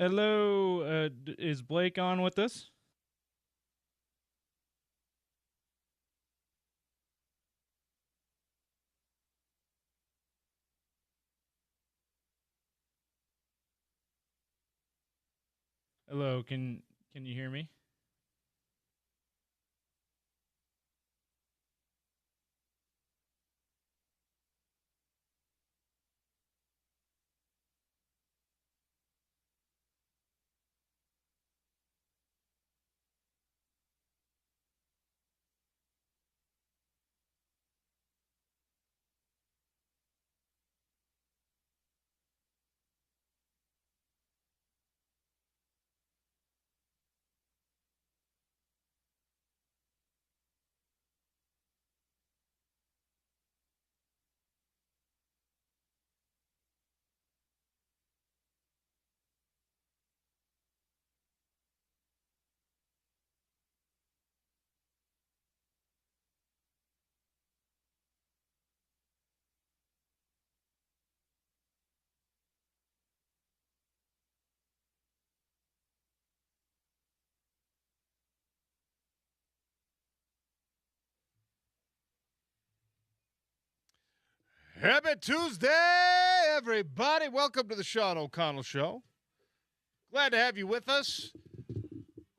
Hello, is Blake on with us? Hello, can you hear me? Happy Tuesday, everybody. Welcome to the Sean O'Connell Show. Glad to have you with us.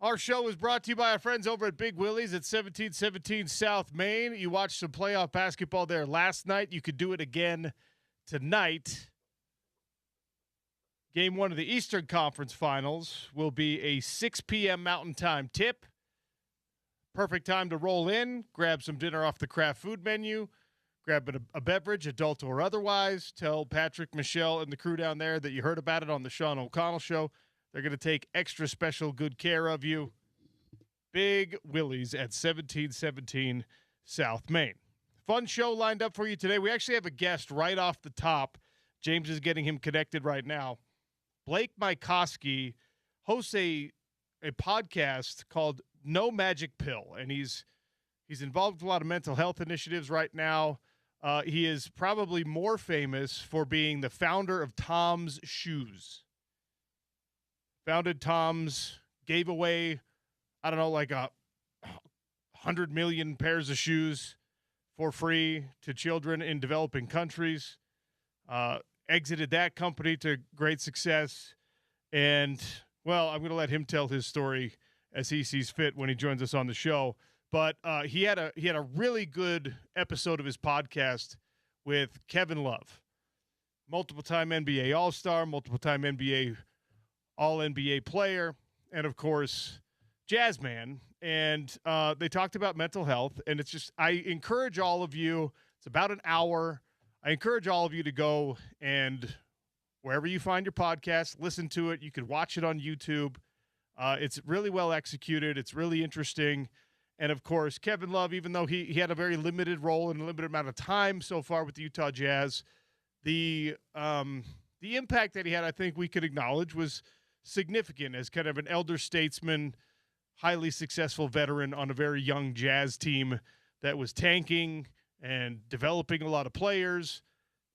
Our show is brought to you by our friends over at Big Willie's at 1717 South Main. You watched some playoff basketball there last night. You could do it again tonight. Game one of the Eastern Conference Finals will be a 6 p.m. Mountain Time tip. Perfect time to roll in, grab some dinner off the craft food menu, grab a beverage, adult or otherwise. Tell Patrick, Michelle, and the crew down there that you heard about it on the Sean O'Connell Show. They're going to take extra special good care of you. Big Willie's at 1717 South Main. Fun show lined up for you today. We actually have a guest right off the top. James is getting him connected right now. Blake Mykoski hosts a podcast called No Magic Pill, and he's involved with a lot of mental health initiatives right now. He is probably more famous for being the founder of Tom's Shoes. Founded Tom's, gave away, I don't know, like 100 million pairs of shoes for free to children in developing countries. Exited that company to great success. And, well, I'm going to let him tell his story as he sees fit when he joins us on the show. But he had a really good episode of his podcast with Kevin Love, multiple-time NBA All-Star, multiple-time NBA All-NBA player, and, of course, jazz man. And they talked about mental health, and it's just I encourage all of you, it's about an hour, I encourage all of you to go and wherever you find your podcast, listen to it. You could watch it on YouTube. It's really well executed. It's really interesting. And, of course, Kevin Love, even though he had a very limited role and a limited amount of time so far with the Utah Jazz, the impact that he had, I think we could acknowledge, was significant as kind of an elder statesman, highly successful veteran on a very young Jazz team that was tanking and developing a lot of players.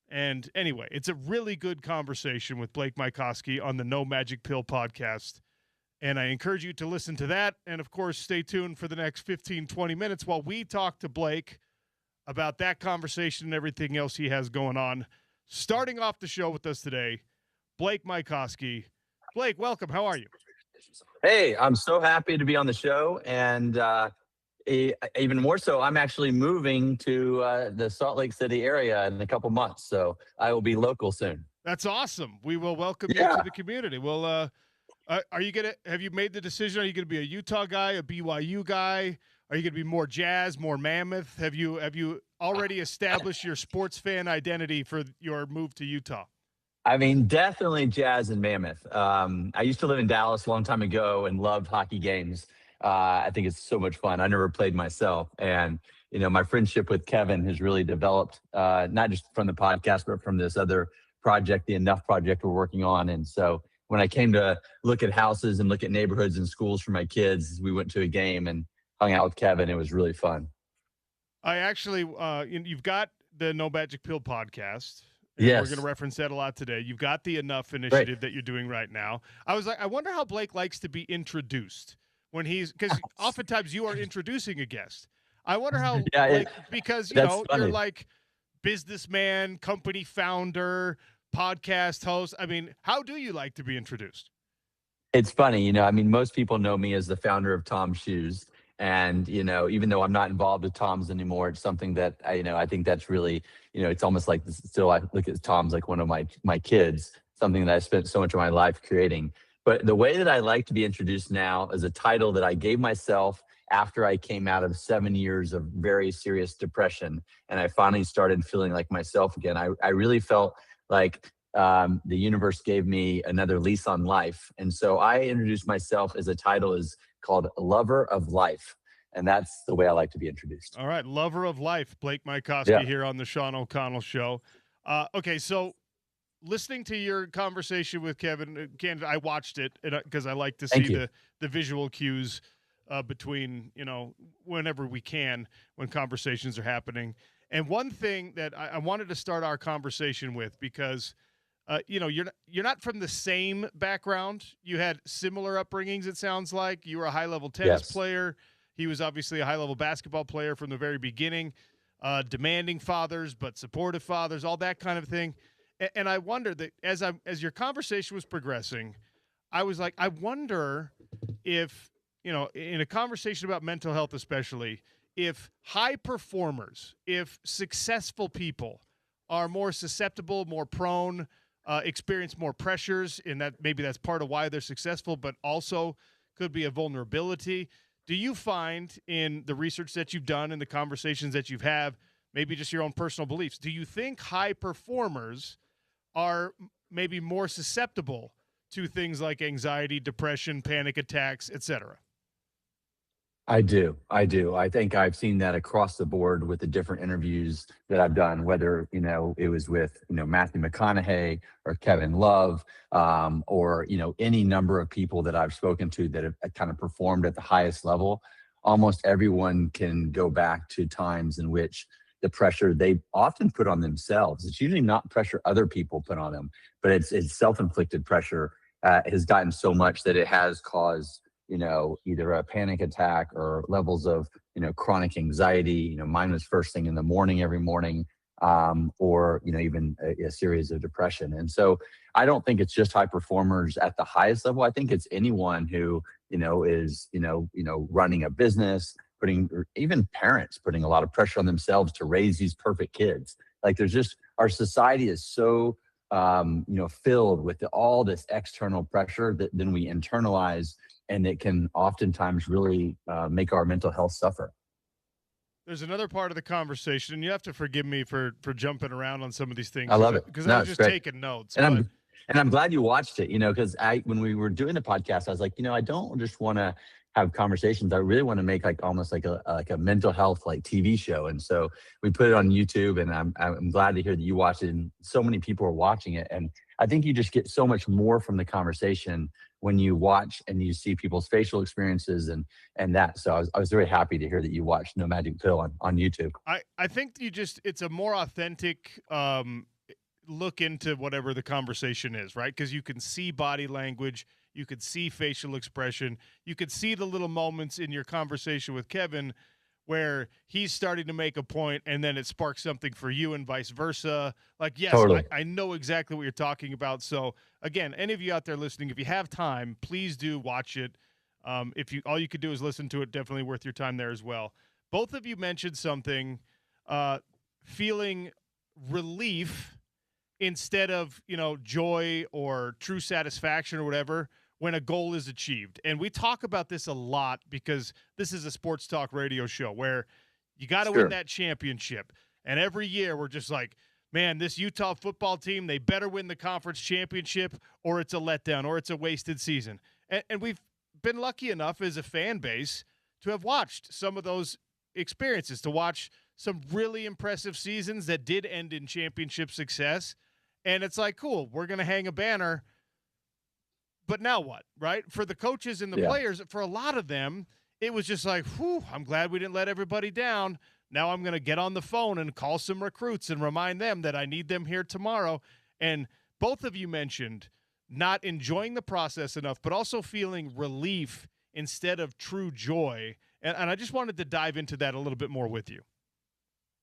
And anyway, it's a really good conversation with Blake Mykoski on the No Magic Pill podcast. And I encourage you to listen to that. And, of course, stay tuned for the next 15, 20 minutes while we talk to Blake about that conversation and everything else he has going on. Starting off the show with us today, Blake Mykoski. Blake, welcome. How are you? Hey, I'm so happy to be on the show. And even more so, I'm actually moving to the Salt Lake City area in a couple months. So I will be local soon. That's awesome. We will welcome you to the community. Well, have you made the decision? Are you going to be a Utah guy, a BYU guy? Are you going to be more Jazz, more Mammoth? Have you already established your sports fan identity for your move to Utah? I mean, definitely Jazz and Mammoth. I used to live in Dallas a long time ago and loved hockey games. I think it's so much fun. I never played myself. And, my friendship with Kevin has really developed, not just from the podcast, but from this other project, the Enough Project we're working on. And so when I came to look at houses and look at neighborhoods and schools for my kids, we went to a game and hung out with Kevin. It was really fun. I actually, you've got the No Magic Pill podcast, and we're going to Yes. reference that a lot today. You've got the Enough Great. initiative that you're doing right now. I was like, I wonder how Blake likes to be introduced when because oftentimes you are introducing a guest. I wonder how Yeah, Blake, because, that's you're funny. like businessman, company founder, podcast host. I mean, how do you like to be introduced? It's funny, I mean, most people know me as the founder of Tom's Shoes. And, even though I'm not involved with Tom's anymore, it's something that I think that's really, it's almost like still I look at Tom's like one of my kids, something that I spent so much of my life creating. But the way that I like to be introduced now is a title that I gave myself after I came out of 7 years of very serious depression. And I finally started feeling like myself again. I really felt like the universe gave me another lease on life. And so I introduced myself as a title is called Lover of Life. And that's the way I like to be introduced. All right, lover of life, Blake Yeah. Mycoskie here on the Sean O'Connell Show. Okay, so listening to your conversation with Kevin, I watched it because I like to Thank see you. the visual cues between, whenever we can when conversations are happening. And one thing that I wanted to start our conversation with, because you're not from the same background. You had similar upbringings. It sounds like you were a high level tennis Yes. player. He was obviously a high level basketball player from the very beginning. Demanding fathers, but supportive fathers, all that kind of thing. And I wonder that as your conversation was progressing, I was like, I wonder if, in a conversation about mental health, especially, if high performers, if successful people are more susceptible, more prone, experience more pressures, and that maybe that's part of why they're successful, but also could be a vulnerability. Do you find in the research that you've done and the conversations that you've had, maybe just your own personal beliefs, do you think high performers are maybe more susceptible to things like anxiety, depression, panic attacks, etc.? I do. I do. I think I've seen that across the board with the different interviews that I've done, whether, it was with, Matthew McConaughey or Kevin Love, or, any number of people that I've spoken to that have kind of performed at the highest level. Almost everyone can go back to times in which the pressure they often put on themselves. It's usually not pressure other people put on them, but it's self-inflicted pressure has gotten so much that it has caused either a panic attack or levels of, chronic anxiety. Mine was first thing in the morning every morning, or, even a series of depression. And so I don't think it's just high performers at the highest level. I think it's anyone who, is, running a business, or even parents putting a lot of pressure on themselves to raise these perfect kids. Like our society is so, filled with all this external pressure that then we internalize, and it can oftentimes really make our mental health suffer. There's another part of the conversation, and you have to forgive me for jumping around on some of these things I love it. because I No, was it's just great. taking notes. And But I'm glad you watched it, because when we were doing the podcast, I was like, I don't just want to have conversations. I really want to make like almost like a mental health like TV show. And so we put it on YouTube, and I'm glad to hear that you watched it and so many people are watching it. And I think you just get so much more from the conversation when you watch and you see people's facial experiences and that. So I was very happy to hear that you watched No Magic Pill on YouTube. I think it's a more authentic look into whatever the conversation is, right? Because you can see body language, you could see facial expression, you could see the little moments in your conversation with Kevin where he's starting to make a point and then it sparks something for you and vice versa. Like, yes, Totally. I know exactly what you're talking about. So again, any of you out there listening, if you have time, please do watch it. If you all you could do is listen to it, definitely worth your time there as well. Both of you mentioned something, feeling relief instead of, joy or true satisfaction or whatever when a goal is achieved. And we talk about this a lot because this is a sports talk radio show where you got to win that championship. And every year we're just like, man, this Utah football team, they better win the conference championship or it's a letdown or it's a wasted season. And we've been lucky enough as a fan base to have watched some of those experiences, to watch some really impressive seasons that did end in championship success. And it's like, cool, we're going to hang a banner. But now what, right? For the coaches and the players, for a lot of them, it was just like, whew, I'm glad we didn't let everybody down. Now I'm going to get on the phone and call some recruits and remind them that I need them here tomorrow. And both of you mentioned not enjoying the process enough, but also feeling relief instead of true joy. And I just wanted to dive into that a little bit more with you.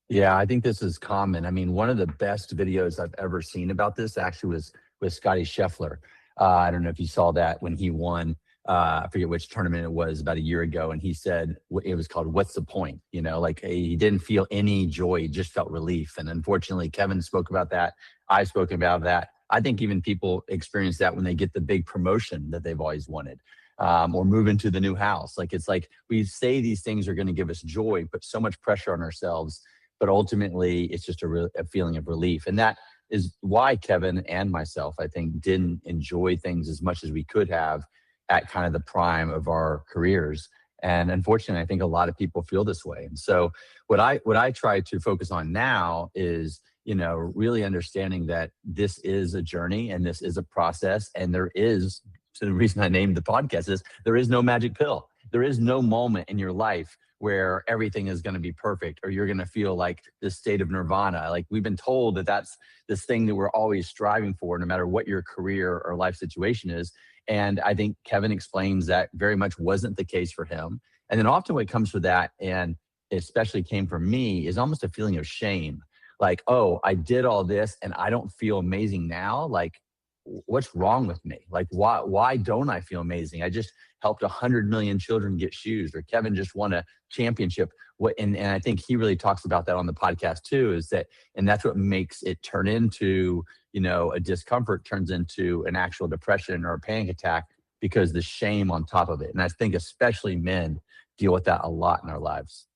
Yeah, I think this is common. I mean, one of the best videos I've ever seen about this actually was with Scotty Scheffler. I don't know if you saw that when he won. I forget which tournament it was about a year ago, and he said it was called "What's the Point?" You know, like he didn't feel any joy; he just felt relief. And unfortunately, Kevin spoke about that. I spoke about that. I think even people experience that when they get the big promotion that they've always wanted, or move into the new house. Like it's like we say these things are going to give us joy, put so much pressure on ourselves, but ultimately it's just a feeling of relief. And that is why Kevin and myself, I think, didn't enjoy things as much as we could have at kind of the prime of our careers. And unfortunately, I think a lot of people feel this way. And so what I try to focus on now is, you know, really understanding that this is a journey and this is a process. And there is, so the reason I named the podcast is there is no magic pill. There is no moment in your life where everything is going to be perfect or you're going to feel like this state of nirvana. Like we've been told that that's this thing that we're always striving for, no matter what your career or life situation is. And I think Kevin explains that very much wasn't the case for him. And then often what comes with that, and especially came from me, is almost a feeling of shame. Like, oh, I did all this and I don't feel amazing now. Like, what's wrong with me? Like, why don't I feel amazing? I just helped 100 million children get shoes, or Kevin just won a championship. And I think he really talks about that on the podcast too, is that, and that's what makes it turn into, you know, a discomfort turns into an actual depression or a panic attack, because the shame on top of it. And I think especially men deal with that a lot in our lives.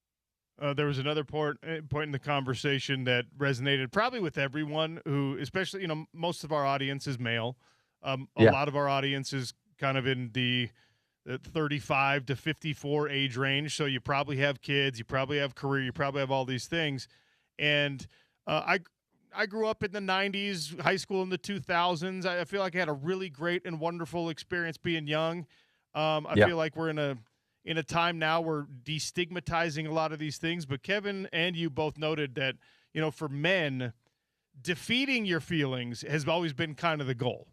There was another point in the conversation that resonated probably with everyone who, especially, you know, most of our audience is male. A lot of our audience is kind of in the 35 to 54 age range. So you probably have kids, you probably have career, you probably have all these things. And I grew up in the 90s, high school in the 2000s. I feel like I had a really great and wonderful experience being young. I feel like we're in a time now where destigmatizing a lot of these things, but Kevin and you both noted that, you know, for men, defeating your feelings has always been kind of the goal.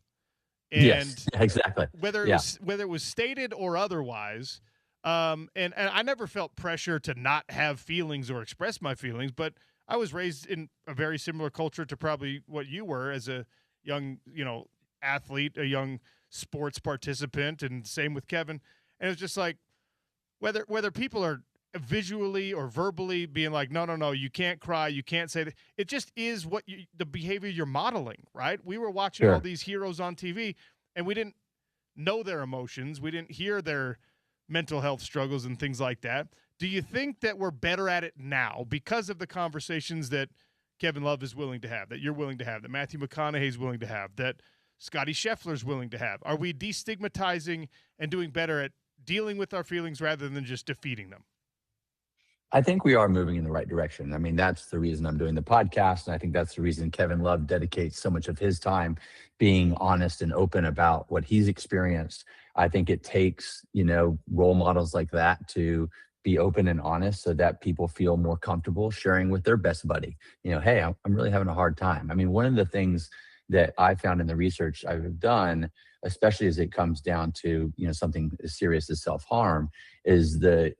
And yes, exactly. Whether it was stated or otherwise, and I never felt pressure to not have feelings or express my feelings, but I was raised in a very similar culture to probably what you were as a young, you know, athlete, a young sports participant, and same with Kevin. And it's just like, whether people are visually or verbally being like, no, you can't cry, you can't say that. It just is the behavior you're modeling, right? We were watching all these heroes on TV, and we didn't know their emotions. We didn't hear their mental health struggles and things like that. Do you think that we're better at it now because of the conversations that Kevin Love is willing to have, that you're willing to have, that Matthew McConaughey is willing to have, that Scotty Scheffler is willing to have? Are we destigmatizing and doing better at dealing with our feelings rather than just defeating them? I think we are moving in the right direction. I mean, that's the reason I'm doing the podcast. And I think that's the reason Kevin Love dedicates so much of his time being honest and open about what he's experienced. I think it takes, you know, role models like that to be open and honest so that people feel more comfortable sharing with their best buddy. You know, hey, I'm really having a hard time. I mean, one of the things that I found in the research I've done, especially as it comes down to, you know, something as serious as self-harm, is the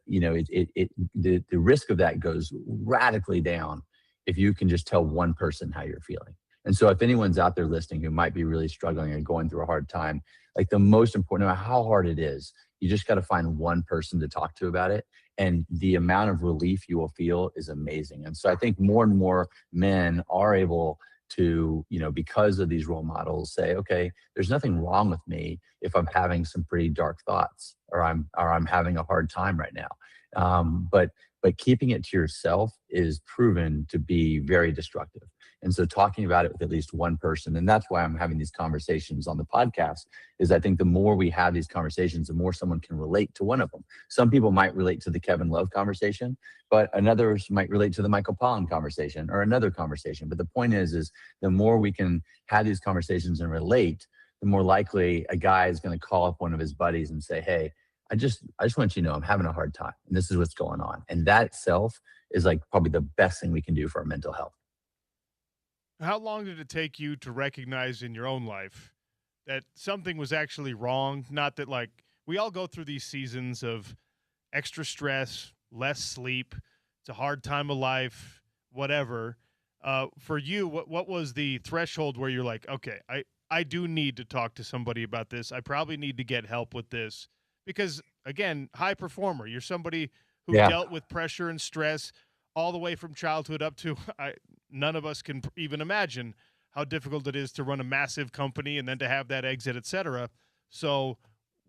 risk of that goes radically down if you can just tell one person how you're feeling. And so if anyone's out there listening who might be really struggling or going through a hard time, like the most important, no matter how hard it is, you just got to find one person to talk to about it. And the amount of relief you will feel is amazing. And so I think more and more men are able to, you know, because of these role models, say, okay, there's nothing wrong with me if I'm having some pretty dark thoughts or I'm having a hard time right now. But keeping it to yourself is proven to be very destructive. And so talking about it with at least one person, and that's why I'm having these conversations on the podcast, is I think the more we have these conversations, the more someone can relate to one of them. Some people might relate to the Kevin Love conversation, but others might relate to the Michael Pollan conversation or another conversation. But the point is the more we can have these conversations and relate, the more likely a guy is going to call up one of his buddies and say, hey, I just want you to know I'm having a hard time and this is what's going on. And that itself is like probably the best thing we can do for our mental health. How long did it take you to recognize in your own life that something was actually wrong? Not that, like, we all go through these seasons of extra stress, less sleep, it's a hard time of life, whatever. For you, what was the threshold where you're like, okay, I do need to talk to somebody about this. I probably need to get help with this because, again, high performer. You're somebody who Yeah. dealt with pressure and stress all the way from childhood up to none of us can even imagine how difficult it is to run a massive company and then to have that exit, et cetera. So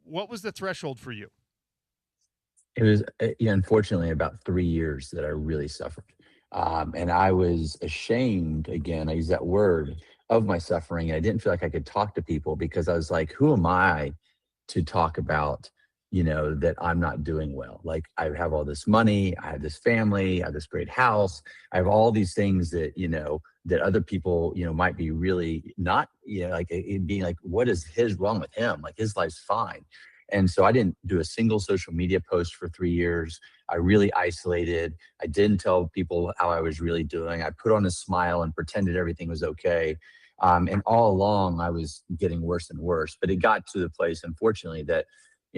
what was the threshold for you? It was, unfortunately, about 3 years that I really suffered. And I was ashamed, again, I use that word, of my suffering. I didn't feel like I could talk to people because I was like, who am I to talk about, that I'm not doing well? Like, I have all this money, I have this family, I have this great house, I have all these things that, that other people, might be really not, like it being like, what is wrong with him? Like, his life's fine. And so I didn't do a single social media post for 3 years. I really isolated. I didn't tell people how I was really doing. I put on a smile and pretended everything was okay. And all along, I was getting worse and worse. But it got to the place, unfortunately, that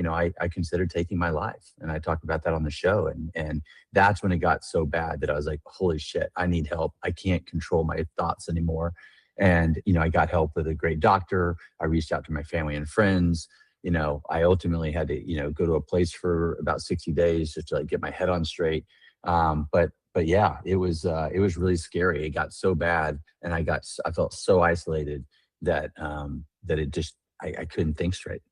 I considered taking my life, and I talked about that on the show. And that's when it got so bad that I was like, "Holy shit, I need help. I can't control my thoughts anymore." And I got help with a great doctor. I reached out to my family and friends. I ultimately had to, go to a place for about 60 days just to like get my head on straight. But yeah, it was really scary. It got so bad, and I felt so isolated that that it just I couldn't think straight.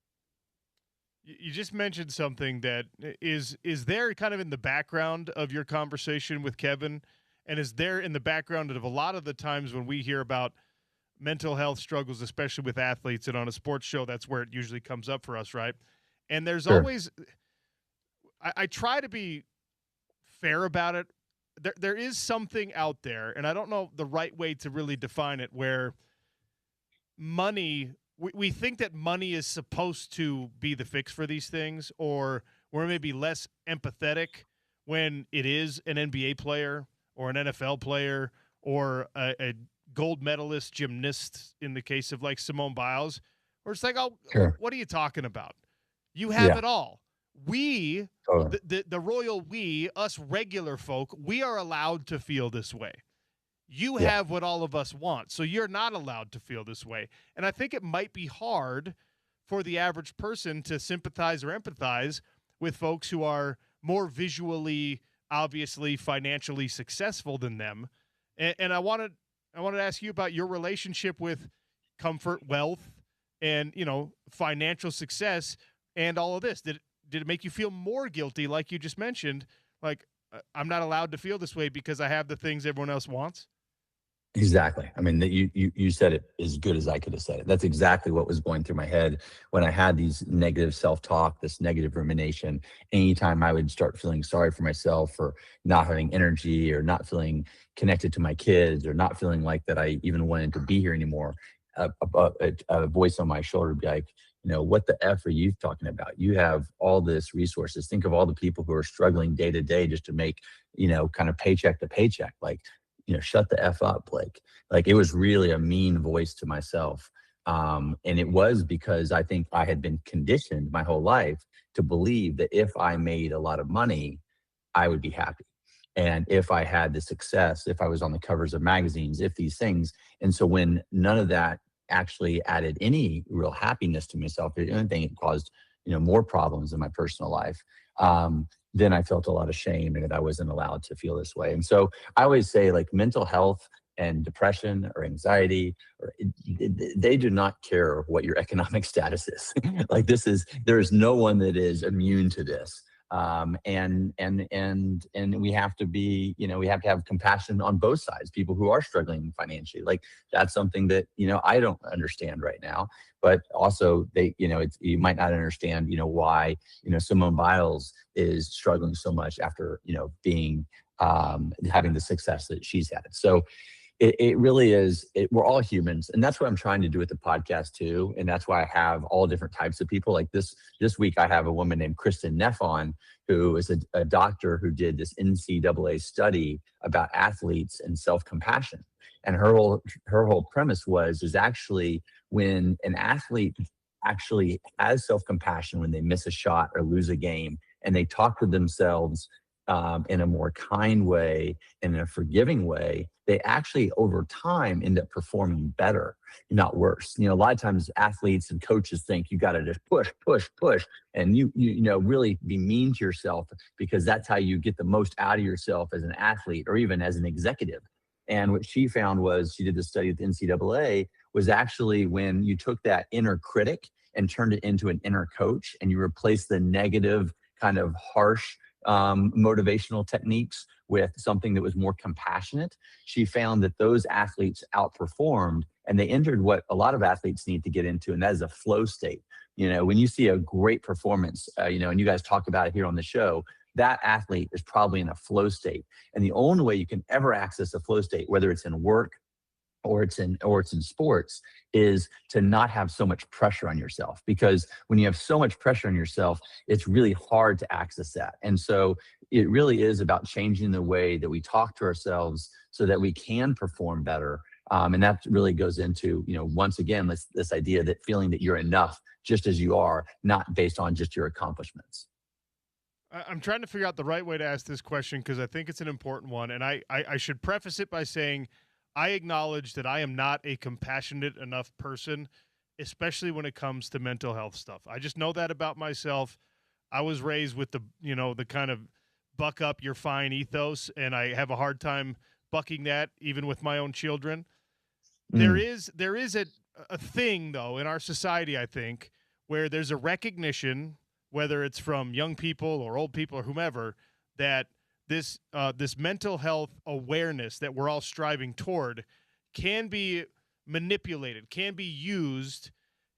You just mentioned something that is there kind of in the background of your conversation with Kevin, and is there in the background of a lot of the times when we hear about mental health struggles, especially with athletes, and on a sports show, that's where it usually comes up for us, right? And there's Sure. always, I try to be fair about it. There is something out there, and I don't know the right way to really define it, where money, we think that money is supposed to be the fix for these things, or we're maybe less empathetic when it is an NBA player or an NFL player or a gold medalist gymnast in the case of like Simone Biles, where it's like, oh, Sure. what are you talking about? You have Yeah. it all. We, Totally. the royal we, us regular folk, we are allowed to feel this way. You Yeah. have what all of us want, so you're not allowed to feel this way. And I think it might be hard for the average person to sympathize or empathize with folks who are more visually, obviously, financially successful than them. And I wanted to ask you about your relationship with comfort, wealth, and financial success, and all of this. Did it make you feel more guilty, like you just mentioned? Like, I'm not allowed to feel this way because I have the things everyone else wants? Exactly. I mean, that you said it as good as I could have said it. That's exactly what was going through my head when I had these negative self-talk, this negative rumination. Anytime I would start feeling sorry for myself for not having energy or not feeling connected to my kids or not feeling like that I even wanted to be here anymore, a voice on my shoulder would be like, what the F are you talking about? You have all this resources. Think of all the people who are struggling day to day just to make, kind of paycheck to paycheck. Like, shut the F up. Like it was really a mean voice to myself. And it was because I think I had been conditioned my whole life to believe that if I made a lot of money, I would be happy. And if I had the success, if I was on the covers of magazines, if these things. And so when none of that actually added any real happiness to myself, if anything, it caused, more problems in my personal life. Then I felt a lot of shame and that I wasn't allowed to feel this way. And so I always say, like, mental health and depression or anxiety, or they do not care what your economic status is. Like, there is no one that is immune to this. And we have to be, we have to have compassion on both sides. People who are struggling financially, like, that's something that I don't understand right now. But also, you might not understand, why Simone Biles is struggling so much after being having the success that she's had. So it really is. We're all humans, and that's what I'm trying to do with the podcast too. And that's why I have all different types of people. Like this week, I have a woman named Kristen Neff on, who is a doctor who did this NCAA study about athletes and self-compassion. And her whole premise is actually when an athlete actually has self-compassion when they miss a shot or lose a game, and they talk to themselves in a more kind way and in a forgiving way, they actually over time end up performing better, not worse. A lot of times athletes and coaches think you got to just push, push, push, and you really be mean to yourself, because that's how you get the most out of yourself as an athlete or even as an executive. And what she found was, she did this study at the NCAA, was actually when you took that inner critic and turned it into an inner coach, and you replaced the negative kind of harsh motivational techniques with something that was more compassionate, she found that those athletes outperformed, and they entered what a lot of athletes need to get into, and that is a flow state. When you see a great performance, and you guys talk about it here on the show, that athlete is probably in a flow state. And the only way you can ever access a flow state, whether it's in work or it's in sports, is to not have so much pressure on yourself. Because when you have so much pressure on yourself, it's really hard to access that. And so it really is about changing the way that we talk to ourselves so that we can perform better. And that really goes into, once again, this idea that feeling that you're enough just as you are, not based on just your accomplishments. I'm trying to figure out the right way to ask this question, because I think it's an important one. And I should preface it by saying, I acknowledge that I am not a compassionate enough person, especially when it comes to mental health stuff. I just know that about myself. I was raised with the kind of buck up, you're fine ethos, and I have a hard time bucking that even with my own children. There is a thing, though, in our society, I think, where there's a recognition, whether it's from young people or old people or whomever, that this mental health awareness that we're all striving toward can be manipulated, can be used,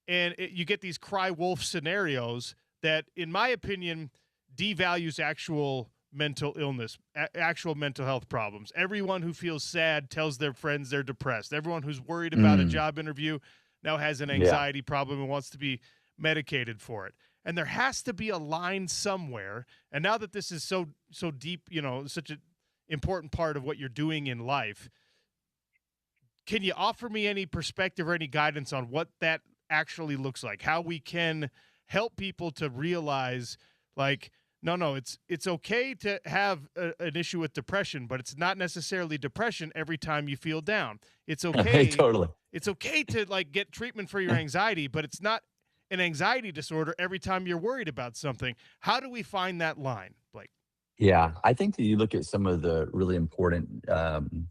and you get these cry wolf scenarios that, in my opinion, devalues actual mental illness, actual mental health problems. Everyone who feels sad tells their friends they're depressed. Everyone who's worried about a job interview now has an anxiety problem and wants to be medicated for it. And there has to be a line somewhere. And now that this is so deep, such an important part of what you're doing in life, can you offer me any perspective or any guidance on what that actually looks like? How we can help people to realize, like, no, it's okay to have an issue with depression, but it's not necessarily depression every time you feel down. It's okay. Totally. It's okay to get treatment for your anxiety, but it's not an anxiety disorder every time you're worried about something. How do we find that line, Blake? Yeah, I think that you look at some of the really important kind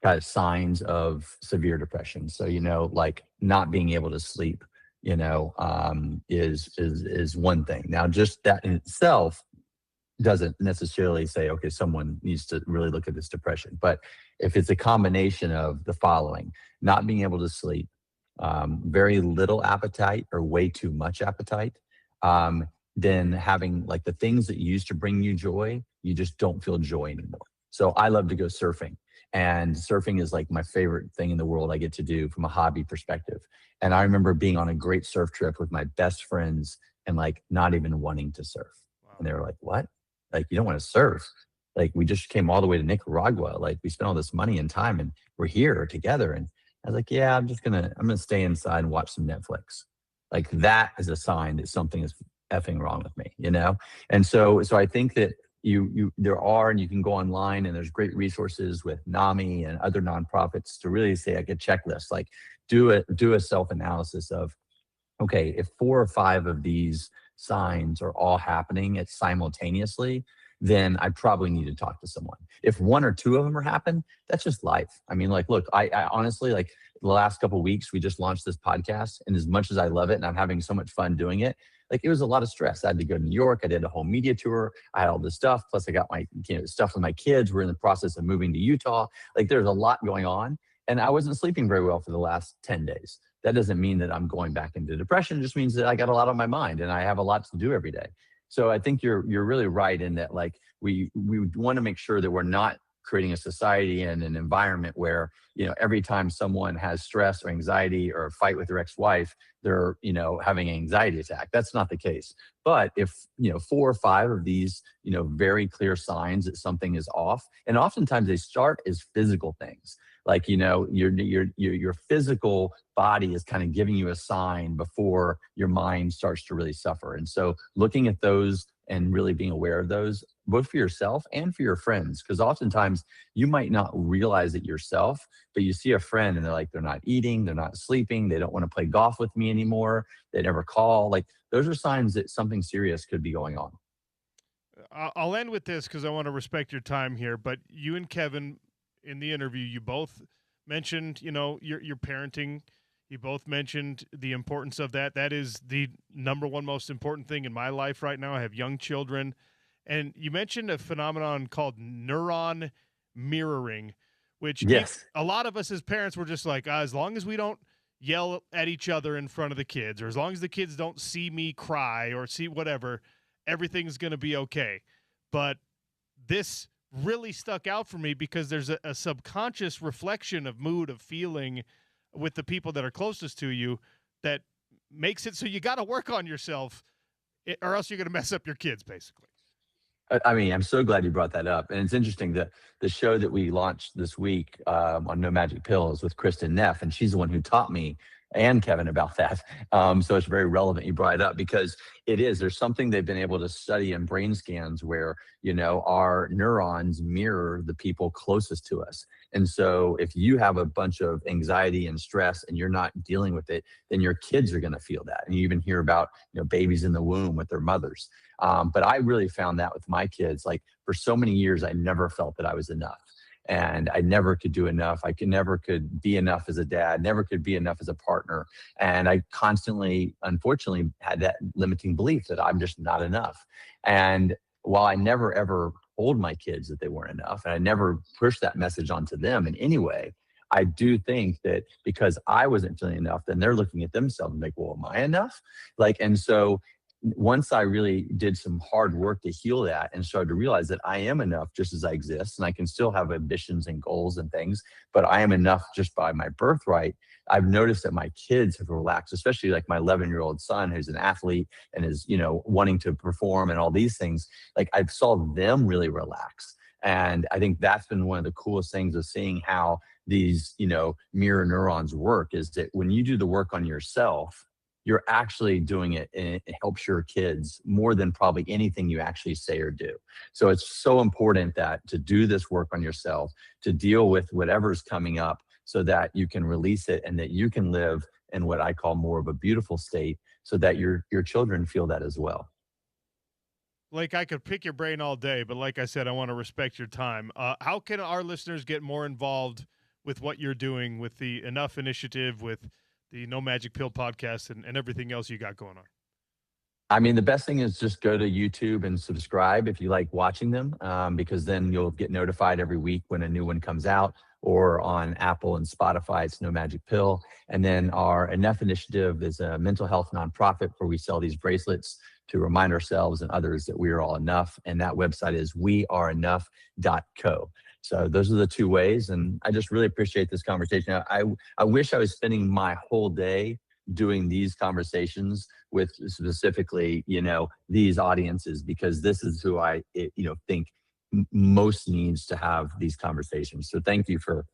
of signs of severe depression. So, like not being able to sleep, is one thing. Now, just that in itself doesn't necessarily say, okay, someone needs to really look at this depression. But if it's a combination of the following: not being able to sleep, very little appetite or way too much appetite, then having like the things that used to bring you joy, you just don't feel joy anymore. So I love to go surfing, and surfing is like my favorite thing in the world I get to do from a hobby perspective. And I remember being on a great surf trip with my best friends and like not even wanting to surf. Wow. And they were like, "What? Like, you don't want to surf? Like, we just came all the way to Nicaragua. Like, we spent all this money and time and we're here together." And I was like, "Yeah, I'm gonna stay inside and watch some Netflix." Like, that is a sign that something is effing wrong with me, And so I think that there are, and you can go online and there's great resources with NAMI and other nonprofits to really say, like, a checklist, like do a self-analysis of, okay, if 4 or 5 of these signs are all happening simultaneously, then I probably need to talk to someone. If 1 or 2 of them are happening, that's just life. I mean, like, look, I honestly, like, the last couple of weeks, we just launched this podcast, and as much as I love it and I'm having so much fun doing it, like, it was a lot of stress. I had to go to New York. I did a whole media tour. I had all this stuff. Plus, I got my stuff with my kids. We're in the process of moving to Utah. Like, there's a lot going on, and I wasn't sleeping very well for the last 10 days. That doesn't mean that I'm going back into depression. It just means that I got a lot on my mind and I have a lot to do every day. So I think you're really right in that, like, we want to make sure that we're not creating a society and an environment where, every time someone has stress or anxiety or a fight with their ex-wife, they're, having an anxiety attack. That's not the case. But if, 4 or 5 of these, very clear signs that something is off, and oftentimes they start as physical things. Like, your physical body is kind of giving you a sign before your mind starts to really suffer. And so looking at those and really being aware of those, both for yourself and for your friends, because oftentimes you might not realize it yourself, but you see a friend and they're not eating, they're not sleeping, they don't want to play golf with me anymore, they never call. Like, those are signs that something serious could be going on. I'll end with this because I want to respect your time here, but you and Kevin, in the interview, you both mentioned, your parenting. You both mentioned the importance of that. That is the number one most important thing in my life right now. I have young children. And you mentioned a phenomenon called neuron mirroring, which Yes. a lot of us as parents were just like, as long as we don't yell at each other in front of the kids, or as long as the kids don't see me cry or see whatever, everything's going to be okay. But this really stuck out for me because there's a subconscious reflection of mood, of feeling with the people that are closest to you that makes it so you got to work on yourself or else you're going to mess up your kids, basically. I mean, I'm so glad you brought that up. And it's interesting that the show that we launched this week on No Magic Pills with Kristen Neff, and she's the one who taught me and Kevin about that. So it's very relevant you brought it up because there's something they've been able to study in brain scans where, our neurons mirror the people closest to us. And so if you have a bunch of anxiety and stress and you're not dealing with it, then your kids are going to feel that. And you even hear about, babies in the womb with their mothers. But I really found that with my kids, like for so many years, I never felt that I was enough. And I never could do enough. I never could be enough as a dad, never could be enough as a partner. And I constantly, unfortunately, had that limiting belief that I'm just not enough. And while I never, ever told my kids that they weren't enough, and I never pushed that message onto them in any way, I do think that because I wasn't feeling enough, then they're looking at themselves and like, well, am I enough? And so once I really did some hard work to heal that and started to realize that I am enough just as I exist, and I can still have ambitions and goals and things, but I am enough just by my birthright, I've noticed that my kids have relaxed, especially like my 11-year-old son who's an athlete and is, wanting to perform and all these things. Like, I saw them really relax. And I think that's been one of the coolest things of seeing how these, mirror neurons work, is that when you do the work on yourself, you're actually doing it, and it helps your kids more than probably anything you actually say or do. So it's so important that to do this work on yourself, to deal with whatever's coming up so that you can release it and that you can live in what I call more of a beautiful state so that your children feel that as well. Like, I could pick your brain all day, but like I said, I want to respect your time. How can our listeners get more involved with what you're doing with the Enough Initiative, with the No Magic Pill podcast, and everything else you got going on? I mean, the best thing is just go to YouTube and subscribe if you like watching them, because then you'll get notified every week when a new one comes out, or on Apple and Spotify, it's No Magic Pill. And then our Enough Initiative is a mental health nonprofit where we sell these bracelets to remind ourselves and others that we are all enough. And that website is weareenough.co. So those are the two ways. And I just really appreciate this conversation. I wish I was spending my whole day doing these conversations with specifically, these audiences, because this is who I, think most needs to have these conversations. So thank you for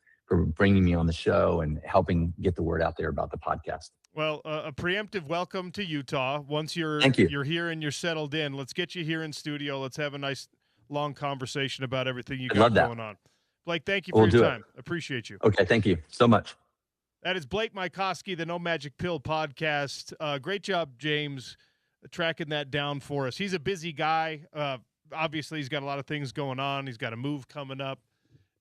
bringing me on the show and helping get the word out there about the podcast. Well, a preemptive welcome to Utah. Once you're here and you're settled in, let's get you here in studio. Let's have a nice long conversation about everything you got going on. Blake, thank you for your time. Appreciate you. Okay, thank you so much. That is Blake Mykoski, the No Magic Pill podcast. Great job, James, tracking that down for us. He's a busy guy. Obviously, he's got a lot of things going on. He's got a move coming up.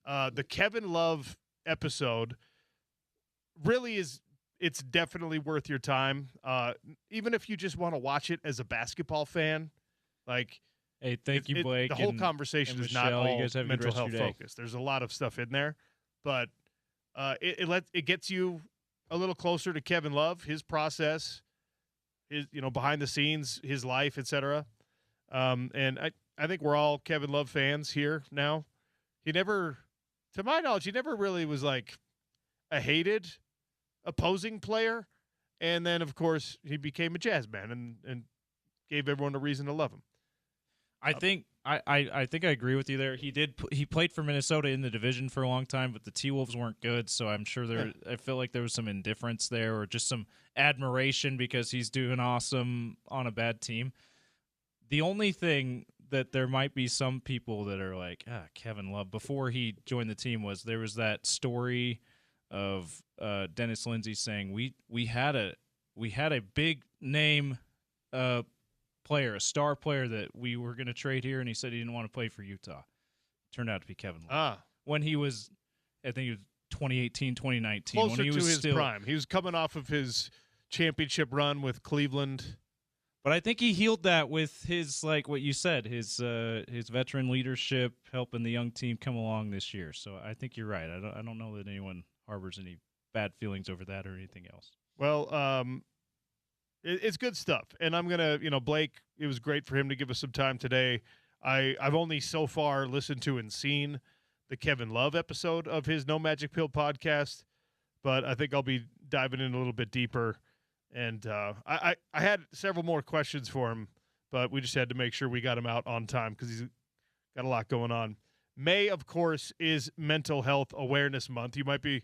The Kevin Love episode really is, it's definitely worth your time. Even if you just want to watch it as a basketball fan, like, hey, thank you, Blake. The whole conversation is not all mental health focused. There's a lot of stuff in there, but it gets you a little closer to Kevin Love, his process, his behind the scenes, his life, etc. And I think we're all Kevin Love fans here now. He never, to my knowledge, he never really was like a hated opposing player. And then, of course, he became a Jazz man and gave everyone a reason to love him. I think I think I agree with you there. He played for Minnesota in the division for a long time, but the T-Wolves weren't good, so I'm sure I feel like there was some indifference there or just some admiration because he's doing awesome on a bad team. The only thing that there might be some people that are like, Kevin Love before he joined the team was there was that story of Dennis Lindsey saying we had a big name player, a star player that we were going to trade here, and he said he didn't want to play for Utah. Turned out to be Kevin Love. When he was, I think it was 2018, 2019. Closer when he was to his still, prime. He was coming off of his championship run with Cleveland. But I think he healed that with his, like what you said, his veteran leadership, helping the young team come along this year. So I think you're right. I don't know that anyone harbors any bad feelings over that or anything else. Well, it's good stuff. And I'm going to, Blake, it was great for him to give us some time today. I've only so far listened to and seen the Kevin Love episode of his No Magic Pill podcast, but I think I'll be diving in a little bit deeper. And I had several more questions for him, but we just had to make sure we got him out on time because he's got a lot going on. May, of course, is Mental Health Awareness Month. You might be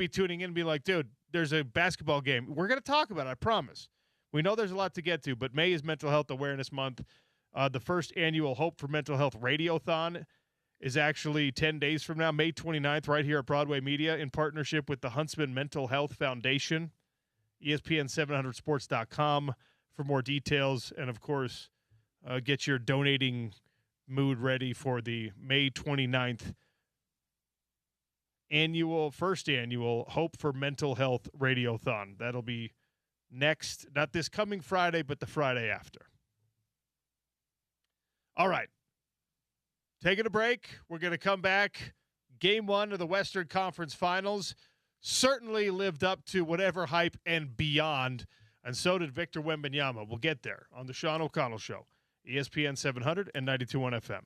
tuning in and be like, dude, there's a basketball game. We're going to talk about it, I promise. We know there's a lot to get to, but May is Mental Health Awareness Month. The first annual Hope for Mental Health Radiothon is actually 10 days from now, May 29th, right here at Broadway Media in partnership with the Huntsman Mental Health Foundation. ESPN700sports.com for more details. And, of course, get your donating mood ready for the May 29th first annual Hope for Mental Health Radiothon. That'll be next, not this coming Friday, but the Friday after. All right. Taking a break. We're going to come back. Game 1 of the Western Conference Finals certainly lived up to whatever hype and beyond, and so did Victor Wembanyama. We'll get there on the Sean O'Connell Show, ESPN 700 and 92.1 FM.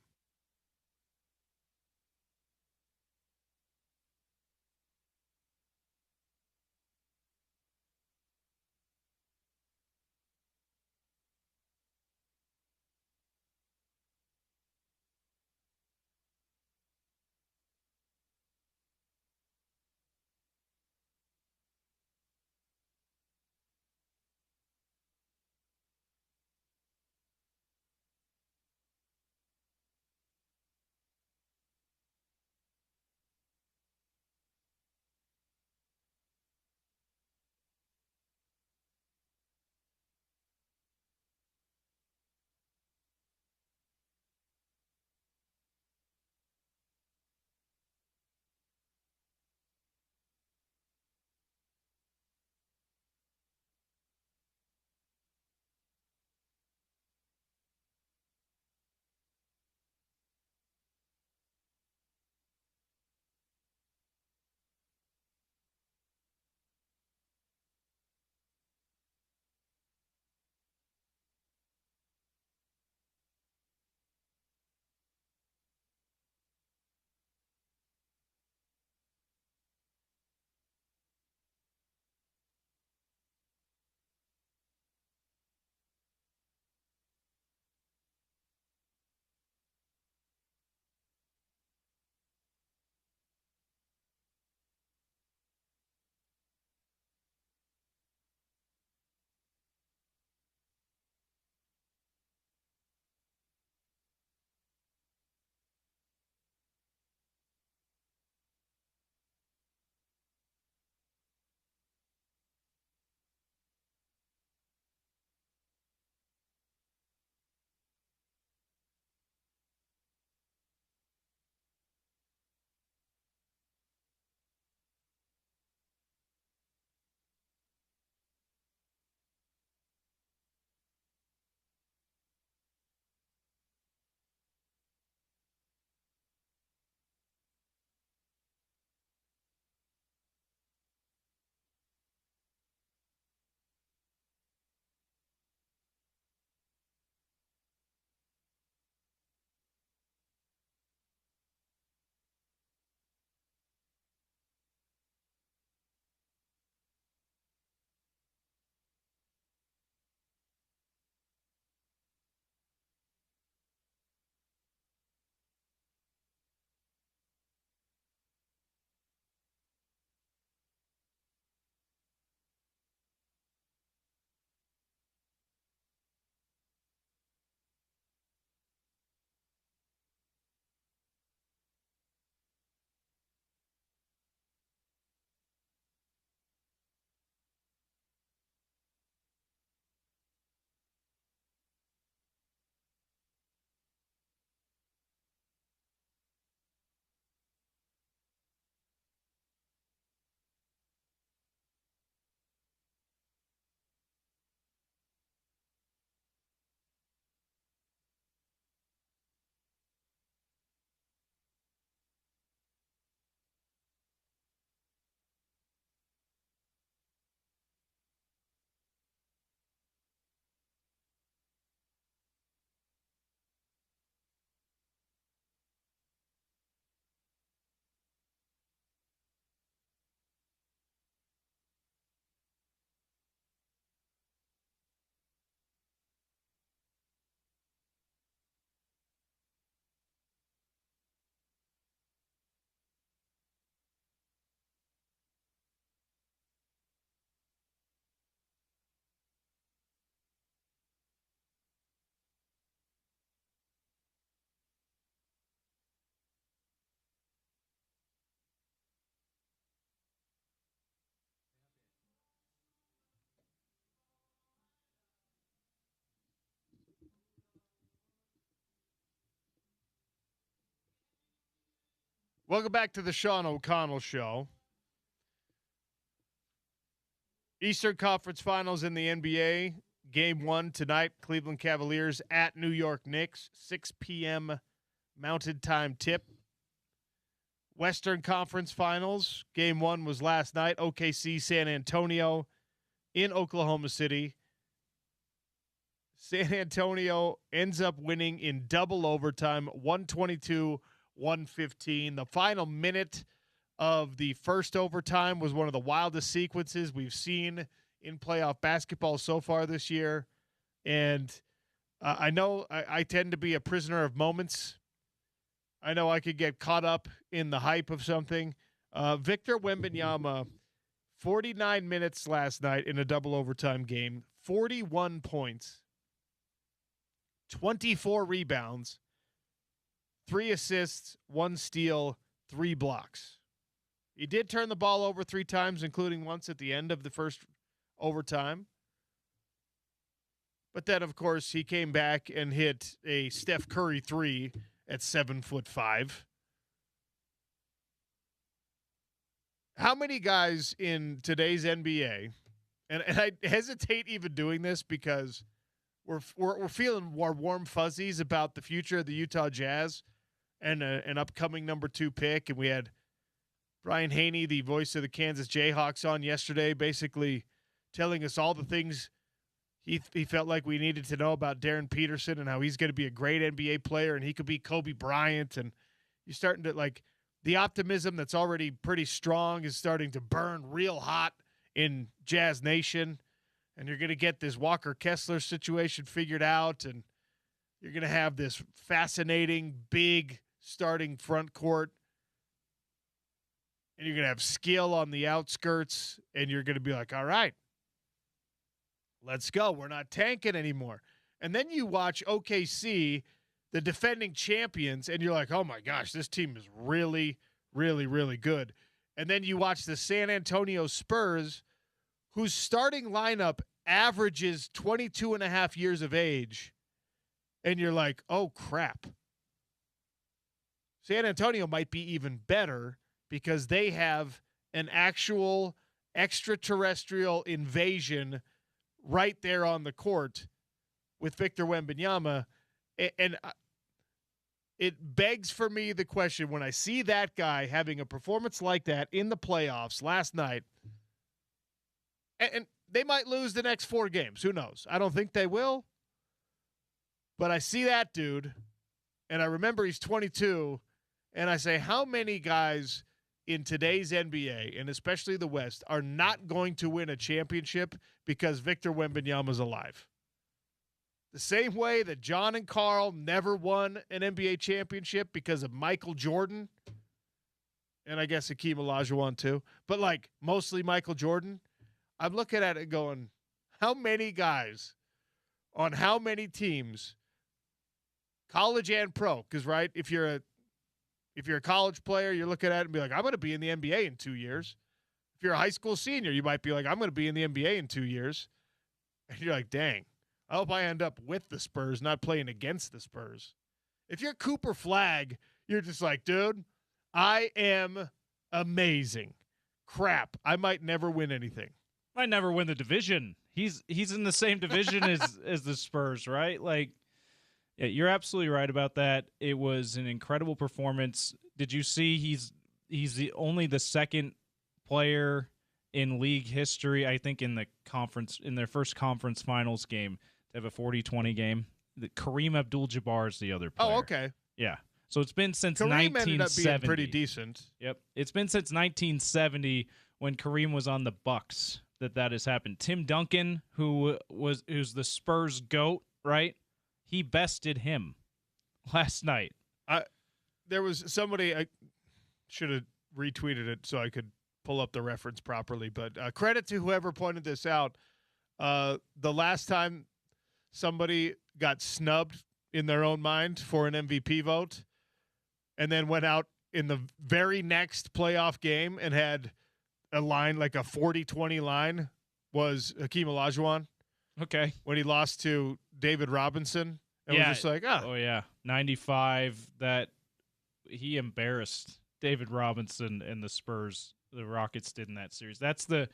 Welcome back to the Sean O'Connell Show. Eastern Conference Finals in the NBA. Game 1 tonight, Cleveland Cavaliers at New York Knicks, 6 p.m. Mountain Time tip. Western Conference Finals, Game 1 was last night, OKC San Antonio in Oklahoma City. San Antonio ends up winning in double overtime, 122-115. The final minute of the first overtime was one of the wildest sequences we've seen in playoff basketball so far this year. And I know I tend to be a prisoner of moments. I know I could get caught up in the hype of something. Victor Wembanyama, 49 minutes last night in a double overtime game, 41 points, 24 rebounds, 3 assists, 1 steal, 3 blocks. He did turn the ball over 3 times, including once at the end of the first overtime. But then, of course, he came back and hit a Steph Curry 3 at 7'5". How many guys in today's NBA, and I hesitate even doing this because we're feeling more warm fuzzies about the future of the Utah Jazz and an upcoming number 2 pick, and we had Brian Haney, the voice of the Kansas Jayhawks, on yesterday, basically telling us all the things he felt like we needed to know about Darren Peterson and how he's going to be a great NBA player and he could be Kobe Bryant. And you're starting to, like, the optimism that's already pretty strong is starting to burn real hot in Jazz Nation. And you're going to get this Walker Kessler situation figured out, and you're going to have this fascinating, big starting front court. And you're going to have skill on the outskirts, and you're going to be like, all right, let's go. We're not tanking anymore. And then you watch OKC, the defending champions, and you're like, oh, my gosh, this team is really, really, really good. And then you watch the San Antonio Spurs, whose starting lineup averages 22 and a half years of age, and you're like, oh, crap. San Antonio might be even better because they have an actual extraterrestrial invasion right there on the court with Victor Wembanyama. And it begs for me the question, when I see that guy having a performance like that in the playoffs last night, and they might lose the next 4 games. Who knows? I don't think they will. But I see that dude, and I remember he's 22, and I say, how many guys in today's NBA, and especially the West, are not going to win a championship because Victor Wembanyama's alive? The same way that John and Carl never won an NBA championship because of Michael Jordan, and I guess Hakeem Olajuwon too, but like mostly Michael Jordan. I'm looking at it going, how many guys on how many teams, college and pro? Because, right, if you're a college player, you're looking at it and be like, I'm going to be in the NBA in 2 years. If you're a high school senior, you might be like, I'm going to be in the NBA in 2 years. And you're like, dang, I hope I end up with the Spurs, not playing against the Spurs. If you're Cooper Flagg, you're just like, dude, I am amazing. Crap, I might never win anything. Might never win the division. He's in the same division as the Spurs, right? Like, yeah, you're absolutely right about that. It was an incredible performance. Did you see he's only the second player in league history, I think, in their first conference finals game to have a 40-20 game? Kareem Abdul-Jabbar is the other player. Oh, okay. Yeah. So it's been since Kareem 1970. ended up being pretty decent. Yep. It's been since 1970 when Kareem was on the Bucks that has happened. Tim Duncan, who's the Spurs GOAT, right? He bested him last night. There was somebody, I should have retweeted it so I could pull up the reference properly, but credit to whoever pointed this out. The last time somebody got snubbed in their own mind for an MVP vote and then went out in the very next playoff game and had a line, like a 40-20 line, was Hakeem Olajuwon. Okay. When he lost to David Robinson. And was just like, oh yeah, 95, that he embarrassed David Robinson and the Spurs, the Rockets did in that series. That's the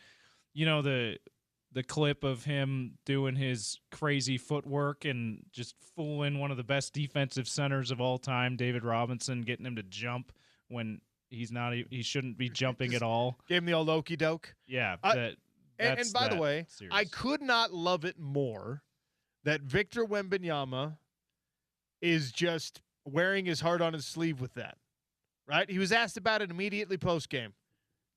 clip of him doing his crazy footwork and just fooling one of the best defensive centers of all time, David Robinson, getting him to jump when he shouldn't be jumping at all. Gave him the old okey doke. Yeah. And by the way, series. I could not love it more that Victor Wembanyama is just wearing his heart on his sleeve with that. Right? He was asked about it immediately post-game.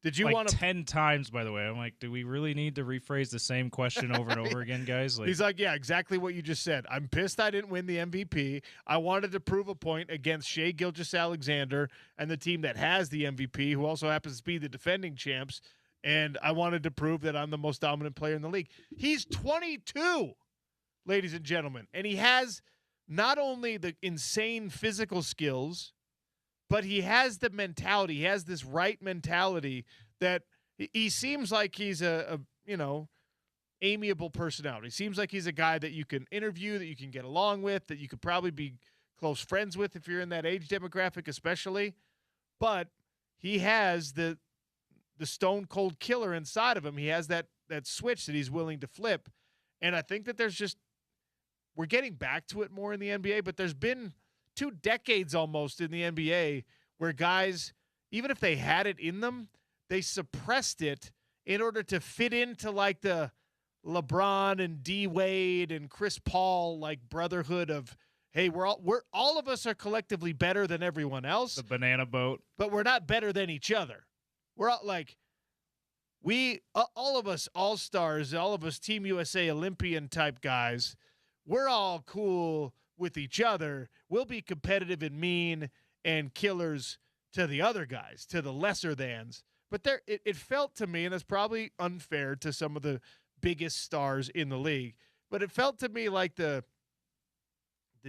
Did you want to 10 times, by the way? I'm like, do we really need to rephrase the same question over and over again, guys? He's like, yeah, exactly what you just said. I'm pissed I didn't win the MVP. I wanted to prove a point against Shai Gilgeous-Alexander and the team that has the MVP, who also happens to be the defending champs. And I wanted to prove that I'm the most dominant player in the league. He's 22, ladies and gentlemen, and he has not only the insane physical skills, but he has the mentality. He has this right mentality that he seems like he's a amiable personality. He seems like he's a guy that you can interview, that you can get along with, that you could probably be close friends with if you're in that age demographic especially. But he has the stone cold killer inside of him. He has that switch that he's willing to flip. And I think that we're getting back to it more in the NBA, but there's been 2 decades almost in the NBA where guys, even if they had it in them, they suppressed it in order to fit into like the LeBron and D Wade and Chris Paul like brotherhood of, hey, we're all of us are collectively better than everyone else. The banana boat. But we're not better than each other. We're all like, all of us all-stars, all of us Team USA Olympian type guys, we're all cool with each other. We'll be competitive and mean and killers to the other guys, to the lesser thans. But it felt to me, and it's probably unfair to some of the biggest stars in the league, but it felt to me like the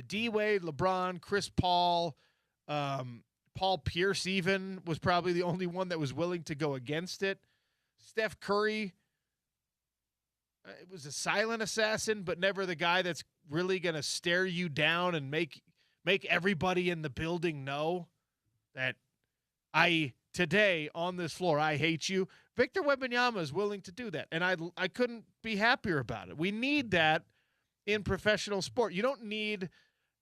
D-Wade, LeBron, Chris Paul, Paul Pierce even was probably the only one that was willing to go against it. Steph Curry, it was a silent assassin, but never the guy that's really going to stare you down and make everybody in the building know that today on this floor, I hate you. Victor Wembanyama is willing to do that, and I couldn't be happier about it. We need that in professional sport. You don't need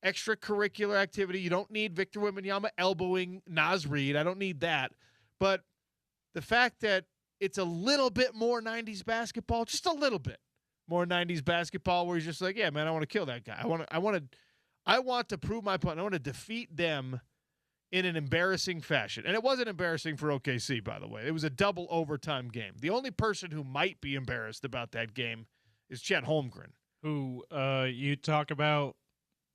extracurricular activity. You don't need Victor Wembanyama elbowing Naz Reid. I don't need that. But the fact that it's a little bit more 90s basketball, just a little bit more 90s basketball, where he's just like, yeah, man, I want to kill that guy. I want to prove my point. I want to defeat them in an embarrassing fashion. And it wasn't embarrassing for OKC, by the way. It was a double overtime game. The only person who might be embarrassed about that game is Chet Holmgren. Who you talk about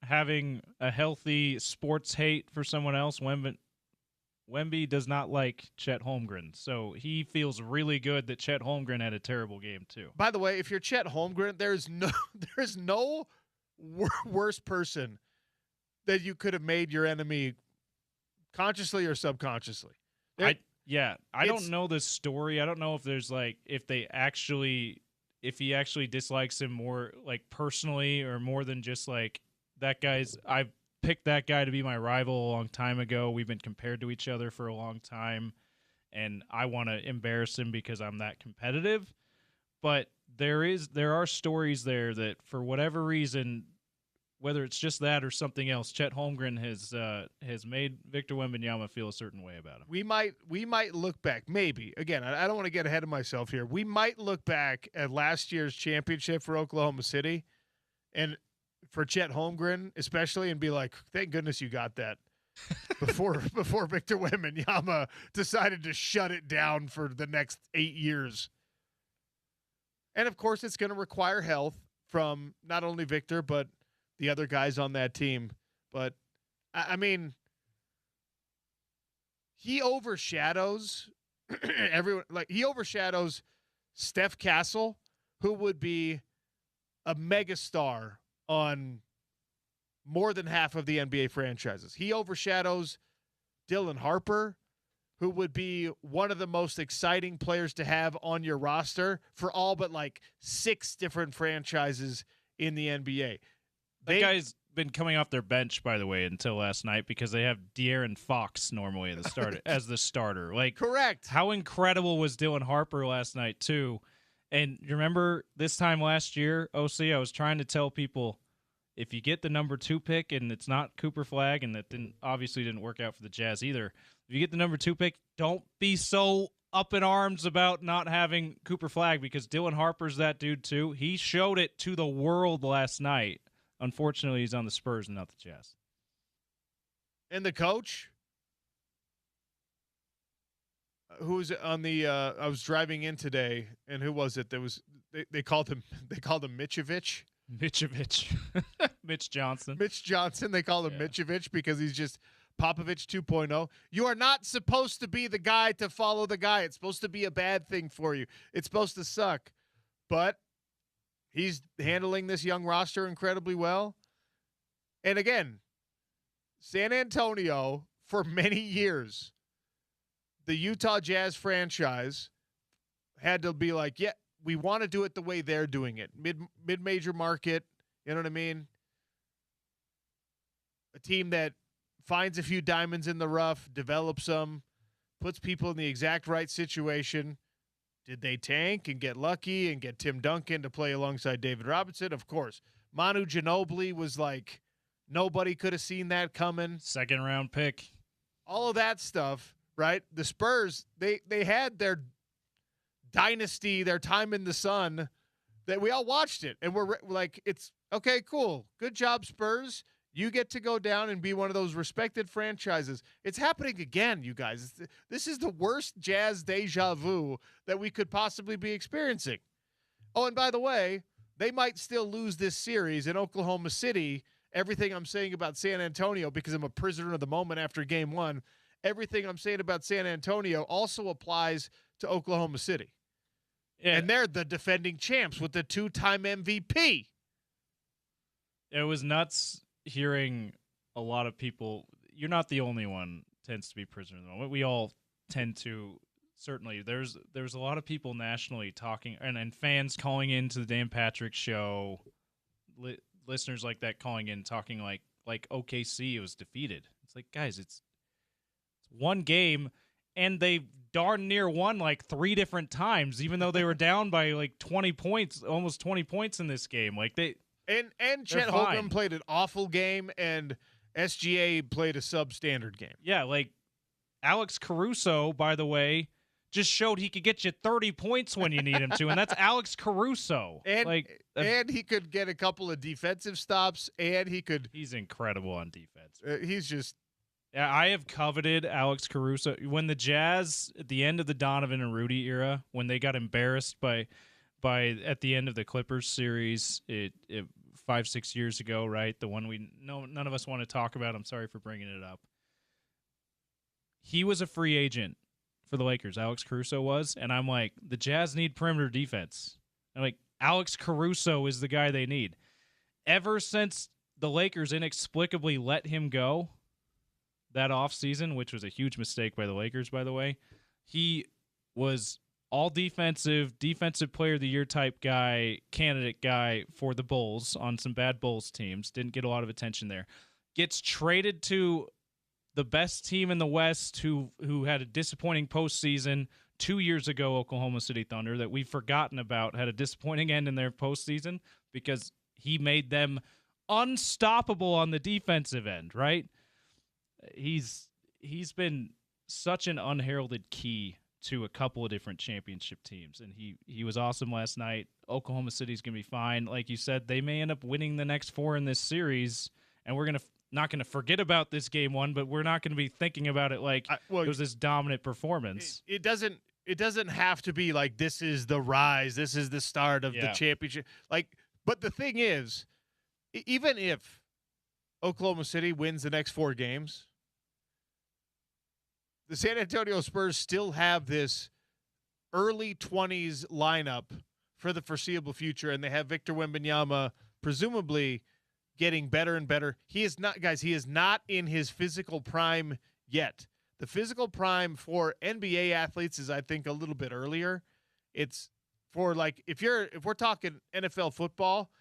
having a healthy sports hate for someone else. Wemby does not like Chet Holmgren, so he feels really good that Chet Holmgren had a terrible game too. By the way, if you're Chet Holmgren, there's no worse person that you could have made your enemy consciously or subconsciously. I don't know this story. I don't know if there's like if he actually dislikes him more like personally or more than just like that guy's. I've picked that guy to be my rival a long time ago. We've been compared to each other for a long time, and I want to embarrass him because I'm that competitive. But there are stories there that for whatever reason, whether it's just that or something else, Chet Holmgren has made Victor Wembanyama feel a certain way about him. We might look back, maybe. Again, I don't want to get ahead of myself here. We might look back at last year's championship for Oklahoma City and for Chet Holmgren especially, and be like, thank goodness you got that before Victor Wembanyama decided to shut it down for the next 8 years. And of course, it's going to require health from not only Victor but the other guys on that team. But I mean, he overshadows everyone. Like, he overshadows Steph Castle, who would be a megastar on more than half of the NBA franchises. He overshadows Dylan Harper, who would be one of the most exciting players to have on your roster for all but like 6 different franchises in the NBA. That been coming off their bench, by the way, until last night because they have De'Aaron Fox normally as the starter. Like, correct. How incredible was Dylan Harper last night too? And you remember this time last year, OC, I was trying to tell people if you get the number 2 pick and it's not Cooper Flagg, and that obviously didn't work out for the Jazz either. If you get the number 2 pick, don't be so up in arms about not having Cooper Flagg because Dylan Harper's that dude too. He showed it to the world last night. Unfortunately, he's on the Spurs and not the Jazz. And the coach, who was on the? I was driving in today, and who was it? There was they called him Mitchevich. Mitch Johnson. Mitch Johnson. They called him Mitchevich because he's just Popovich 2.0. You are not supposed to be the guy to follow the guy. It's supposed to be a bad thing for you. It's supposed to suck, but he's handling this young roster incredibly well. And again, San Antonio, for many years, the Utah Jazz franchise had to be like, yeah, we want to do it the way they're doing it. Mid-major market, you know what I mean? A team that finds a few diamonds in the rough, develops them, puts people in the exact right situation. Did they tank and get lucky and get Tim Duncan to play alongside David Robinson? Of course. Manu Ginobili was like, nobody could have seen that coming. 2nd round pick. All of that stuff, right? The Spurs, they had their dynasty, their time in the sun, that we all watched it. And we're like, it's okay, cool. Good job, Spurs. You get to go down and be one of those respected franchises. It's happening again, you guys. This is the worst Jazz deja vu that we could possibly be experiencing. Oh, and by the way, they might still lose this series in Oklahoma City. Everything I'm saying about San Antonio, because I'm a prisoner of the moment after game 1, everything I'm saying about San Antonio also applies to Oklahoma City. Yeah. And they're the defending champs with the 2-time MVP. It was nuts hearing a lot of people. You're not the only one tends to be prisoner of the moment. We all tend to. Certainly, there's a lot of people nationally talking and fans calling into the Dan Patrick Show, listeners like that calling in talking like OKC was defeated. It's like, guys, it's one game, and they darn near won like 3 different times, even though they were down by like 20 points, almost 20 points in this game. Like And Chet Holmgren played an awful game, and SGA played a substandard game. Yeah, like Alex Caruso, by the way, just showed he could get you 30 points when you need him to, and that's Alex Caruso. And he could get a couple of defensive stops, and he's incredible on defense. He's just... Yeah, I have coveted Alex Caruso. When the Jazz, at the end of the Donovan and Rudy era, when they got embarrassed by at the end of the Clippers series, it 5-6 years ago, right? The one none of us want to talk about. I'm sorry for bringing it up. He was a free agent for the Lakers. Alex Caruso was, and I'm like, the Jazz need perimeter defense. I'm like, Alex Caruso is the guy they need. Ever since the Lakers inexplicably let him go that offseason, which was a huge mistake by the Lakers, by the way, he was all defensive player of the year type guy, candidate guy for the Bulls on some bad Bulls teams. Didn't get a lot of attention there. Gets traded to the best team in the West who had a disappointing postseason 2 years ago, Oklahoma City Thunder, that we've forgotten about, had a disappointing end in their postseason because he made them unstoppable on the defensive end, right? He's been such an unheralded key to a couple of different championship teams, and he was awesome last night. Oklahoma City's going to be fine. Like you said, they may end up winning the next 4 in this series, and we're not going to forget about this game 1, but we're not going to be thinking about it like it was this dominant performance. It doesn't have to be like this is the rise, this is the start of the championship. But the thing is, even if Oklahoma City wins the next 4 games, the San Antonio Spurs still have this early 20s lineup for the foreseeable future, and they have Victor Wembanyama presumably getting better and better. He is not in his physical prime yet. The physical prime for NBA athletes is, I think, a little bit earlier. It's for if we're talking NFL football,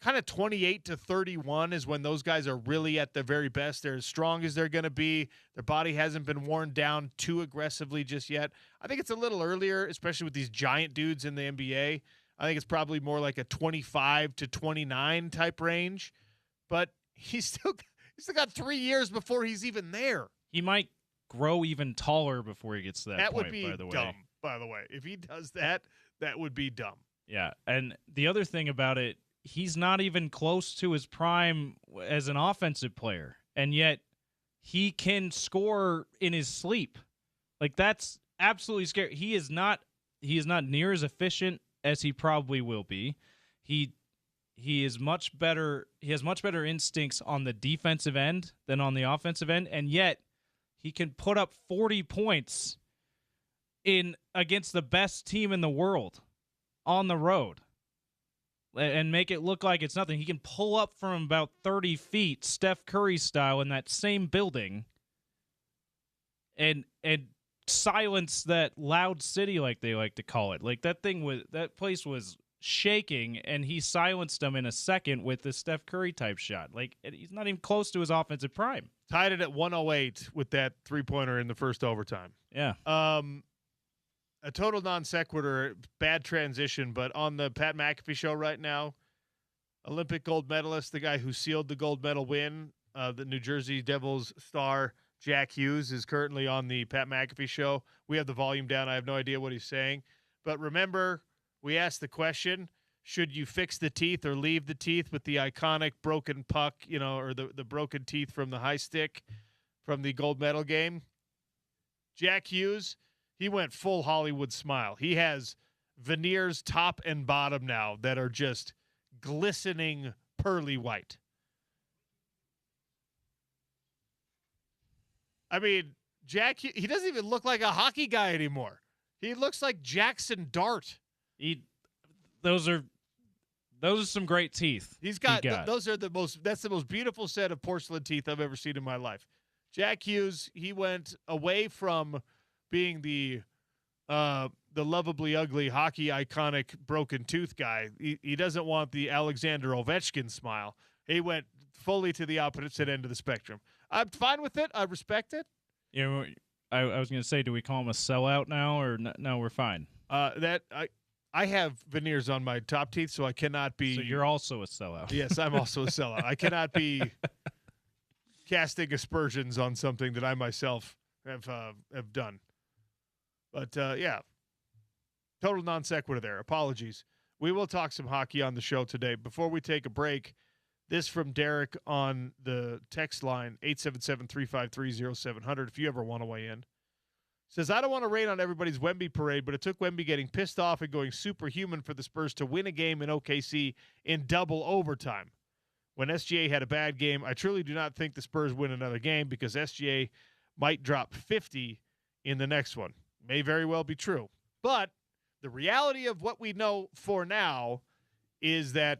kind of 28 to 31 is when those guys are really at their very best. They're as strong as they're going to be. Their body hasn't been worn down too aggressively just yet. I think it's a little earlier, especially with these giant dudes in the NBA. I think it's probably more like a 25 to 29 type range. But he's still got 3 years before he's even there. He might grow even taller before he gets to that point, would be by the way. dumb, by the way. If he does that, that would be dumb. Yeah, and the other thing about it, he's not even close to his prime as an offensive player, and yet he can score in his sleep. Like, that's absolutely scary. He is not near as efficient as he probably will be. He is much better. He has much better instincts on the defensive end than on the offensive end, and yet he can put up 40 points against the best team in the world on the road and make it look like it's nothing. He can pull up from about 30 feet, Steph Curry style, in that same building and silence that loud city, like they like to call it. Like, that place was shaking, and he silenced them in a second with the Steph Curry type shot. Like, he's not even close to his offensive prime. Tied it at 108 with that three-pointer in the first overtime. Yeah. A total non sequitur, bad transition, but on the Pat McAfee show right now, Olympic gold medalist, the guy who sealed the gold medal win, the New Jersey Devils star Jack Hughes, is currently on the Pat McAfee show. We have the volume down. I have no idea what he's saying. But remember, we asked the question, should you fix the teeth or leave the teeth with the iconic broken puck, or the broken teeth from the high stick from the gold medal game? Jack Hughes, he went full Hollywood smile. He has veneers top and bottom now that are just glistening pearly white. I mean, Jack, he doesn't even look like a hockey guy anymore. He looks like Jackson Dart. Those are some great teeth. That's the most beautiful set of porcelain teeth I've ever seen in my life. Jack Hughes, he went away from being the lovably ugly hockey iconic broken tooth guy. He doesn't want the Alexander Ovechkin smile. He went fully to the opposite end of the spectrum. I'm fine with it. I respect it. Yeah, I was going to say, do we call him a sellout now, or no? We're fine. I have veneers on my top teeth, so I cannot be. So you're also a sellout. Yes, I'm also a sellout. I cannot be casting aspersions on something that I myself have done. But yeah, total non sequitur there. Apologies. We will talk some hockey on the show today. Before we take a break, this from Derek on the text line, 877-353-0700, if you ever want to weigh in. Says, I don't want to rain on everybody's Wemby parade, but it took Wemby getting pissed off and going superhuman for the Spurs to win a game in OKC in double overtime. When SGA had a bad game, I truly do not think the Spurs win another game because SGA might drop 50 in the next one. May very well be true. But the reality of what we know for now is that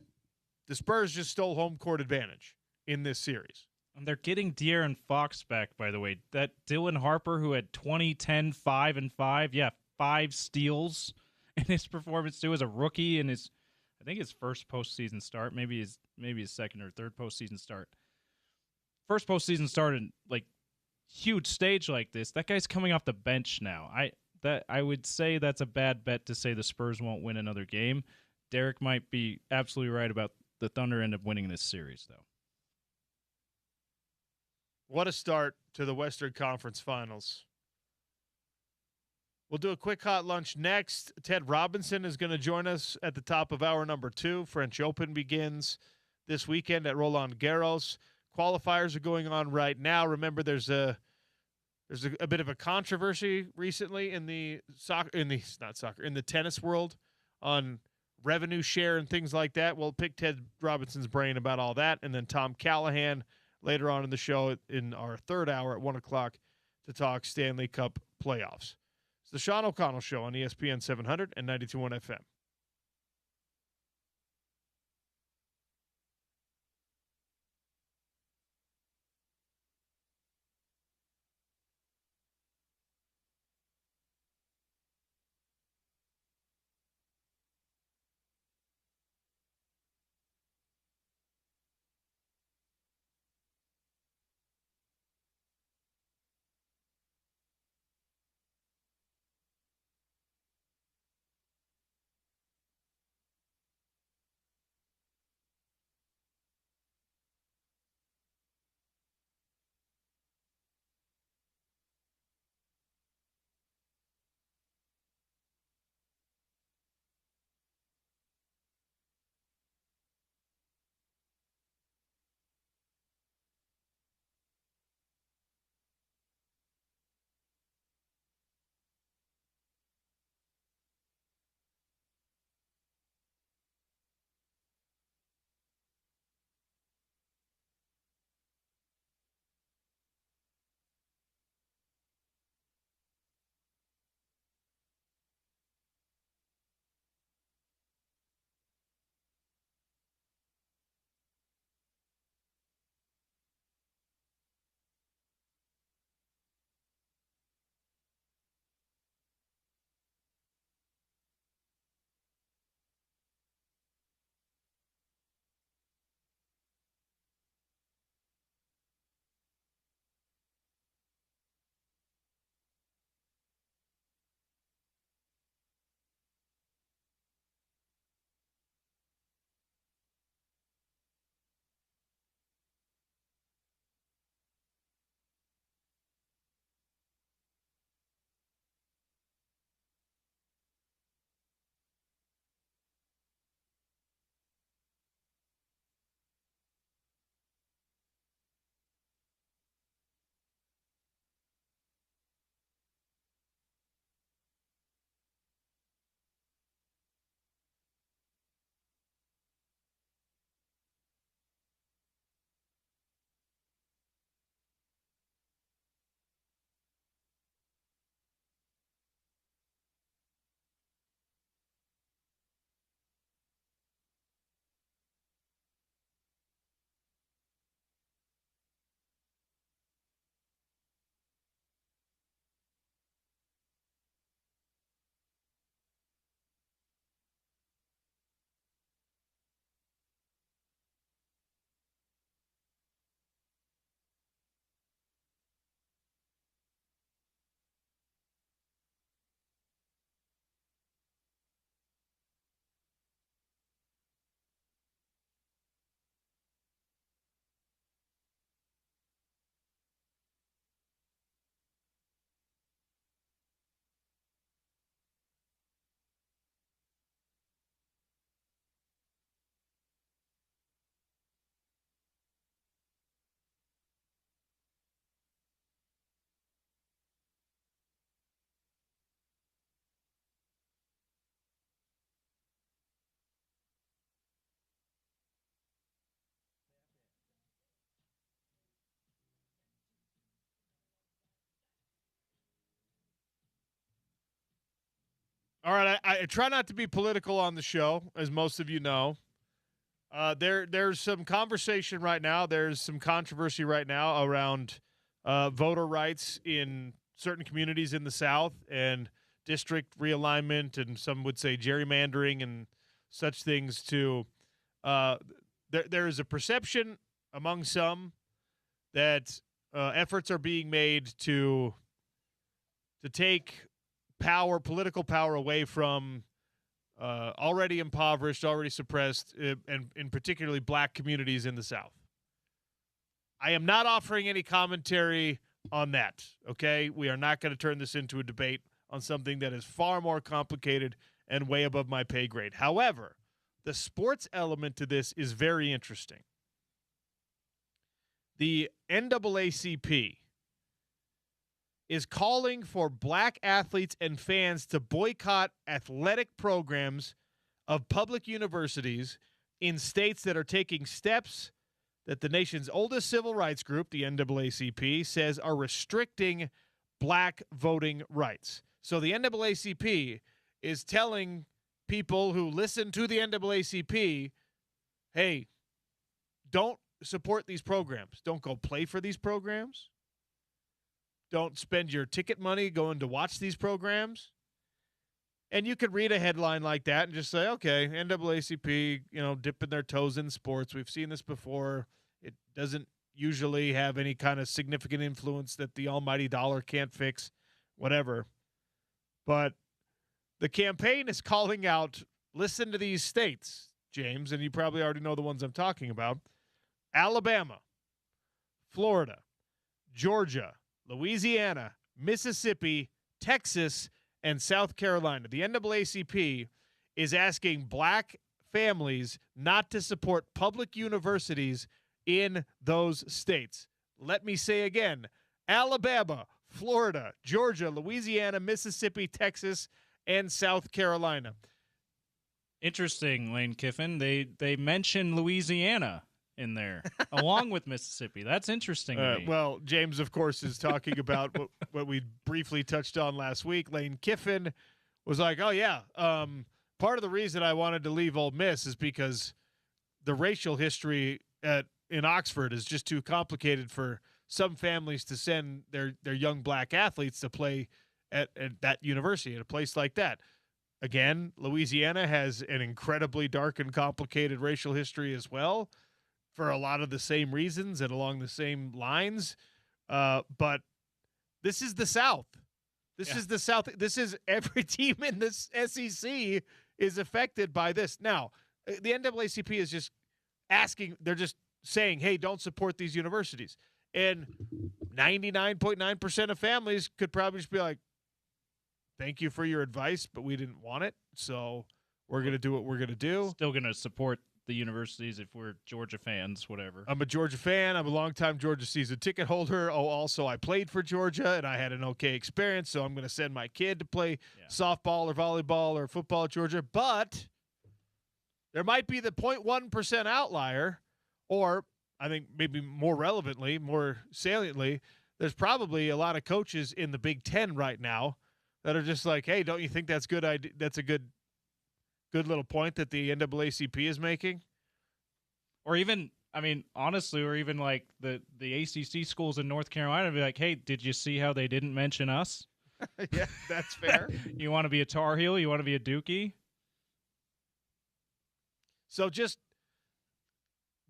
the Spurs just stole home court advantage in this series. And they're getting De'Aaron Fox back, by the way. That Dylan Harper, who had 20, 10, 5, and 5. Yeah, 5 steals in his performance, too, as a rookie in his, I think, his first postseason start. Maybe his second or third postseason start. First postseason start in, like, huge stage like this. That guy's coming off the bench now. I would say that's a bad bet to say the Spurs won't win another game. Derek might be absolutely right about the Thunder end up winning this series, though. What a start to the Western Conference Finals. We'll do a quick hot lunch next. Ted Robinson is going to join us at the top of hour number 2. French Open begins this weekend at Roland Garros. Qualifiers are going on right now. Remember, there's a bit of a controversy recently in the tennis world on revenue share and things like that. We'll pick Ted Robinson's brain about all that, and then Tom Callahan later on in the show in our third hour at 1 o'clock to talk Stanley Cup playoffs. It's the Sean O'Connell Show on ESPN 700 and 92.1 FM. All right, I try not to be political on the show, as most of you know. There's some conversation right now. There's some controversy right now around voter rights in certain communities in the South and district realignment, and some would say gerrymandering and such things. There is a perception among some that efforts are being made to take political power away from already impoverished, already suppressed, and in particularly black communities in the South. I am not offering any commentary on that, okay? We are not going to turn this into a debate on something that is far more complicated and way above my pay grade. However, the sports element to this is very interesting. The NAACP is calling for black athletes and fans to boycott athletic programs of public universities in states that are taking steps that the nation's oldest civil rights group, the NAACP, says are restricting black voting rights. So the NAACP is telling people who listen to the NAACP, hey, don't support these programs. Don't go play for these programs. Don't spend your ticket money going to watch these programs. And you could read a headline like that and just say, okay, NAACP, dipping their toes in sports. We've seen this before. It doesn't usually have any kind of significant influence that the almighty dollar can't fix, whatever. But the campaign is calling out, listen to these states, James, and you probably already know the ones I'm talking about: Alabama, Florida, Georgia, Louisiana, Mississippi, Texas, and South Carolina. The NAACP is asking black families not to support public universities in those states. Let me say again: Alabama, Florida, Georgia, Louisiana, Mississippi, Texas, and South Carolina. Interesting, Lane Kiffin. They mention Louisiana in there, along with Mississippi. That's interesting to me. Well, James, of course, is talking about what we briefly touched on last week. Lane Kiffin was like, oh, yeah, part of the reason I wanted to leave Ole Miss is because the racial history in Oxford is just too complicated for some families to send their young black athletes to play at that university, at a place like that. Again, Louisiana has an incredibly dark and complicated racial history as well, for a lot of the same reasons and along the same lines. But this is the South. This is the South. This is every team in this SEC is affected by this. Now, the NAACP is just asking, they're just saying, hey, don't support these universities. And 99.9% of families could probably just be like, thank you for your advice, but we didn't want it, so we're going to do what we're going to do. Still going to support the universities if we're Georgia fans, whatever. I'm a Georgia fan. I'm a longtime Georgia season ticket holder. Oh, also, I played for Georgia, and I had an okay experience, so I'm going to send my kid to play softball or volleyball or football at Georgia. But there might be the 0.1% outlier, or I think maybe more relevantly, more saliently, there's probably a lot of coaches in the Big Ten right now that are just like, hey, don't you think that's good? That's a good little point that the NAACP is making. Or even, I mean, honestly, or even like the ACC schools in North Carolina be like, hey, did you see how they didn't mention us? Yeah, that's fair. You want to be a Tar Heel? You want to be a Dookie? So just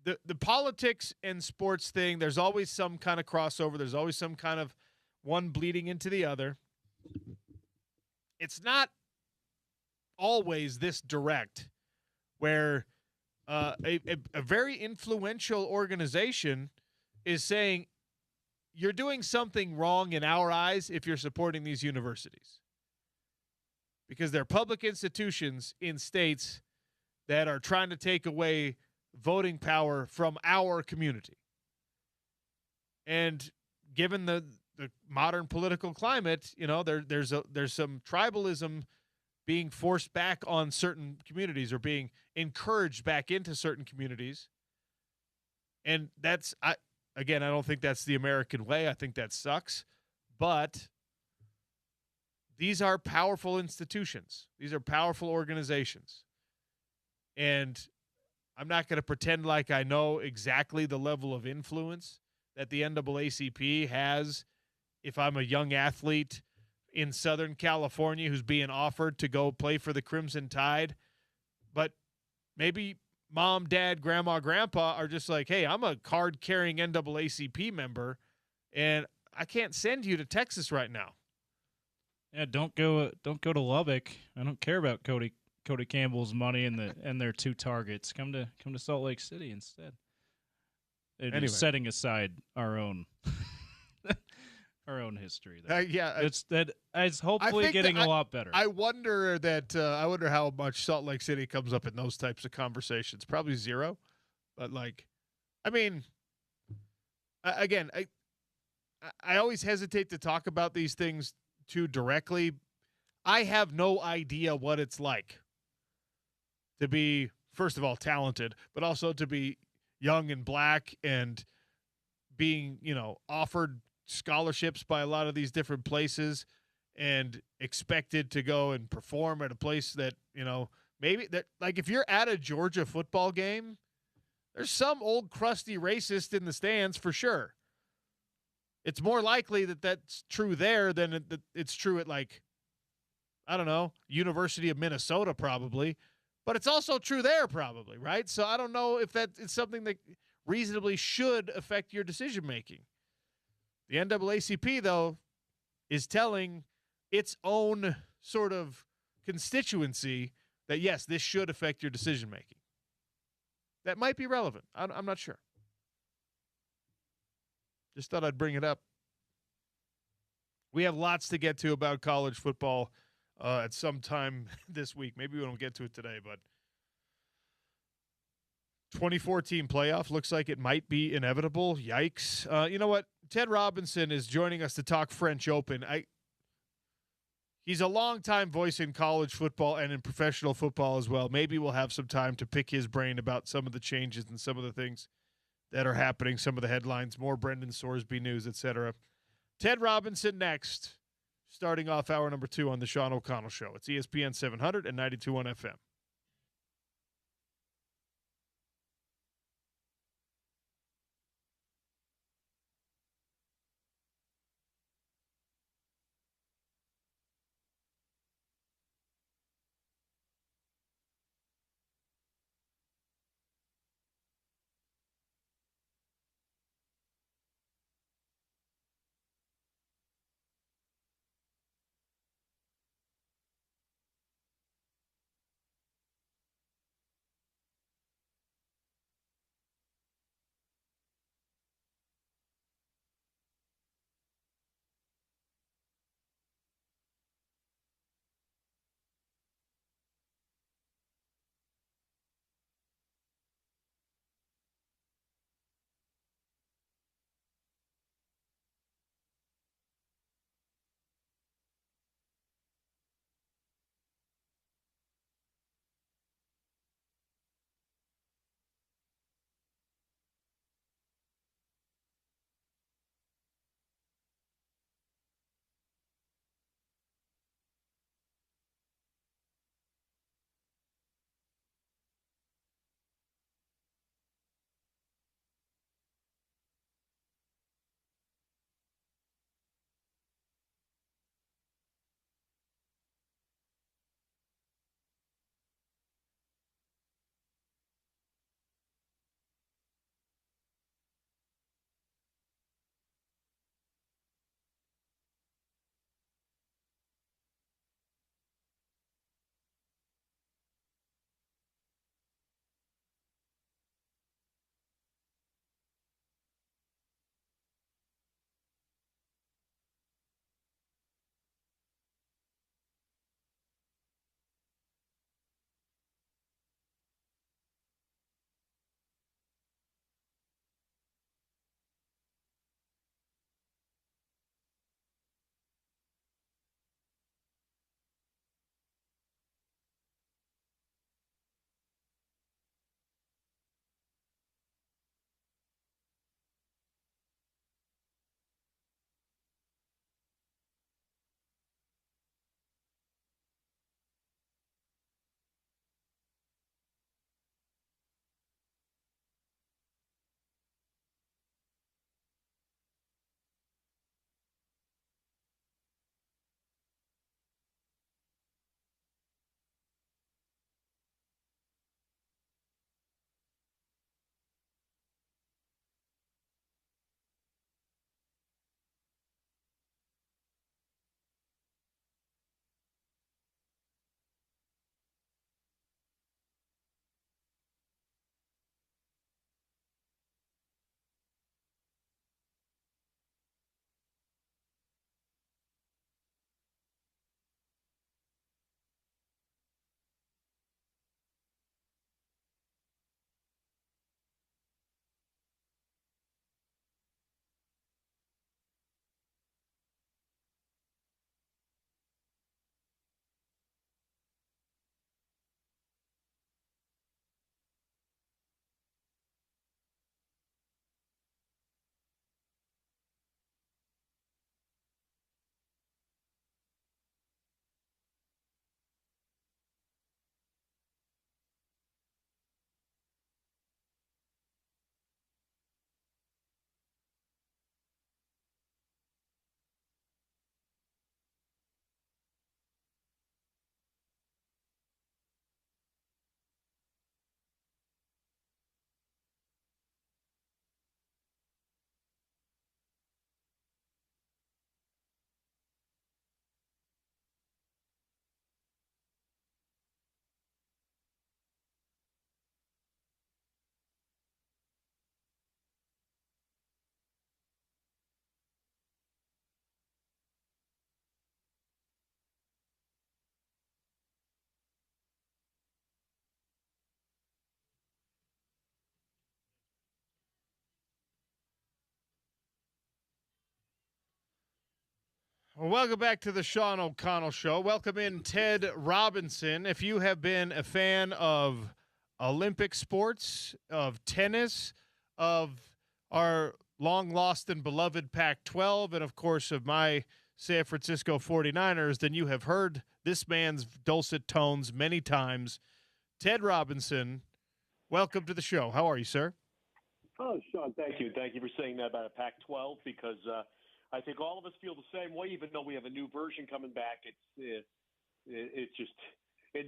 the politics and sports thing, there's always some kind of crossover. There's always some kind of one bleeding into the other. It's not always this direct, where a very influential organization is saying you're doing something wrong in our eyes if you're supporting these universities, because they're public institutions in states that are trying to take away voting power from our community. And given the modern political climate, there's some tribalism being forced back on certain communities, or being encouraged back into certain communities. And I don't think that's the American way. I think that sucks. But these are powerful institutions. These are powerful organizations. And I'm not going to pretend like I know exactly the level of influence that the NAACP has if I'm a young athlete in Southern California who's being offered to go play for the Crimson Tide. But maybe mom, dad, grandma, grandpa are just like, hey, I'm a card-carrying NAACP member, and I can't send you to Texas right now. Yeah, don't go to Lubbock. I don't care about Cody Campbell's money and their 2 targets. Come to Salt Lake City instead. Anyway. Setting aside our own our own history there. It's hopefully getting a lot better. I wonder how much Salt Lake City comes up in those types of conversations. Probably zero. But again, I always hesitate to talk about these things too directly. I have no idea what it's like to be, first of all, talented, but also to be young and black and being, offered scholarships by a lot of these different places and expected to go and perform at a place that, maybe that, like, if you're at a Georgia football game, there's some old crusty racist in the stands for sure. It's more likely that that's true there than it's true at, like, I don't know, University of Minnesota probably, but it's also true there probably, right? So I don't know if that is something that reasonably should affect your decision-making. The NAACP, though, is telling its own sort of constituency that, yes, this should affect your decision-making. That might be relevant. I'm not sure. Just thought I'd bring it up. We have lots to get to about college football at some time this week. Maybe we don't get to it today, but 2014 playoff looks like it might be inevitable. Yikes. You know what? Ted Robinson is joining us to talk French Open. He's a longtime voice in college football and in professional football as well. Maybe we'll have some time to pick his brain about some of the changes and some of the things that are happening, some of the headlines, more Brendan Sorsby news, etc. Ted Robinson next, starting off hour number 2 on the Sean O'Connell Show. It's ESPN 700 and 92.1 FM. Well, welcome back to the Sean O'Connell Show. Welcome in Ted Robinson. If you have been a fan of Olympic sports, of tennis, of our long lost and beloved Pac-12, and of course of my San Francisco 49ers, then you have heard this man's dulcet tones many times. Ted Robinson, welcome to the show. How are you, sir? Oh, Sean, thank you. Thank you for saying that about a Pac-12 because I think all of us feel the same way, even though we have a new version coming back. It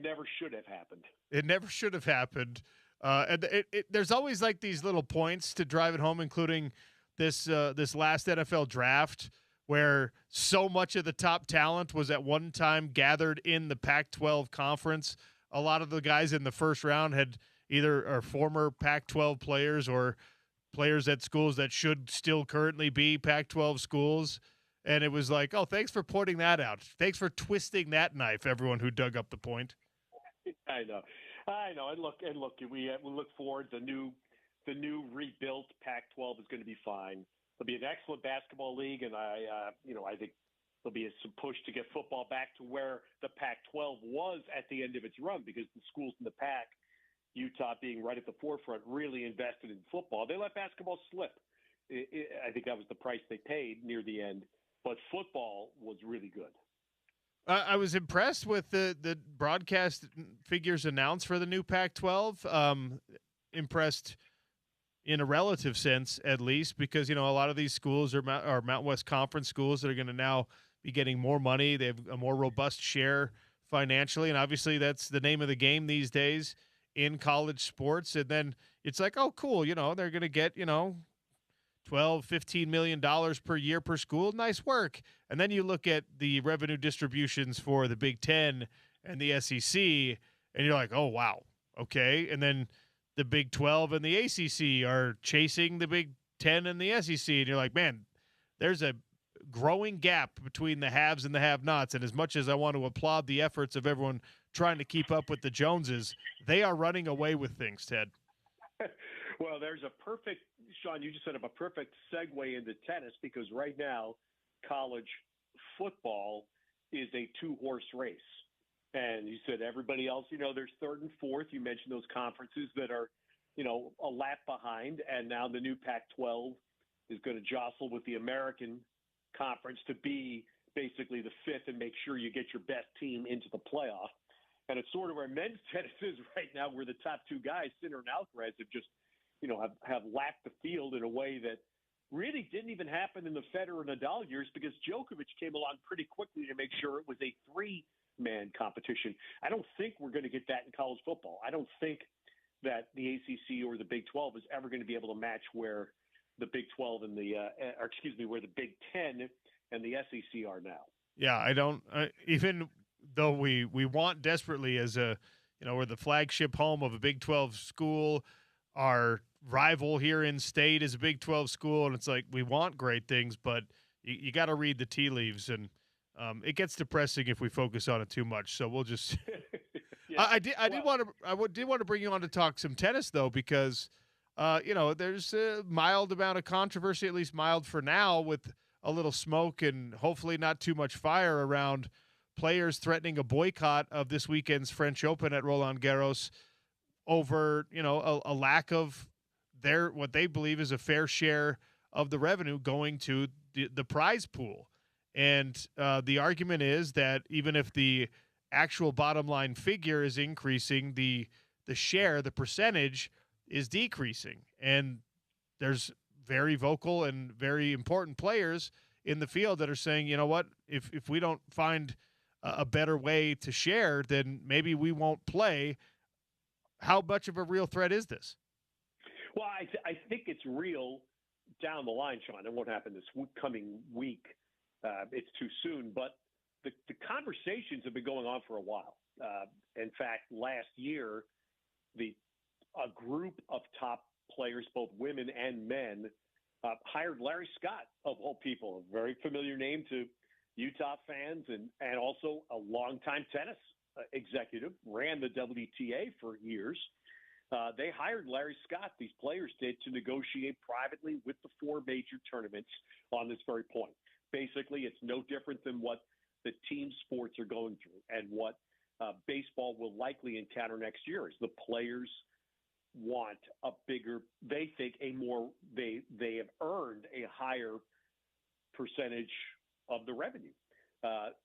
never should have happened. It never should have happened. And there's always like these little points to drive it home, including this last NFL draft where so much of the top talent was at one time gathered in the Pac-12 conference. A lot of the guys in the first round had either are former Pac-12 players or players at schools that should still currently be Pac-12 schools. And it was like, oh, thanks for pointing that out. Thanks for twisting that knife, everyone who dug up the point. I know. And look, we look forward. The new rebuilt Pac-12 is going to be fine. It'll be an excellent basketball league, and I think there'll be some push to get football back to where the Pac-12 was at the end of its run, because the schools in the Pac, Utah being right at the forefront, really invested in football. They let basketball slip. I think that was the price they paid near the end, but football was really good. I was impressed with the broadcast figures announced for the new Pac-12. Impressed in a relative sense, at least, because, a lot of these schools are Mountain West Conference schools that are going to now be getting more money. They have a more robust share financially, and obviously that's the name of the game these days in college sports. And then it's like, oh, cool, they're going to get, $12, $15 million per year per school. Nice work. And then you look at the revenue distributions for the Big Ten and the SEC, and you're like, oh, wow, okay. And then the Big 12 and the ACC are chasing the Big 10 and the SEC, and you're like, man, there's a growing gap between the haves and the have-nots. And as much as I want to applaud the efforts of everyone trying to keep up with the Joneses, they are running away with things, Ted. Well, there's a perfect, Sean, you just set up a perfect segue into tennis, because right now college football is a two-horse race. And you said everybody else, there's third and fourth. You mentioned those conferences that are, a lap behind. And now the new Pac-12 is going to jostle with the American Conference to be basically the fifth and make sure you get your best team into the playoff. And it's sort of where men's tennis is right now, where the top two guys, Sinner and Alcaraz, have just, have lapped the field in a way that really didn't even happen in the Federer and Nadal years, because Djokovic came along pretty quickly to make sure it was a three-man competition. I don't think we're going to get that in college football. I don't think that the ACC or the Big 12 is ever going to be able to match where the Big 12 and where the Big 10 and the SEC are now. Yeah, I don't even though we want desperately as we're the flagship home of a Big 12 school, our rival here in state is a Big 12 school, and it's like we want great things, but you got to read the tea leaves, and it gets depressing if we focus on it too much. So we'll just yeah. I did want to bring you on to talk some tennis, though, because there's a mild amount of controversy, at least mild for now, with a little smoke and hopefully not too much fire around players threatening a boycott of this weekend's French Open at Roland Garros over, a lack of what they believe is a fair share of the revenue going to the prize pool. And the argument is that even if the actual bottom line figure is increasing, the share, the percentage, is decreasing. And there's very vocal and very important players in the field that are saying, you know what, if we don't find a better way to share, then maybe we won't play. How much of a real threat is this? Well, I think it's real down the line, Sean. It won't happen this coming week. It's too soon. But the conversations have been going on for a while. In fact, last year, a group of top players, both women and men, hired Larry Scott, of all people, a very familiar name to Utah fans, and also a longtime tennis executive, ran the WTA for years. They hired Larry Scott, these players did, to negotiate privately with the four major tournaments on this very point. Basically, it's no different than what the team sports are going through and what baseball will likely encounter next year is the players want a bigger, they think a more, they have earned a higher percentage of the revenue.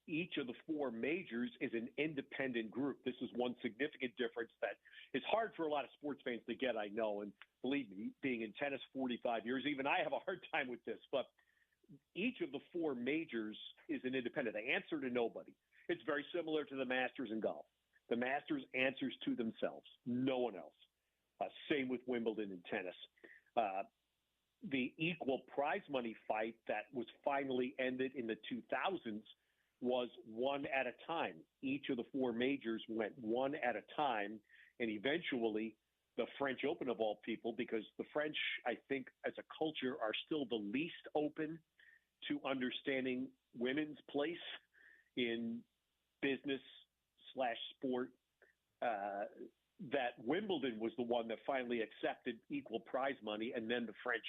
Each of the four majors is an independent group. This is one significant difference that is hard for a lot of sports fans to get, I know. And believe me, being in tennis 45 years, even I have a hard time with this. But each of the four majors is an independent. They answer to nobody. It's very similar to the Masters in golf. The Masters answers to themselves, no one else. Same with Wimbledon and tennis. The equal prize money fight that was finally ended in the 2000s was one at a time. Each of the four majors went one at a time, and eventually the French Open of all people, because the French, I think, as a culture, are still the least open to understanding women's place in business/sport, that Wimbledon was the one that finally accepted equal prize money, and then the French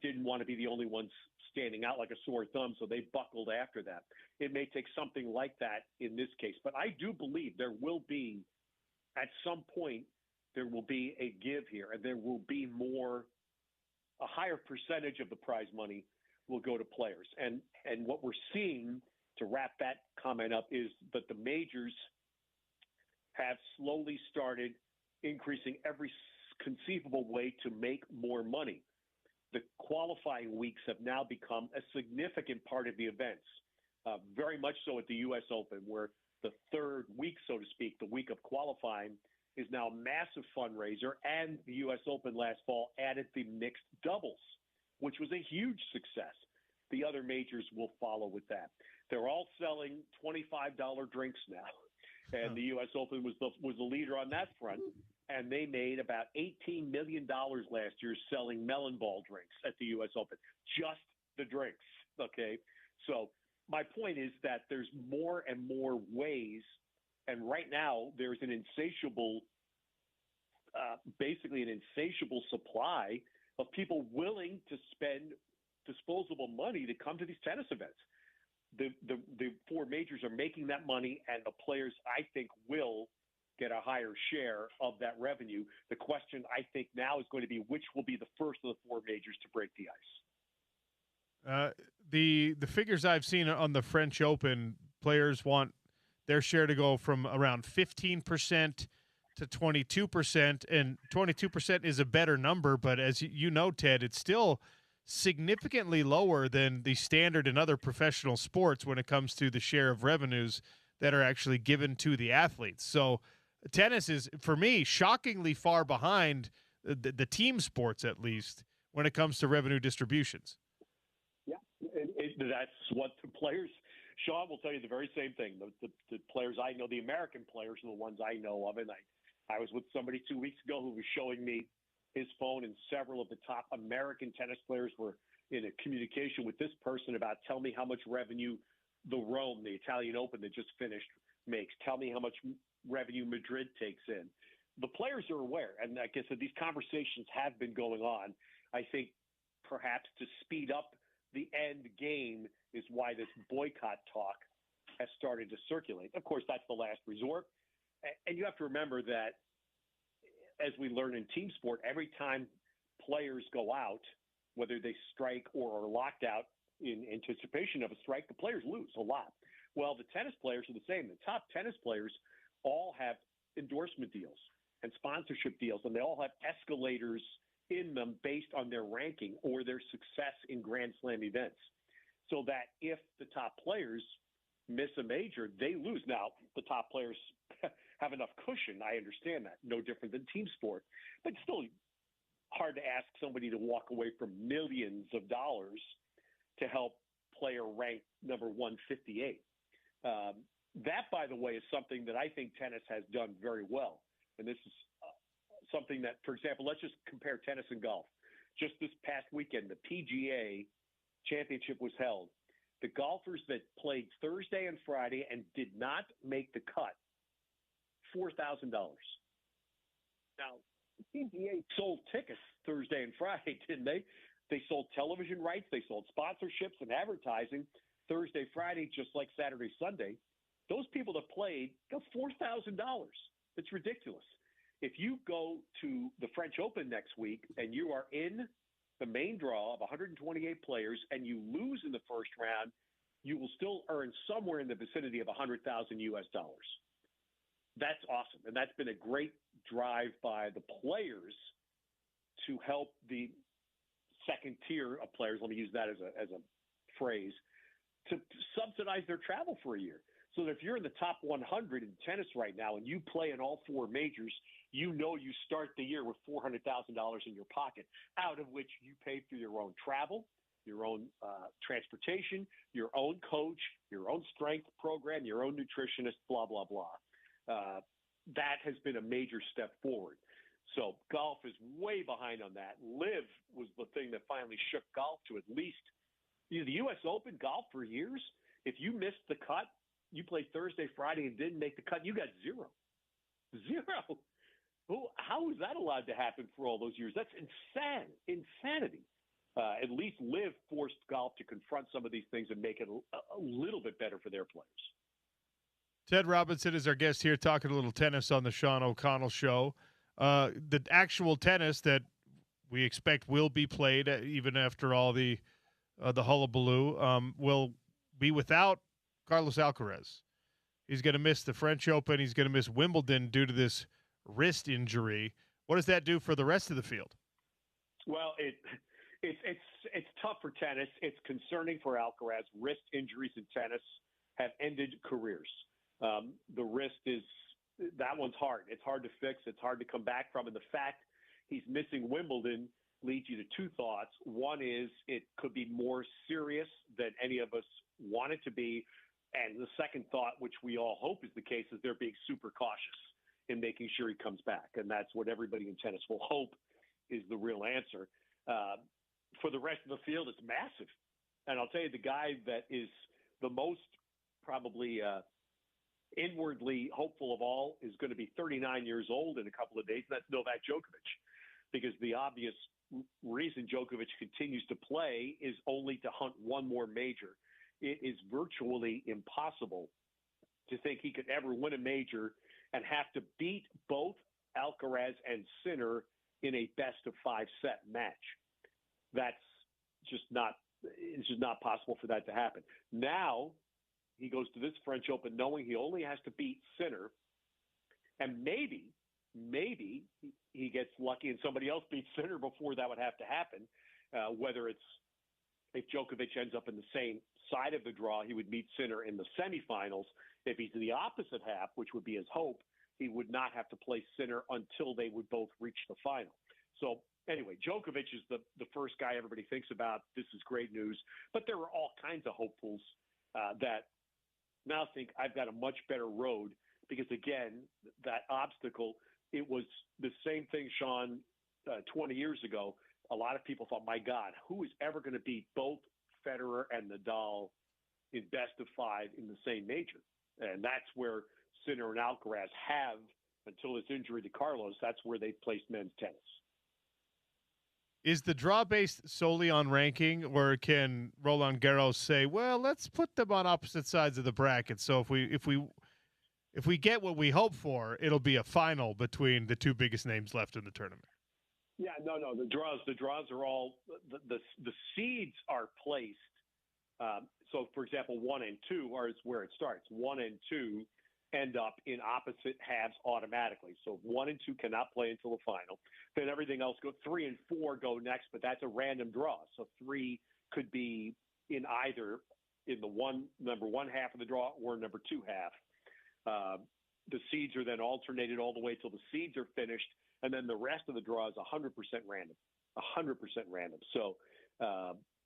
didn't want to be the only ones standing out like a sore thumb, so they buckled after that. It may take something like that in this case, but I do believe there will be, at some point, there will be a give here, and there will be a higher percentage of the prize money will go to players. And what we're seeing, to wrap that comment up, is that the majors have slowly started increasing every conceivable way to make more money. The qualifying weeks have now become a significant part of the events, very much so at the U.S. Open, where the third week, so to speak, the week of qualifying, is now a massive fundraiser, and the U.S. Open last fall added the mixed doubles, which was a huge success. The other majors will follow with that. They're all selling $25 drinks now, and the U.S. Open was the leader on that front. And they made about $18 million last year selling melon ball drinks at the U.S. Open, just the drinks. Okay, so my point is that there's more and more ways, and right now there's an insatiable, basically an insatiable supply of people willing to spend disposable money to come to these tennis events. The four majors are making that money, and the players, I think, will get a higher share of that revenue. The question, I think, now is going to be which will be the first of the four majors to break the ice. The figures I've seen on the French Open, players want their share to go from around 15% to 22%, and 22% is a better number, but as you know, Ted, it's still significantly lower than the standard in other professional sports when it comes to the share of revenues that are actually given to the athletes. So tennis is, for me, shockingly far behind the team sports, at least, when it comes to revenue distributions. Yeah, that's what the players, Sean will tell you the very same thing. The players I know, the American players are the ones I know of, and I was with somebody 2 weeks ago who was showing me his phone, and several of the top American tennis players were in a communication with this person about, tell me how much revenue the Rome, the Italian Open that just finished, makes. Tell me how much revenue Madrid takes in. The players are aware, and like I said, these conversations have been going on. I think perhaps to speed up the end game is why this boycott talk has started to circulate. Of course, that's the last resort. And you have to remember that, as we learn in team sport, every time players go out, whether they strike or are locked out in anticipation of a strike, the players lose a lot. Well, the tennis players are the same. The top tennis players all have endorsement deals and sponsorship deals, and they all have escalators in them based on their ranking or their success in Grand Slam events. So that if the top players miss a major, they lose. Now, the top players have enough cushion. I understand that. No different than team sport. But still hard to ask somebody to walk away from millions of dollars to help player ranked number 158. That, by the way, is something that I think tennis has done very well. And this is something that, for example, let's just compare tennis and golf. Just this past weekend, the PGA Championship was held. The golfers that played Thursday and Friday and did not make the cut, $4,000. Now, the PGA sold tickets Thursday and Friday, didn't they? They sold television rights. They sold sponsorships and advertising Thursday, Friday, just like Saturday, Sunday. Those people that played got $4,000. It's ridiculous. If you go to the French Open next week and you are in the main draw of 128 players and you lose in the first round, you will still earn somewhere in the vicinity of $100,000 US. That's awesome. And that's been a great drive by the players to help the second tier of players, let me use that as a phrase, to subsidize their travel for a year. So that if you're in the top 100 in tennis right now and you play in all four majors, you know you start the year with $400,000 in your pocket, out of which you pay for your own travel, your own transportation, your own coach, your own strength program, your own nutritionist, blah, blah, blah. That has been a major step forward. So golf is way behind on that. Live was the thing that finally shook golf to at least, the U.S. Open golf for years. If you missed the cut, you played Thursday, Friday, and didn't make the cut, you got zero. How was that allowed to happen for all those years? That's insanity. At least Live forced golf to confront some of these things and make it a little bit better for their players. Ted Robinson is our guest here, talking a little tennis on the Sean O'Connell Show. The actual tennis that we expect will be played, even after all the hullabaloo, will be without Carlos Alcaraz. He's going to miss the French Open. He's going to miss Wimbledon due to this wrist injury. What does that do for the rest of the field? Well, it's tough for tennis. It's concerning for Alcaraz. Wrist injuries in tennis have ended careers. The wrist that one's hard. It's hard to fix. It's hard to come back from. And the fact he's missing Wimbledon leads you to two thoughts. One is it could be more serious than any of us want it to be. And the second thought, which we all hope is the case, is they're being super cautious in making sure he comes back. And that's what everybody in tennis will hope is the real answer. For the rest of the field, it's massive. And I'll tell you, the guy that is the most probably inwardly hopeful of all is going to be 39 years old in a couple of days. And that's Novak Djokovic, because the obvious reason Djokovic continues to play is only to hunt one more major. It is virtually impossible to think he could ever win a major and have to beat both Alcaraz and Sinner in a best-of-5 set match. That's just not possible for that to happen. Now he goes to this French Open knowing he only has to beat Sinner, and maybe he gets lucky and somebody else beats Sinner before that would have to happen. Whether it's if Djokovic ends up in the same side of the draw, he would meet Sinner in the semifinals. If he's in the opposite half, which would be his hope, he would not have to play Sinner until they would both reach the final. So anyway, Djokovic is the first guy everybody thinks about. This is great news. But there are all kinds of hopefuls that now think I've got a much better road because, again, that obstacle, it was the same thing, Sean, 20 years ago. A lot of people thought, my God, who is ever going to beat both Federer and Nadal in best-of-5 in the same major? And that's where Sinner and Alcaraz have, until this injury to Carlos, that's where they've placed men's tennis. Is the draw based solely on ranking, or can Roland Garros say, well, let's put them on opposite sides of the bracket? So if we get what we hope for, it'll be a final between the two biggest names left in the tournament. Yeah, no. The draws are all the seeds are placed. So, for example, 1 and 2 is where it starts. 1 and 2 end up in opposite halves automatically. So 1 and 2 cannot play until the final. Then everything else 3 and 4 go next, but that's a random draw. So 3 could be in either in the number 1 half of the draw or number 2 half. The seeds are then alternated all the way till the seeds are finished, and then the rest of the draw is 100% random. 100% random. So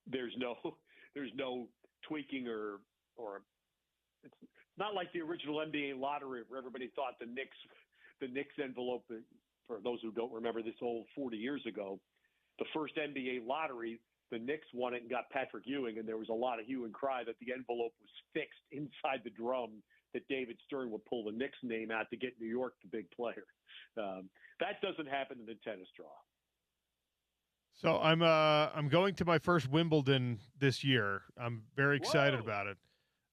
there's no tweaking or it's not like the original NBA lottery where everybody thought the Knicks envelope, for those who don't remember this old 40 years ago, the first NBA lottery, the Knicks won it and got Patrick Ewing, and there was a lot of hue and cry that the envelope was fixed inside the drum that David Stern would pull the Knicks name out to get New York the big player. That doesn't happen in the tennis draw. So I'm going to my first Wimbledon this year. I'm very excited Whoa. about it.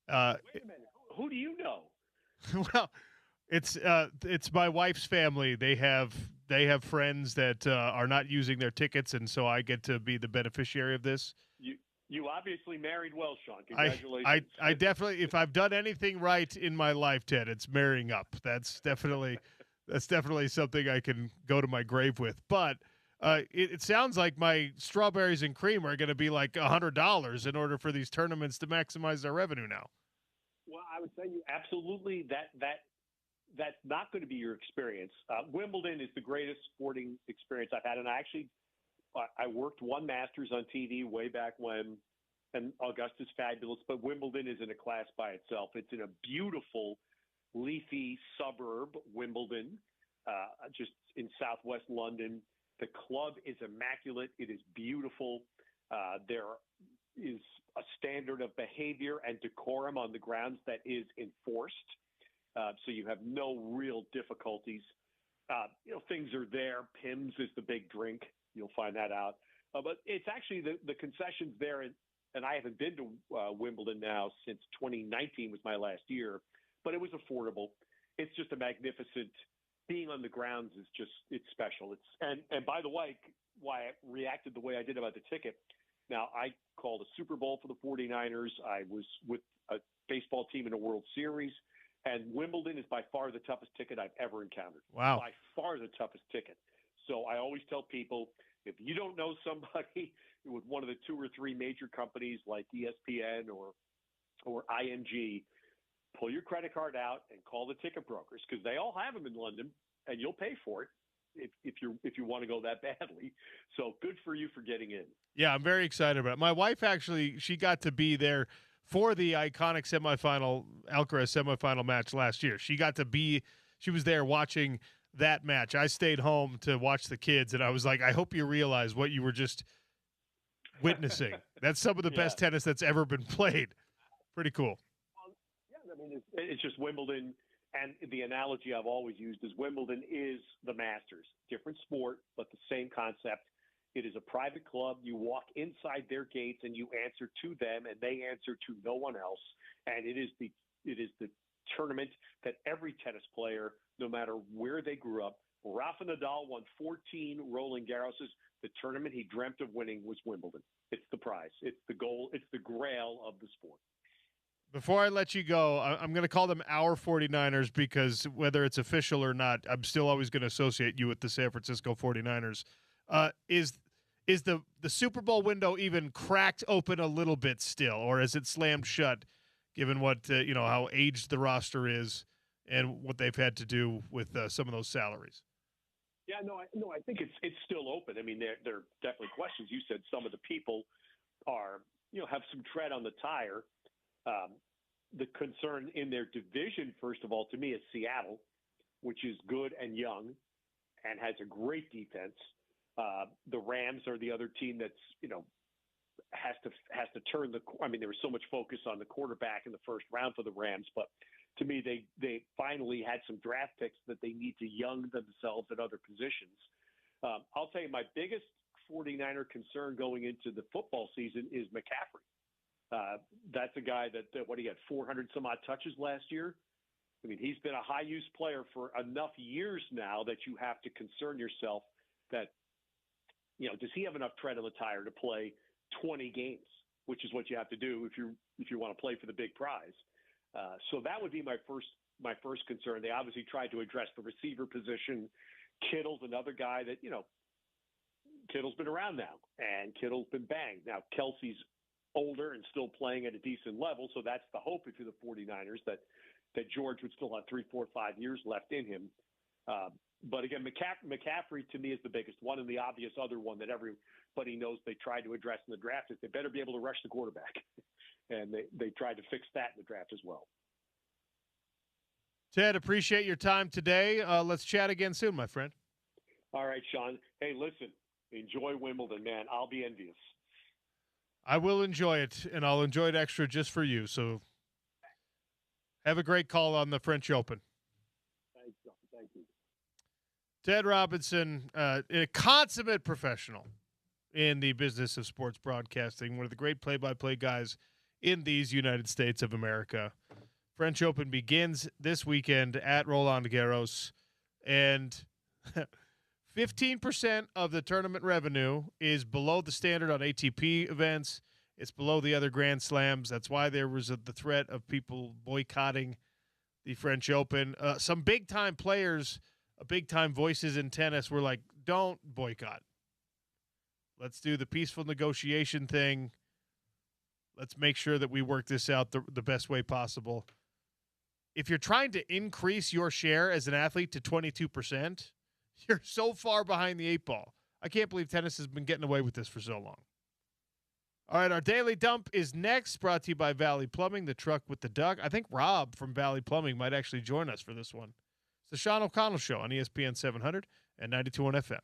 Wait a minute. Who do you know? Well, it's my wife's family. They have friends that are not using their tickets, and so I get to be the beneficiary of this. You obviously married well, Sean. I Congratulations. definitely, if I've done anything right in my life, Ted, it's marrying up. That's definitely something I can go to my grave with. But it sounds like my strawberries and cream are going to be like $100 in order for these tournaments to maximize their revenue now. Well, I would tell you absolutely that's not going to be your experience. Wimbledon is the greatest sporting experience I've had, and I worked one Masters on TV way back when, and Augusta's fabulous, but Wimbledon is in a class by itself. It's in a beautiful, leafy suburb, Wimbledon, just in southwest London. The club is immaculate. It is beautiful. There is a standard of behavior and decorum on the grounds that is enforced. So you have no real difficulties. Things are there. Pimm's is the big drink. You'll find that out. But it's actually the concessions there, and I haven't been to Wimbledon now since 2019 was my last year, but it was affordable. It's just a magnificent – being on the grounds is just – it's special. And by the way, why I reacted the way I did about the ticket, now I called a Super Bowl for the 49ers. I was with a baseball team in a World Series. And Wimbledon is by far the toughest ticket I've ever encountered. Wow. By far the toughest ticket. So I always tell people, if you don't know somebody with one of the 2 or 3 major companies like ESPN or IMG, pull your credit card out and call the ticket brokers, because they all have them in London, and you'll pay for it if you want to go that badly. So good for you for getting in. Yeah, I'm very excited about it. My wife actually, she got to be there for the iconic Alcaraz semifinal match last year. She was there watching that match. I stayed home to watch the kids, and I was like, I hope you realize what you were just witnessing. That's some of the best tennis that's ever been played. Pretty cool. I mean, it's just Wimbledon, and the analogy I've always used is Wimbledon is the Masters. Different sport, but the same concept. It is a private club. You walk inside their gates and you answer to them, and they answer to no one else. And it is the tournament that every tennis player, no matter where they grew up, Rafa Nadal won 14 Roland Garroses. The tournament he dreamt of winning was Wimbledon. It's the prize. It's the goal. It's the grail of the sport. Before I let you go, I'm going to call them our 49ers, because whether it's official or not, I'm still always going to associate you with the San Francisco 49ers. Is the Super Bowl window even cracked open a little bit still, or is it slammed shut, given what how aged the roster is and what they've had to do with some of those salaries? Yeah, I think it's still open. I mean, there are definitely questions. You said some of the people are have some tread on the tire. The concern in their division, first of all, to me, is Seattle, which is good and young and has a great defense. The Rams are the other team that's, has to turn there was so much focus on the quarterback in the first round for the Rams, but to me, they finally had some draft picks that they need to young themselves at other positions. I'll tell you, my biggest 49er concern going into the football season is McCaffrey. That's a guy that he had 400 some odd touches last year. I mean, he's been a high use player for enough years now that you have to concern yourself that, does he have enough tread on the tire to play 20 games, which is what you have to do if you want to play for the big prize. So that would be my first concern. They obviously tried to address the receiver position. Kittle's another guy that, Kittle's been around now, and Kittle's been banged. Now, Kelsey's older and still playing at a decent level, so that's the hope if you're the 49ers, that George would still have 3, 4, 5 years left in him. But again, McCaffrey to me is the biggest one, and the obvious other one that everybody knows they tried to address in the draft is they better be able to rush the quarterback. And they tried to fix that in the draft as well. Ted, appreciate your time today. Let's chat again soon, my friend. All right, Sean. Hey, listen, enjoy Wimbledon, man. I'll be envious. I will enjoy it, and I'll enjoy it extra just for you. So have a great call on the French Open. Thanks, John. Thank you. Ted Robinson, a consummate professional. in the business of sports broadcasting, one of the great play-by-play guys in these United States of America. French Open begins this weekend at Roland Garros, and 15% of the tournament revenue is below the standard on ATP events. It's below the other Grand Slams. That's why there was the threat of people boycotting the French Open. Some big-time players, big-time voices in tennis were like, don't boycott. Let's do the peaceful negotiation thing. Let's make sure that we work this out the best way possible. If you're trying to increase your share as an athlete to 22%, you're so far behind the eight ball. I can't believe tennis has been getting away with this for so long. All right, our Daily Dump is next, brought to you by Valley Plumbing, the truck with the duck. I think Rob from Valley Plumbing might actually join us for this one. It's the Sean O'Connell Show on ESPN 700 and 92.1 FM.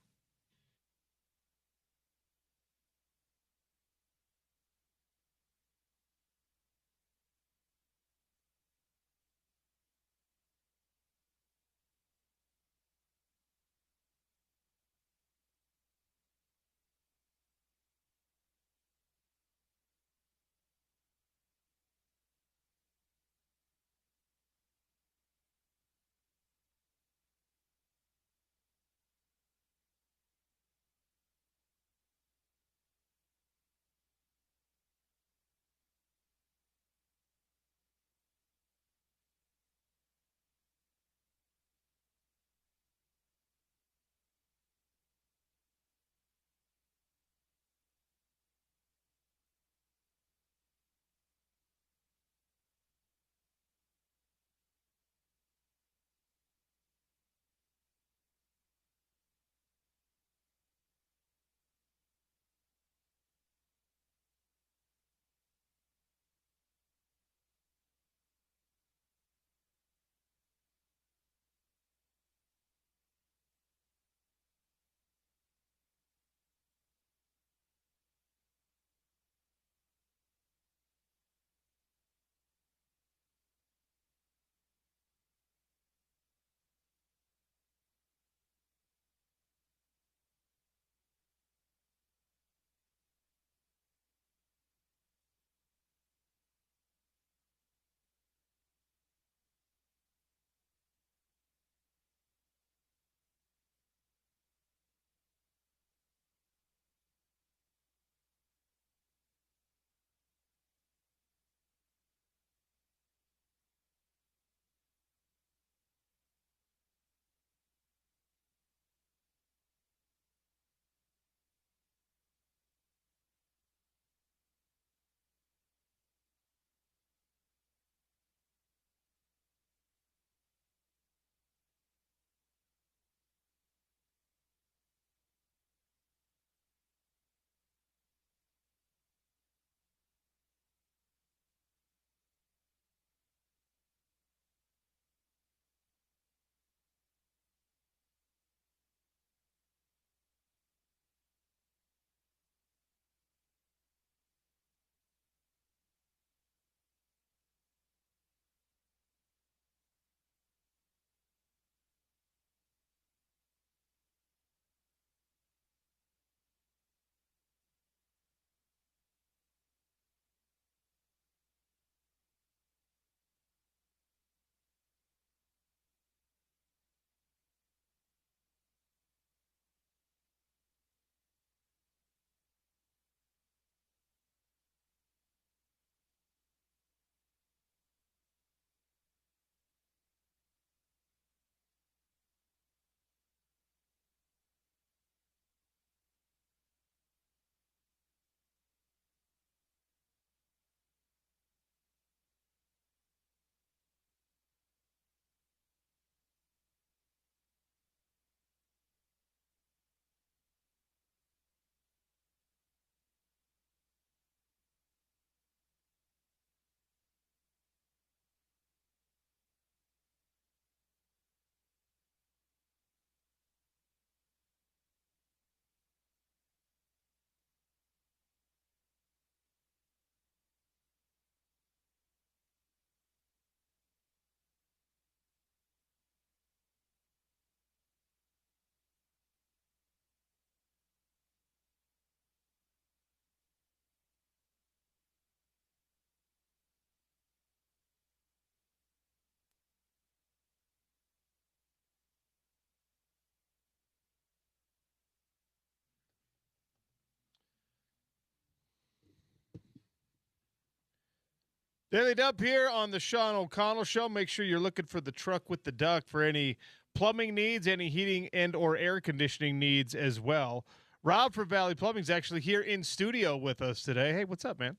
Daily Dump here on the Sean O'Connell Show. Make sure you're looking for the truck with the duck for any plumbing needs, any heating and or air conditioning needs as well. Rob from Valley Plumbing is actually here in studio with us today. Hey, what's up, man?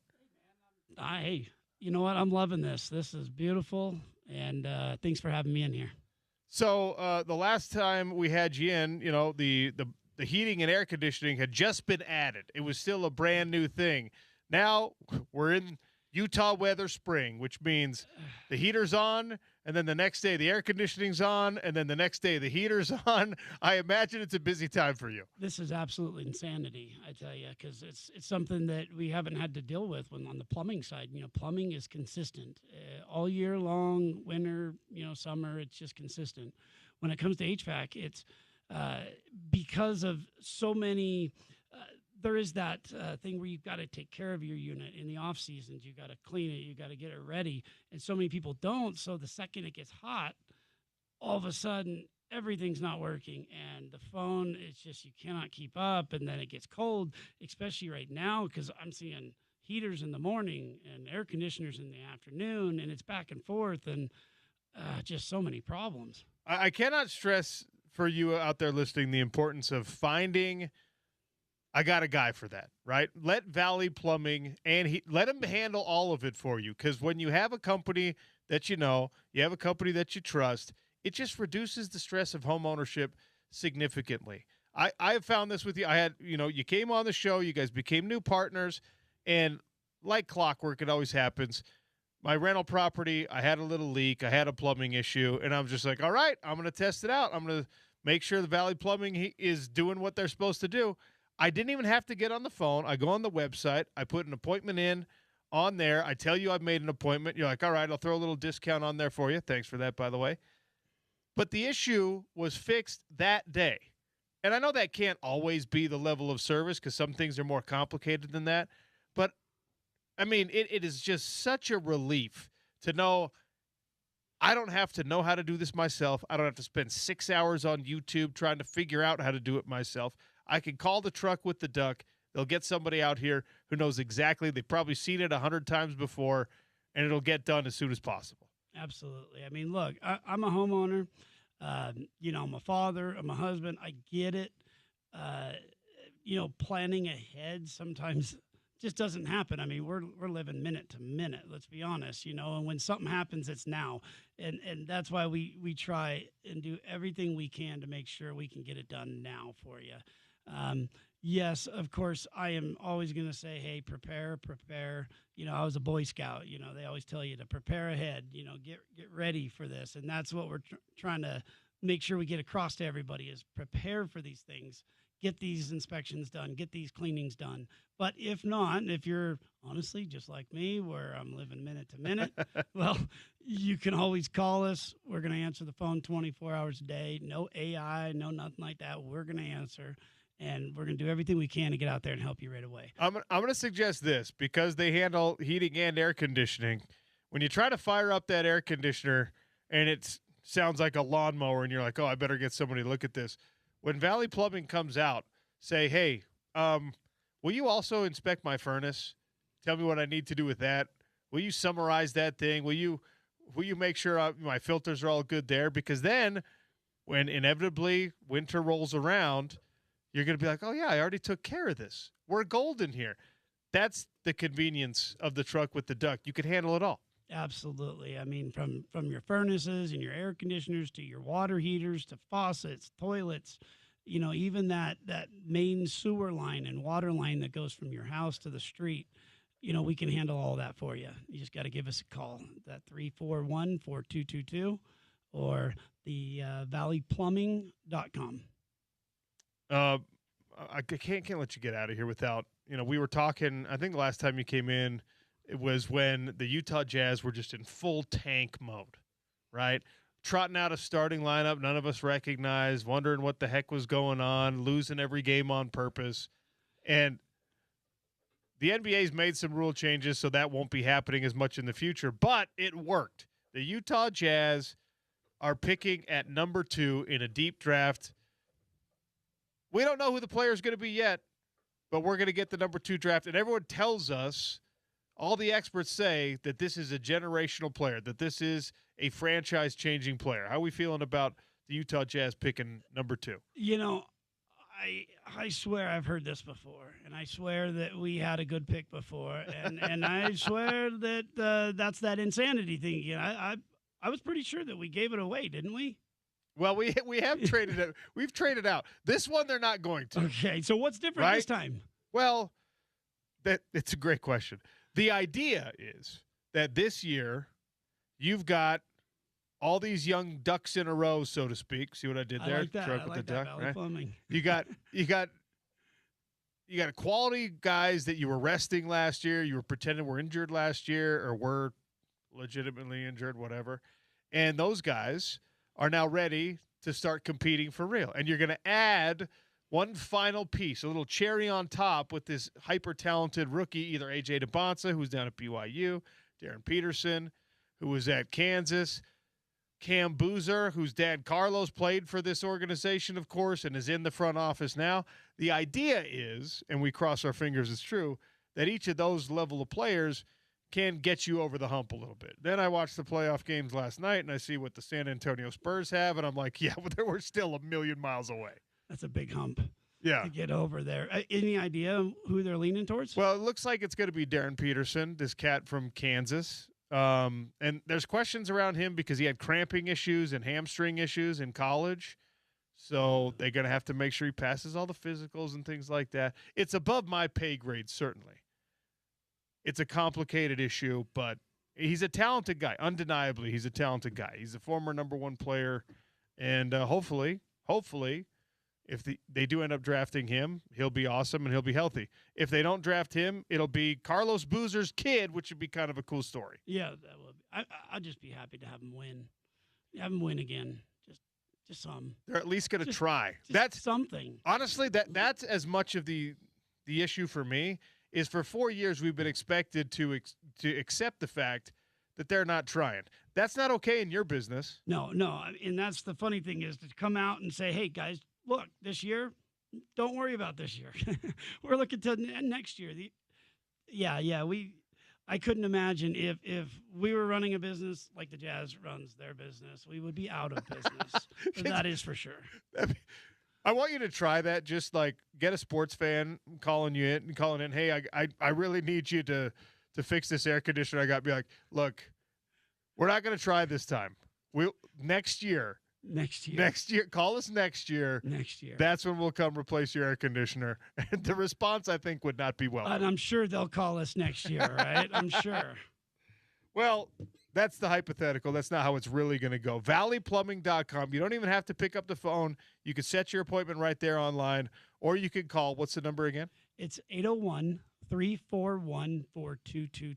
Hey, you know what? I'm loving this. This is beautiful, and thanks for having me in here. So the last time we had you in, you know, the heating and air conditioning had just been added. It was still a brand new thing. Now we're in Utah weather spring, which means the heater's on, and then the next day the air conditioning's on, and then the next day the heater's on. I imagine it's a busy time for you. This is absolute insanity, I tell you, because it's something that we haven't had to deal with when on the plumbing side. You know, plumbing is consistent all year long, winter, you know, summer. It's just consistent. When it comes to HVAC, it's because of so many. There is that thing where you've got to take care of your unit in the off seasons. You got to clean it. You got to get it ready. And so many people don't. So the second it gets hot, all of a sudden everything's not working. And the phone, it's just, you cannot keep up. And then it gets cold, especially right now, because I'm seeing heaters in the morning and air conditioners in the afternoon, and it's back and forth, and just so many problems. I cannot stress for you out there listening the importance of finding – I got a guy for that, right? Let Valley Plumbing let him handle all of it for you, because when you have a company that you know, you have a company that you trust, it just reduces the stress of home ownership significantly. I have found this with you. I had, you know, you came on the show, you guys became new partners, and like clockwork, it always happens. My rental property, I had a little leak, I had a plumbing issue, and I'm just like, all right, I'm going to test it out. I'm going to make sure the Valley Plumbing is doing what they're supposed to do. I didn't even have to get on the phone. I go on the website. I put an appointment in on there. I tell you I've made an appointment. You're like, all right, I'll throw a little discount on there for you. Thanks for that, by the way. But the issue was fixed that day. And I know that can't always be the level of service because some things are more complicated than that. But, I mean, it is just such a relief to know I don't have to know how to do this myself. I don't have to spend 6 hours on YouTube trying to figure out how to do it myself. I can call the truck with the duck. They'll get somebody out here who knows exactly. They've probably seen it 100 times before, and it'll get done as soon as possible. Absolutely. I mean, look, I'm a homeowner. You know, I'm a father. I'm a husband. I get it. You know, planning ahead sometimes just doesn't happen. I mean, we're living minute to minute. Let's be honest. You know, and when something happens, it's now, and that's why we try and do everything we can to make sure we can get it done now for you. Yes, of course, I am always going to say, hey, prepare. You know, I was a Boy Scout. You know, they always tell you to prepare ahead, you know, get ready for this. And that's what we're trying to make sure we get across to everybody is prepare for these things, get these inspections done, get these cleanings done. But if not, if you're honestly just like me, where I'm living minute to minute, well, you can always call us. We're going to answer the phone 24 hours a day. No AI, no nothing like that. We're going to answer. And we're going to do everything we can to get out there and help you right away. I'm going to suggest this because they handle heating and air conditioning. When you try to fire up that air conditioner and it sounds like a lawnmower and you're like, oh, I better get somebody to look at this. When Valley Plumbing comes out, say, hey, will you also inspect my furnace? Tell me what I need to do with that. Will you summarize that thing? Will you make sure my filters are all good there? Because then when inevitably winter rolls around, you're going to be like, oh, yeah, I already took care of this. We're golden here. That's the convenience of the truck with the duck. You can handle it all. Absolutely. I mean, from your furnaces and your air conditioners to your water heaters to faucets, toilets, you know, even that main sewer line and water line that goes from your house to the street, you know, we can handle all that for you. You just got to give us a call, that 341-4222 or the valleyplumbing.com. I can't let you get out of here without, you know, we were talking, I think the last time you came in, it was when the Utah Jazz were just in full tank mode, right? Trotting out a starting lineup none of us recognized, wondering what the heck was going on, losing every game on purpose. And the NBA's made some rule changes, so that won't be happening as much in the future, but it worked. The Utah Jazz are picking at number 2 in a deep draft. We don't know who the player is going to be yet, but we're going to get the number 2 draft. And everyone tells us all the experts say that this is a generational player, that this is a franchise-changing player. How are we feeling about the Utah Jazz picking number 2? You know, I swear I've heard this before, and I swear that we had a good pick before, and I swear that that's that insanity thing again. I was pretty sure that we gave it away, didn't we? Well, we have traded it. We've traded out. This one they're not going to. Okay, so what's different this time? Well, it's a great question. The idea is that this year you've got all these young ducks in a row, so to speak. See what I did there? I like that. Truck I with like the that. duck, right? Plumbing. You got quality guys that you were resting last year. You were pretending were injured last year, or were legitimately injured, whatever. And those guys are now ready to start competing for real. And you're going to add one final piece, a little cherry on top with this hyper-talented rookie, either A.J. DeBonsa, who's down at BYU, Darren Peterson, who was at Kansas, Cam Boozer, whose dad Carlos played for this organization, of course, and is in the front office now. The idea is, and we cross our fingers it's true, that each of those level of players can get you over the hump a little bit. Then I watched the playoff games last night, and I see what the San Antonio Spurs have, and I'm like, yeah, but we're still a million miles away. That's a big hump. Yeah. To get over there. Any idea who they're leaning towards? Well, it looks like it's going to be Darren Peterson, this cat from Kansas. And there's questions around him because he had cramping issues and hamstring issues in college. So they're going to have to make sure he passes all the physicals and things like that. It's above my pay grade, certainly. It's a complicated issue, but he's a talented guy. Undeniably, he's a talented guy. He's a former number 1 player. And hopefully, if they do end up drafting him, he'll be awesome and he'll be healthy. If they don't draft him, it'll be Carlos Boozer's kid, which would be kind of a cool story. Yeah, that would be. I'd just be happy to have him win. Have him win again. Just some. They're at least going to try. That's something. Honestly, that's as much of the issue for me is for 4 years we've been expected to accept the fact that they're not trying. That's not okay in your business. No, and that's the funny thing is to come out and say, hey, guys, look, this year, don't worry about this year. We're looking to next year. I couldn't imagine if we were running a business like the Jazz runs their business, we would be out of business. That is for sure. I want you to try that. Just like get a sports fan calling in. Hey, I really need you to fix this air conditioner. I got to be like, look, we're not going to try this time. Next year, call us next year. That's when we'll come replace your air conditioner. And the response, I think, would not be welcome. And I'm sure they'll call us next year, right? I'm sure. Well, that's the hypothetical. That's not how it's really going to go. valleyplumbing.com. You don't even have to pick up the phone. You can set your appointment right there online, or you can call. What's the number again? It's 801-341-4222.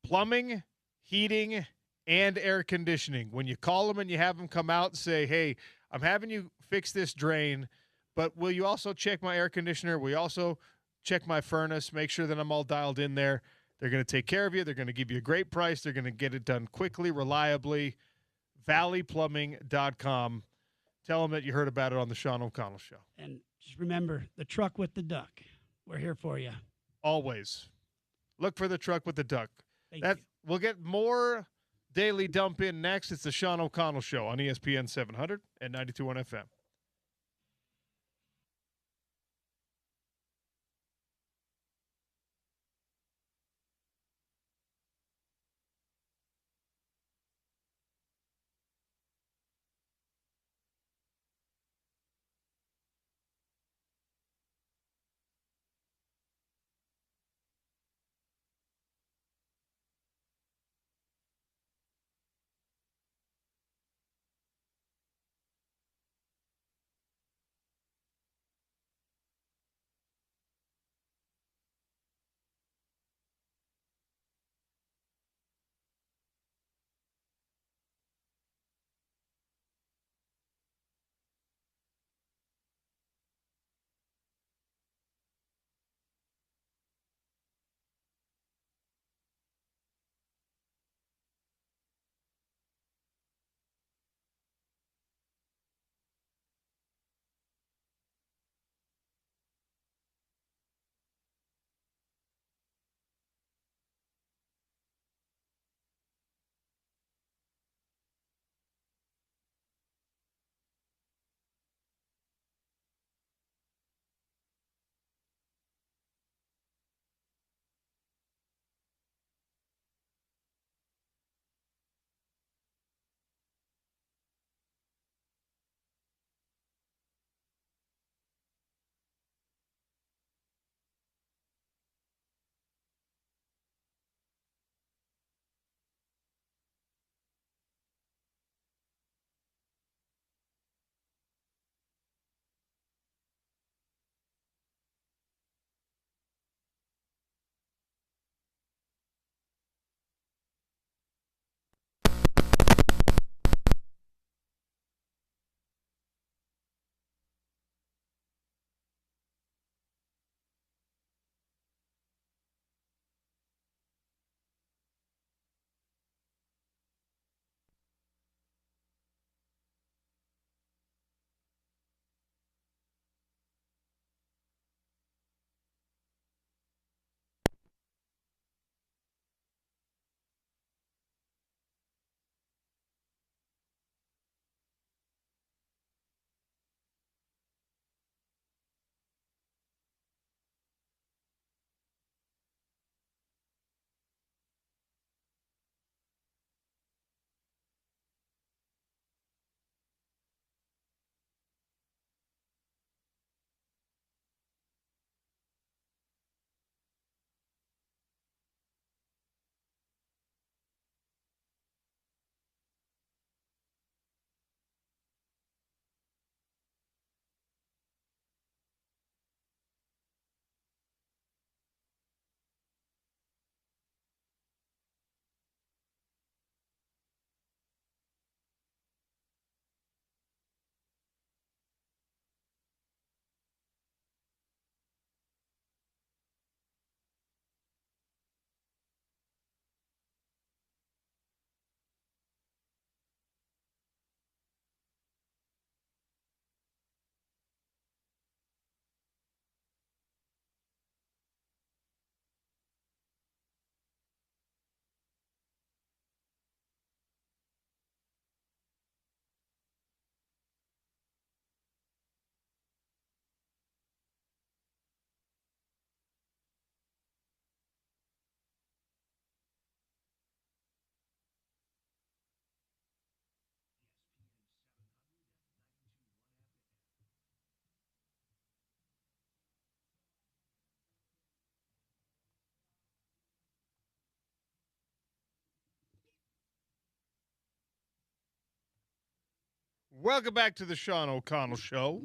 Plumbing, heating, and air conditioning. When you call them and you have them come out and say, hey, I'm having you fix this drain, but will you also check my air conditioner? Will you also check my furnace? Make sure that I'm all dialed in there. They're going to take care of you. They're going to give you a great price. They're going to get it done quickly, reliably. valleyplumbing.com. Tell them that you heard about it on the Sean O'Connell Show. And just remember, the truck with the duck. We're here for you. Always. Look for the truck with the duck. Thank you. We'll get more Daily Dump in next. It's the Sean O'Connell Show on ESPN 700 and 92.1 FM. Welcome back to the Sean O'Connell Show.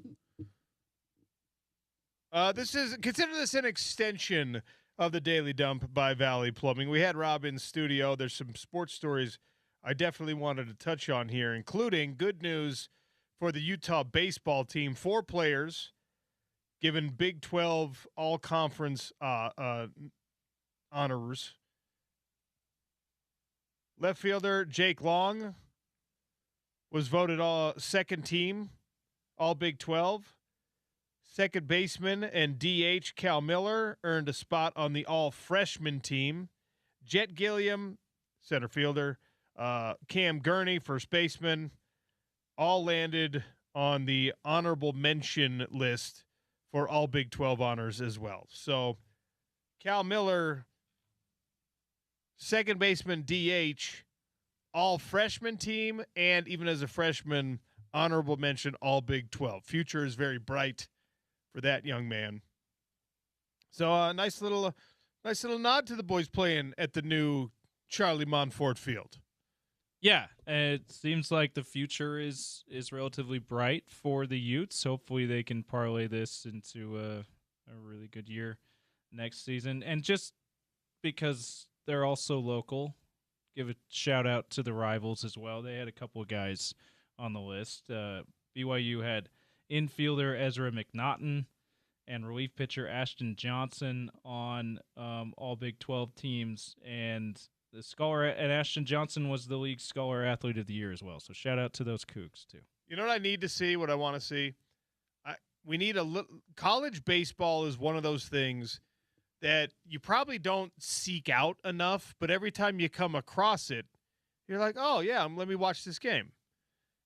Consider this an extension of the Daily Dump by Valley Plumbing. We had Rob in studio. There's some sports stories I definitely wanted to touch on here, including good news for the Utah baseball team. 4 players given Big 12 all-conference honors. Left fielder Jake Long was voted second team, all Big 12. Second baseman and DH Cal Miller earned a spot on the all-freshman team. Jet Gilliam, center fielder, Cam Gurney, first baseman, all landed on the honorable mention list for all Big 12 honors as well. So Cal Miller, second baseman, DH, all freshman team, and even as a freshman, honorable mention, all Big 12. Future is very bright for that young man. So nice little nod to the boys playing at the new Charlie Monfort Field. Yeah, it seems like the future is relatively bright for the Utes. Hopefully they can parlay this into a really good year next season. And just because they're also local, give a shout out to the rivals as well. They had a couple of guys on the list. BYU had infielder Ezra McNaughton and relief pitcher Ashton Johnson on all Big 12 teams, and the scholar and Ashton Johnson was the league scholar athlete of the year as well. So shout out to those Cougs too. You know what I need to see? What I want to see? We need college baseball is one of those things that you probably don't seek out enough, but every time you come across it, you're like, oh yeah, let me watch this game.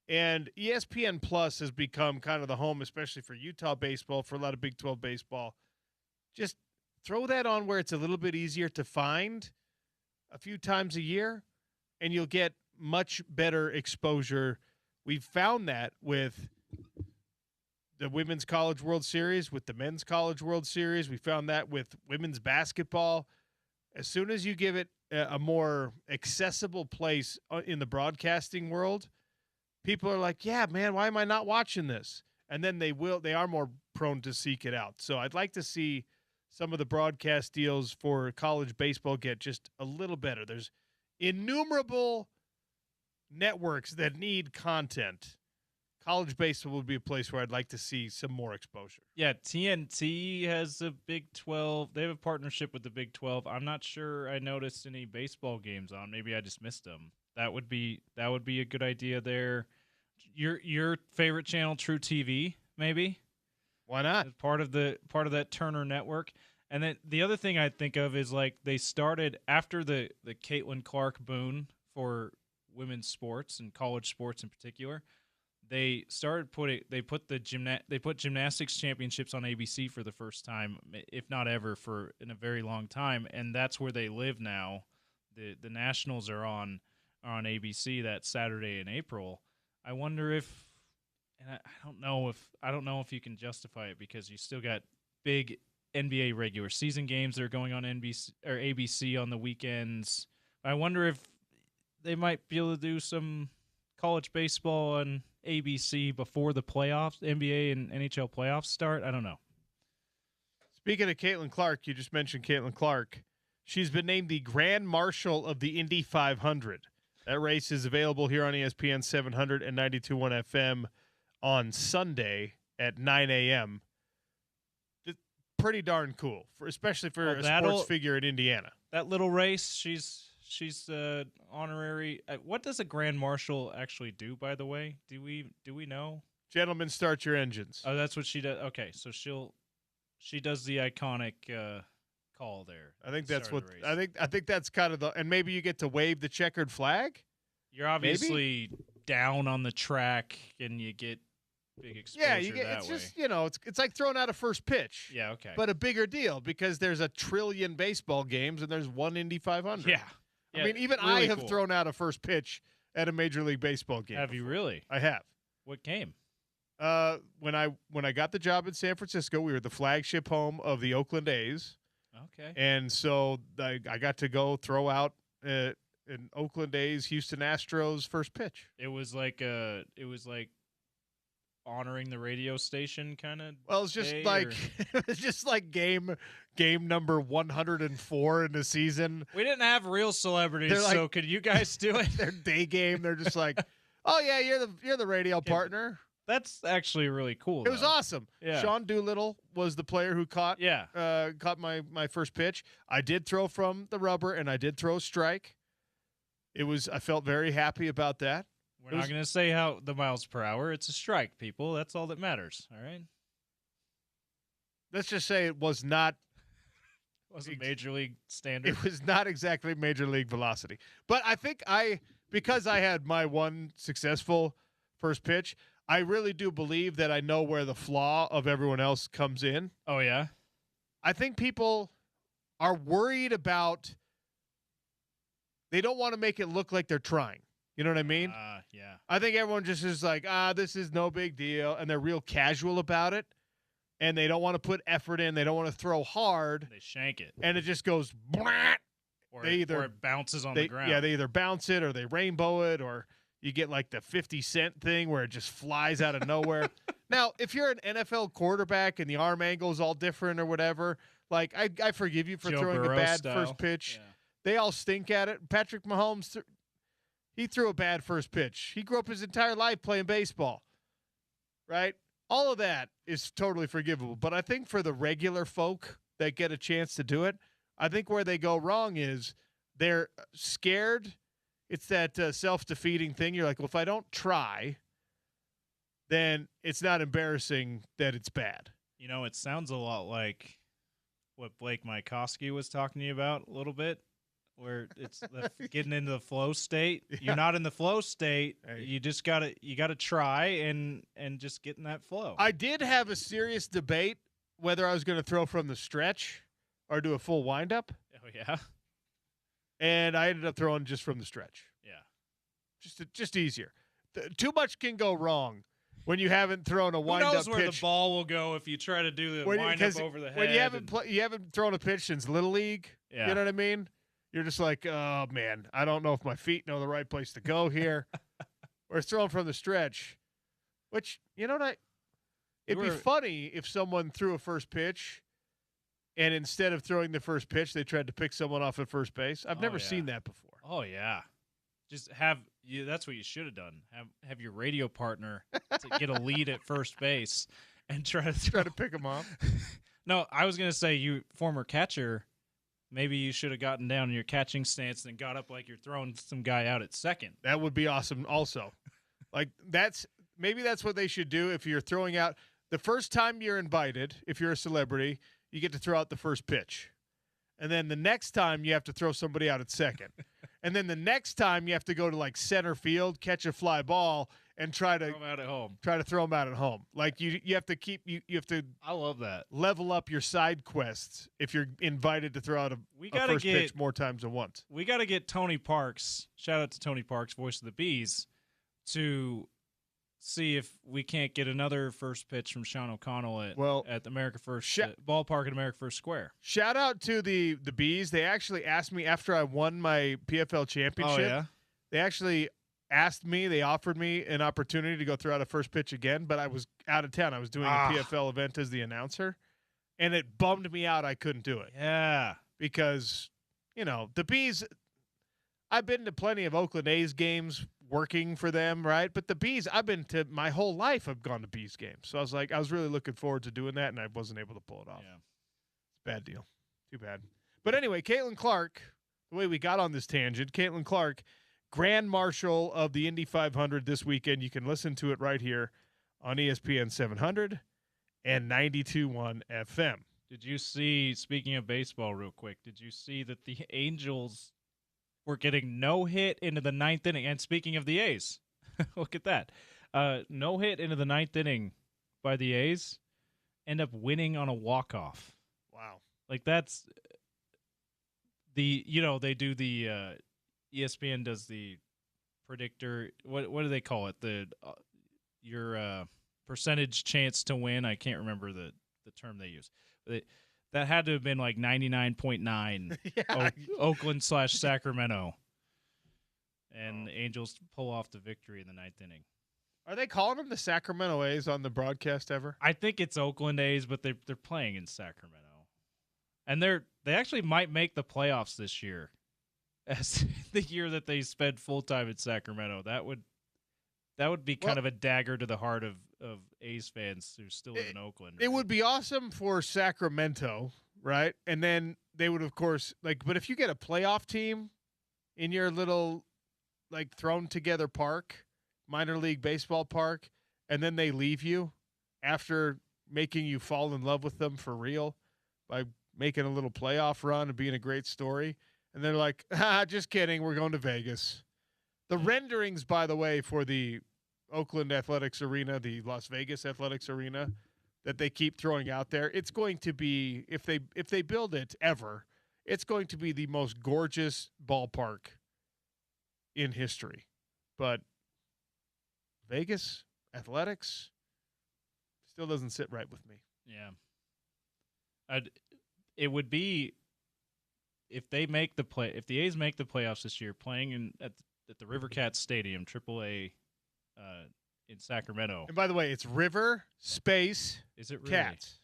And ESPN Plus has become kind of the home, especially for Utah baseball, for a lot of Big 12 baseball. Just throw that on where it's a little bit easier to find a few times a year, and you'll get much better exposure. We've found that with the Women's College World Series, with the Men's College World Series. We found that with women's basketball. As soon as you give it a more accessible place in the broadcasting world, people are like, yeah, man, why am I not watching this? And then they are more prone to seek it out. So I'd like to see some of the broadcast deals for college baseball get just a little better. There's innumerable networks that need content. College baseball would be a place where I'd like to see some more exposure. Yeah, TNT has a Big 12. They have a partnership with the Big 12. I'm not sure I noticed any baseball games on. Maybe I just missed them. That would be a good idea there. Your favorite channel, True TV, maybe? Why not? As part of that Turner network. And then the other thing I think of is like they started after the Caitlin Clark boon for women's sports and college sports in particular. They put gymnastics championships on ABC for the first time, if not ever, for in a very long time, and that's where they live now. The nationals are on ABC that Saturday in April. I wonder if, and I don't know if you can justify it because you still got big NBA regular season games that are going on NBC or ABC on the weekends. I wonder if they might be able to do some college baseball on ABC before the playoffs, NBA and NHL playoffs start. I don't know. Speaking of Caitlin Clark, you just mentioned Caitlin Clark. She's been named the Grand Marshal of the Indy 500. That race is available here on ESPN 700 and 92.1 FM on Sunday at 9 a.m. Pretty darn cool, especially for a sports figure in Indiana. That little race, she's honorary. What does a Grand Marshal actually do, by the way? Do we know? Gentlemen, start your engines. Oh, that's what she does. Okay, so she does the iconic call there. I think that's what I think that's kind of and maybe you get to wave the checkered flag. You're obviously down on the track and you get big exposure. Yeah, you get that it's way. just it's like throwing out a first pitch. Yeah, okay. But a bigger deal because there's a trillion baseball games and there's one Indy 500. Yeah. I mean, even really I have thrown out a first pitch at a Major League Baseball game. Have you really? I have. What game? When I got the job in San Francisco, we were the flagship home of the Oakland A's. Okay. And so I got to go throw out an Oakland A's Houston Astros first pitch. It was like honoring the radio station kind of. Well, it's just like it's just like game number 104 in the season. We didn't have real celebrities, Like, so could you guys do it? Their day game, they're just like, "Oh yeah, you're the radio partner." That's actually really cool. It was awesome. Yeah. Sean Doolittle was the player who caught my first pitch. I did throw from the rubber, and I did throw a strike. I felt very happy about that. We're not going to say how the miles per hour. It's a strike, people. That's all that matters. All right. Let's just say it was not. Wasn't major league standard. It was not exactly major league velocity. But I think because I had my one successful first pitch, I really do believe that I know where the flaw of everyone else comes in. Oh, yeah? I think people are worried about – they don't want to make it look like they're trying. You know what I mean? Yeah. I think everyone just is like, this is no big deal, and they're real casual about it, and they don't want to put effort in. They don't want to throw hard. They shank it. And it just goes blah. Or it bounces on the ground. Yeah, they either bounce it or they rainbow it, or you get like the 50-cent thing where it just flies out of nowhere. Now, if you're an NFL quarterback and the arm angle is all different or whatever, like I forgive you for Joe throwing Burrow a bad style. first pitch. Yeah. They all stink at it. Patrick Mahomes, he threw a bad first pitch. He grew up his entire life playing baseball, right? All of that is totally forgivable. But I think for the regular folk that get a chance to do it, I think where they go wrong is they're scared. It's that self-defeating thing. You're like, well, if I don't try, then it's not embarrassing that it's bad. You know, it sounds a lot like what Blake Mykoski was talking to you about a little bit, where it's getting into the flow state. Yeah. You're not in the flow state. Hey. You just gotta try and just get in that flow. I did have a serious debate whether I was going to throw from the stretch or do a full windup, Oh yeah, and I ended up throwing just from the stretch. yeah. Just easier. Too much can go wrong when you haven't thrown a Who wind-up knows where pitch. the ball will go if you try to do the wind up over the head? When you haven't thrown a pitch since Little League. Yeah. You know what I mean? You're just like, oh man, I don't know if my feet know the right place to go here. Or throwing from the stretch, which you know what? It'd be funny if someone threw a first pitch, and instead of throwing the first pitch, they tried to pick someone off at first base. I've never seen that before. Oh yeah, just have you. That's what you should have done. Have your radio partner to get a lead at first base and try to pick them off. No, I was gonna say, you former catcher. Maybe you should have gotten down in your catching stance and got up like you're throwing some guy out at second. That would be awesome. Also, like that's what they should do if you're throwing out the first time you're invited. If you're a celebrity, you get to throw out the first pitch. And then the next time you have to throw somebody out at second. And then the next time you have to go to like center field, catch a fly ball, and try to throw them out at home. Try to throw them out at home. Like you have to you have to. I love that. Level up your side quests if you're invited to throw out a first pitch more times than once. We got to get Tony Parks. Shout out to Tony Parks, voice of the Bees, to see if we can't get another first pitch from Sean O'Connell at the America First ballpark at America First Square. Shout out to the Bees. They actually asked me after I won my PFL championship. Oh, yeah? They actually asked me. They offered me an opportunity to go throw out a first pitch again, but I was out of town. I was doing a PFL event as the announcer, and it bummed me out I couldn't do it. Yeah. Because, the Bees, I've been to plenty of Oakland A's games working for them, right? But the Bees, I've been to my whole life. I've gone to Bees games. So I was really looking forward to doing that, and I wasn't able to pull it off. Yeah. Bad deal. Too bad. But anyway, Caitlin Clark, the way we got on this tangent, Caitlin Clark, Grand Marshal of the Indy 500 this weekend. You can listen to it right here on ESPN 700 and 92.1 FM. Did you see, speaking of baseball real quick, did you see that the Angels were getting no hit into the ninth inning? And speaking of the A's, look at that. No hit into the ninth inning by the A's, end up winning on a walk-off. Wow. Like that's they do the ESPN does the predictor. What do they call it? Your percentage chance to win. I can't remember the term they use. That had to have been like 99.9 Oakland/Sacramento, and the Angels pull off the victory in the ninth inning. Are they calling them the Sacramento A's on the broadcast ever? I think it's Oakland A's, but they're playing in Sacramento, and they actually might make the playoffs this year, as the year that they spend full time in Sacramento. That would be kind of a dagger to the heart of A's fans who still live in Oakland. It would be awesome for Sacramento, right? And then they would, of course, but if you get a playoff team in your little thrown together park, minor league baseball park, and then they leave you after making you fall in love with them for real by making a little playoff run and being a great story. And they're like, just kidding. We're going to Vegas. The renderings, by the way, for the Oakland Athletics Arena, the Las Vegas Athletics Arena that they keep throwing out there, it's going to be, if they build it ever, it's going to be the most gorgeous ballpark in history. But Vegas Athletics still doesn't sit right with me. Yeah. It would be if the A's make the playoffs this year, playing at the River Cats Stadium, AAA, in Sacramento. And by the way, it's River Space. Is it really? Cats?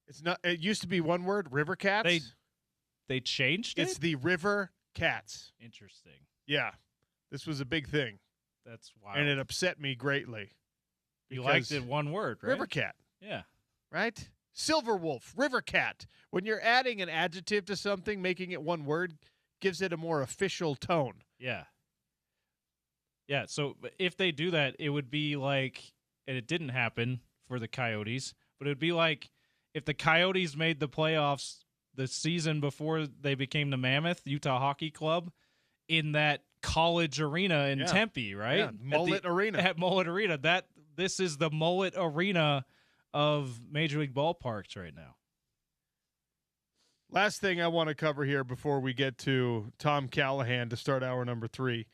It's not. It used to be one word, River Cats. They changed it? It's the River Cats. Interesting. Yeah, this was a big thing. That's wild. And it upset me greatly. You liked it one word, right? River Cat. Yeah. Right? Silver Wolf, River Cat. When you're adding an adjective to something, making it one word gives it a more official tone. Yeah. Yeah, so if they do that, it would be like, and it didn't happen for the Coyotes, but it would be like if the Coyotes made the playoffs the season before they became the Mammoth Utah Hockey Club in that college arena in Tempe, right? Yeah, Mullet Arena. At Mullet Arena. This is the Mullet Arena of Major League ballparks right now. Last thing I want to cover here before we get to Tom Callahan to start hour number 3.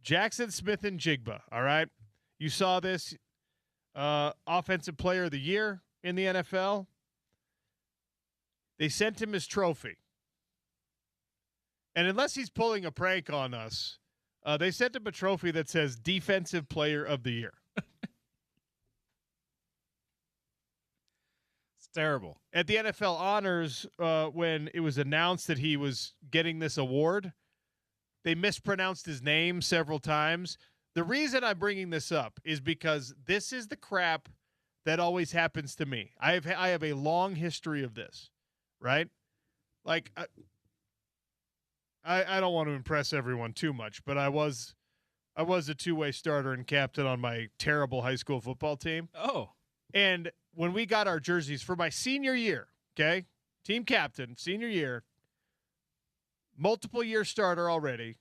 Jackson Smith and Jigba, all right? You saw this Offensive Player of the Year in the NFL. They sent him his trophy. And unless he's pulling a prank on us, they sent him a trophy that says Defensive Player of the Year. It's terrible. At the NFL Honors, when it was announced that he was getting this award, they mispronounced his name several times. The reason I'm bringing this up is because this is the crap that always happens to me. I have a long history of this, right? Like, I don't want to impress everyone too much, but I was a two-way starter and captain on my terrible high school football team. Oh. And when we got our jerseys for my senior year, okay, team captain, senior year, multiple year starter already,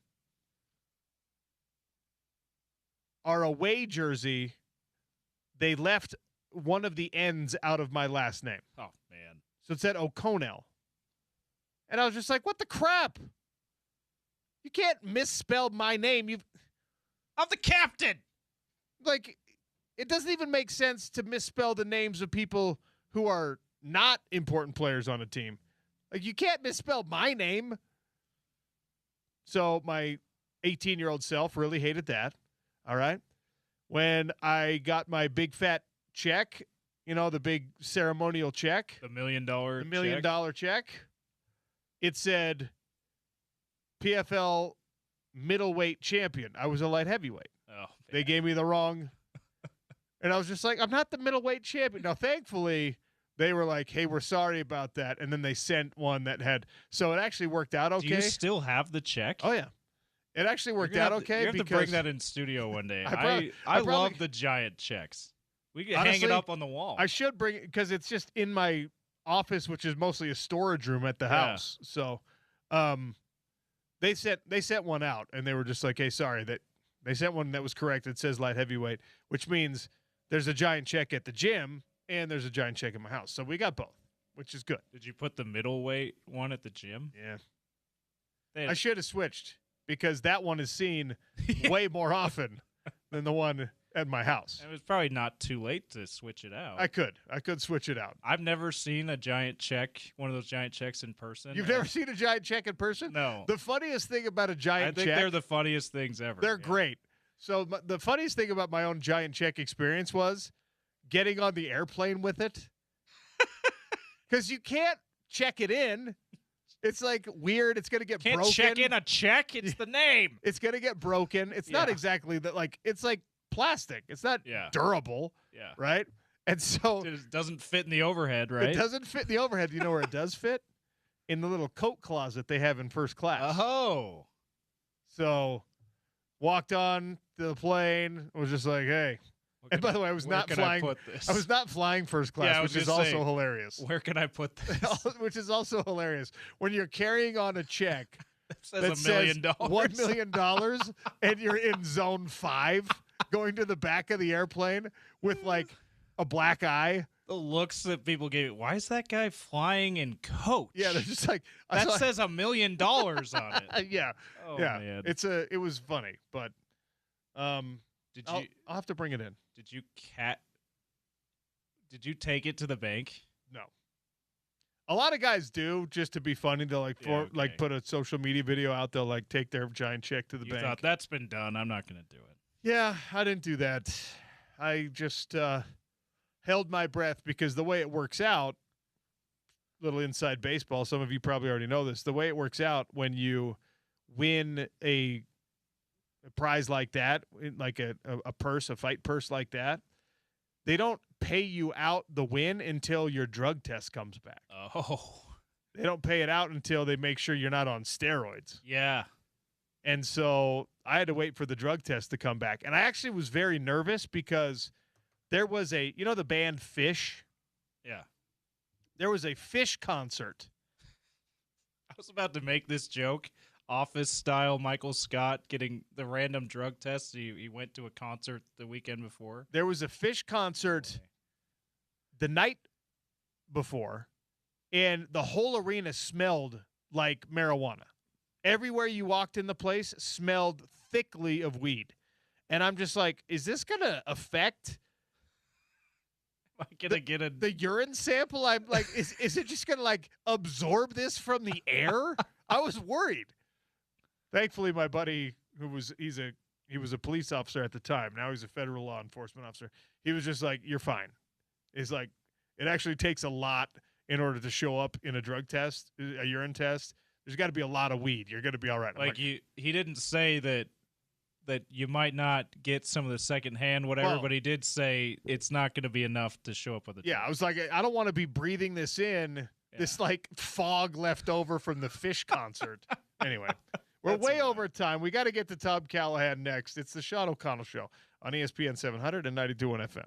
our away jersey, they left one of the ends out of my last name. Oh, man. So it said O'Connell. And I was just like, what the crap? You can't misspell my name. I'm the captain. Like, it doesn't even make sense to misspell the names of people who are not important players on a team. Like, you can't misspell my name. So my 18-year-old self really hated that. All right. When I got my big fat check, the big ceremonial check, the $1 million check, it said PFL middleweight champion. I was a light heavyweight. Oh, they gave me the wrong. And I was just like, I'm not the middleweight champion. Now, thankfully, they were like, hey, we're sorry about that. And then they sent one that had, so it actually worked out okay. Do you still have the check? Oh, yeah. It actually worked out okay. You have to bring that in studio one day. I love the giant checks. We can hang it up on the wall. I should bring it because it's just in my office, which is mostly a storage room at the house. So they sent one out, and they were just like, hey, sorry. That they sent one that was correct. It says light heavyweight, which means there's a giant check at the gym, and there's a giant check in my house. So we got both, which is good. Did you put the middleweight one at the gym? Yeah. I should have switched. Because that one is seen way more often than the one at my house. It was probably not too late to switch it out. I could switch it out. I've never seen a giant check, one of those giant checks in person. You've never seen a giant check in person? No. The funniest thing about a giant check. I think they're the funniest things ever. They're great. So the funniest thing about my own giant check experience was getting on the airplane with it. Because you can't check it in. It's like weird. It's going to get Can't broken. check in a check. It's the name. It's going to get broken. It's not exactly that. Like, it's like plastic. It's not durable. Yeah. Right. And so it doesn't fit in the overhead, right? It doesn't fit in the overhead. You know where it does fit? In the little coat closet they have in first class. Oh. So walked on to the plane. Was just like, hey. And by the way, I was not flying. I was not flying first class, which is also hilarious. Where can I put this? Which is also hilarious when you're carrying on a check that says $1 million, $1 million, and you're in zone 5, going to the back of the airplane with like a black eye. The looks that people gave. Why is that guy flying in coach? Yeah, they're just like that says $1 million on it. Yeah, oh, yeah. Man. It was funny, but I'll have to bring it in. Did you take it to the bank? No. A lot of guys do just to be funny. They'll like put a social media video out. They'll like take their giant check to the bank. Thought that's been done. I'm not going to do it. Yeah, I didn't do that. I just held my breath because the way it works out, little inside baseball, some of you probably already know this, the way it works out when you win a prize like that, like a fight purse like that, they don't pay you out the win until your drug test comes back. Oh. They don't pay it out until they make sure you're not on steroids. Yeah. And so I had to wait for the drug test to come back. And I actually was very nervous because there was the band Fish? Yeah. There was a Fish concert. I was about to make this joke. Office style Michael Scott getting the random drug test. He went to a concert the weekend before. There was a Fish concert the night before, and the whole arena smelled like marijuana. Everywhere you walked in the place smelled thickly of weed. And I'm just like, is this going to affect the urine sample? I'm like, is it just going to like absorb this from the air? I was worried. Thankfully, my buddy, he was a police officer at the time. Now he's a federal law enforcement officer. He was just like, you're fine. It's like, it actually takes a lot in order to show up in a drug test, a urine test. There's got to be a lot of weed. You're going to be all right. He didn't say that you might not get some of the secondhand whatever, but he did say it's not going to be enough to show up with it. Yeah, I was like, I don't want to be breathing this in, this like fog left over from the Fish concert. Anyway, we're way over time. We got to get to Tom Callahan next. It's the Sean O'Connell Show on ESPN 700 and 92.1 FM.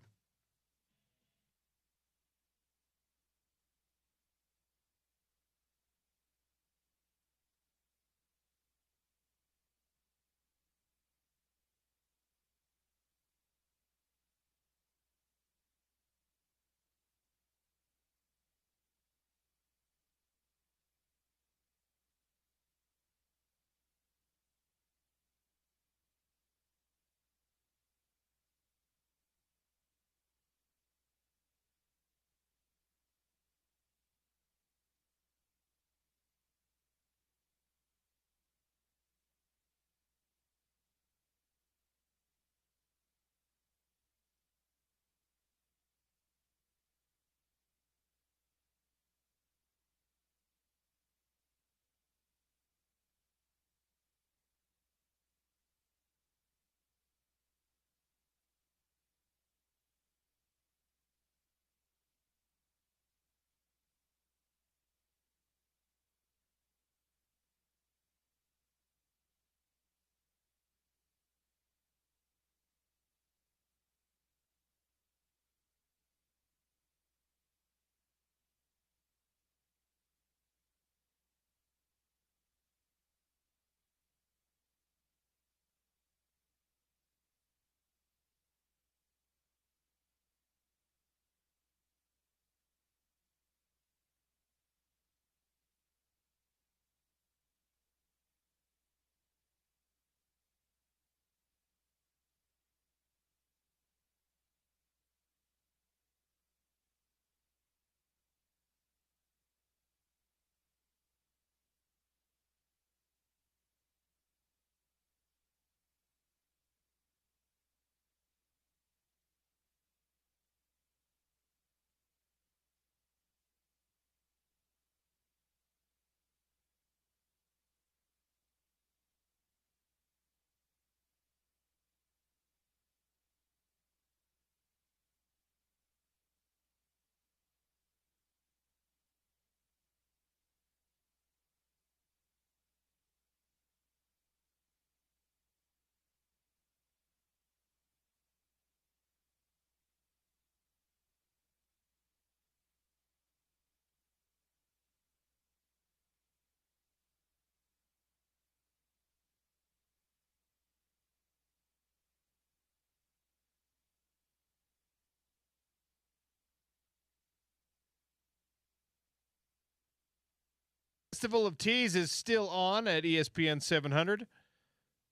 Festival of Tees is still on at ESPN 700.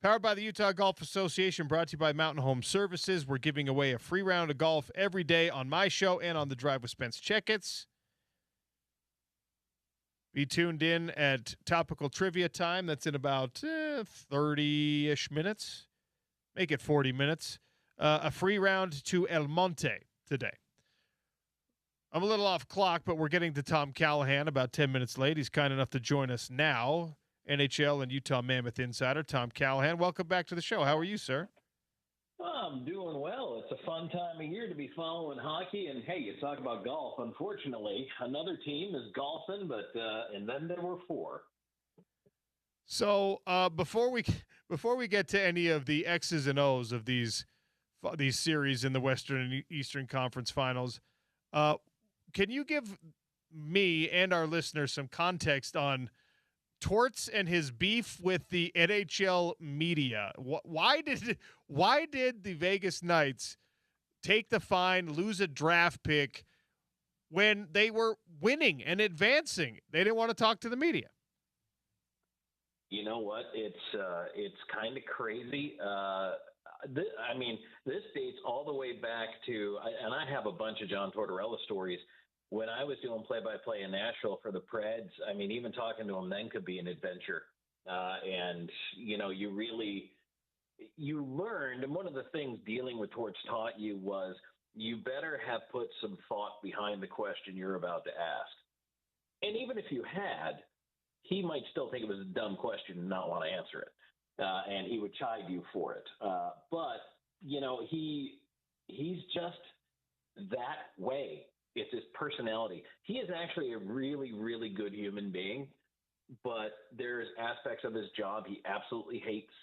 Powered by the Utah Golf Association, brought to you by Mountain Home Services. We're giving away a free round of golf every day on my show and on The Drive with Spence Checketts. Be tuned in at Topical Trivia time. That's in about 30-ish minutes. Make it 40 minutes. A free round to El Monte today. I'm a little off clock, but we're getting to Tom Callahan about 10 minutes late. He's kind enough to join us now. NHL and Utah Mammoth insider Tom Callahan. Welcome back to the show. How are you, sir? I'm doing well. It's a fun time of year to be following hockey. And, hey, you talk about golf. Unfortunately, another team is golfing, but and then there were four. So before we get to any of the X's and O's of these series in the Western and Eastern Conference Finals, can you give me and our listeners some context on Torts and his beef with the NHL media? Why did the Vegas Knights take the fine, lose a draft pick when they were winning and advancing? They didn't want to talk to the media. You know what? It's kind of crazy. This dates all the way back to, and I have a bunch of John Tortorella stories. When I was doing play-by-play in Nashville for the Preds, I mean, even talking to him then could be an adventure. And, you know, you learned, and one of the things dealing with Torts taught you was you better have put some thought behind the question you're about to ask. And even if you had, he might still think it was a dumb question and not want to answer it. And he would chide you for it. But, you know, he's just that way. It's his personality. He is actually a really, really good human being, but there's aspects of his job he absolutely hates,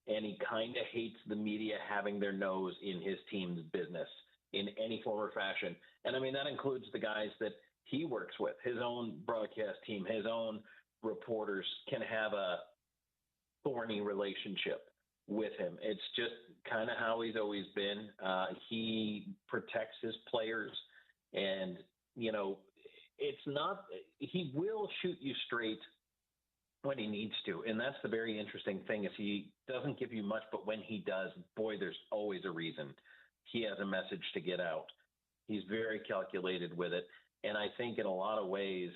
and he kind of hates the media having their nose in his team's business in any form or fashion. And, I mean, that includes the guys that he works with, his own broadcast team, his own reporters can have a thorny relationship with him. It's just kind of how he's always been. He protects his players. And, you know, he will shoot you straight when he needs to. And that's the very interesting thing is he doesn't give you much, but when he does, boy, there's always a reason. He has a message to get out. He's very calculated with it. And I think in a lot of ways,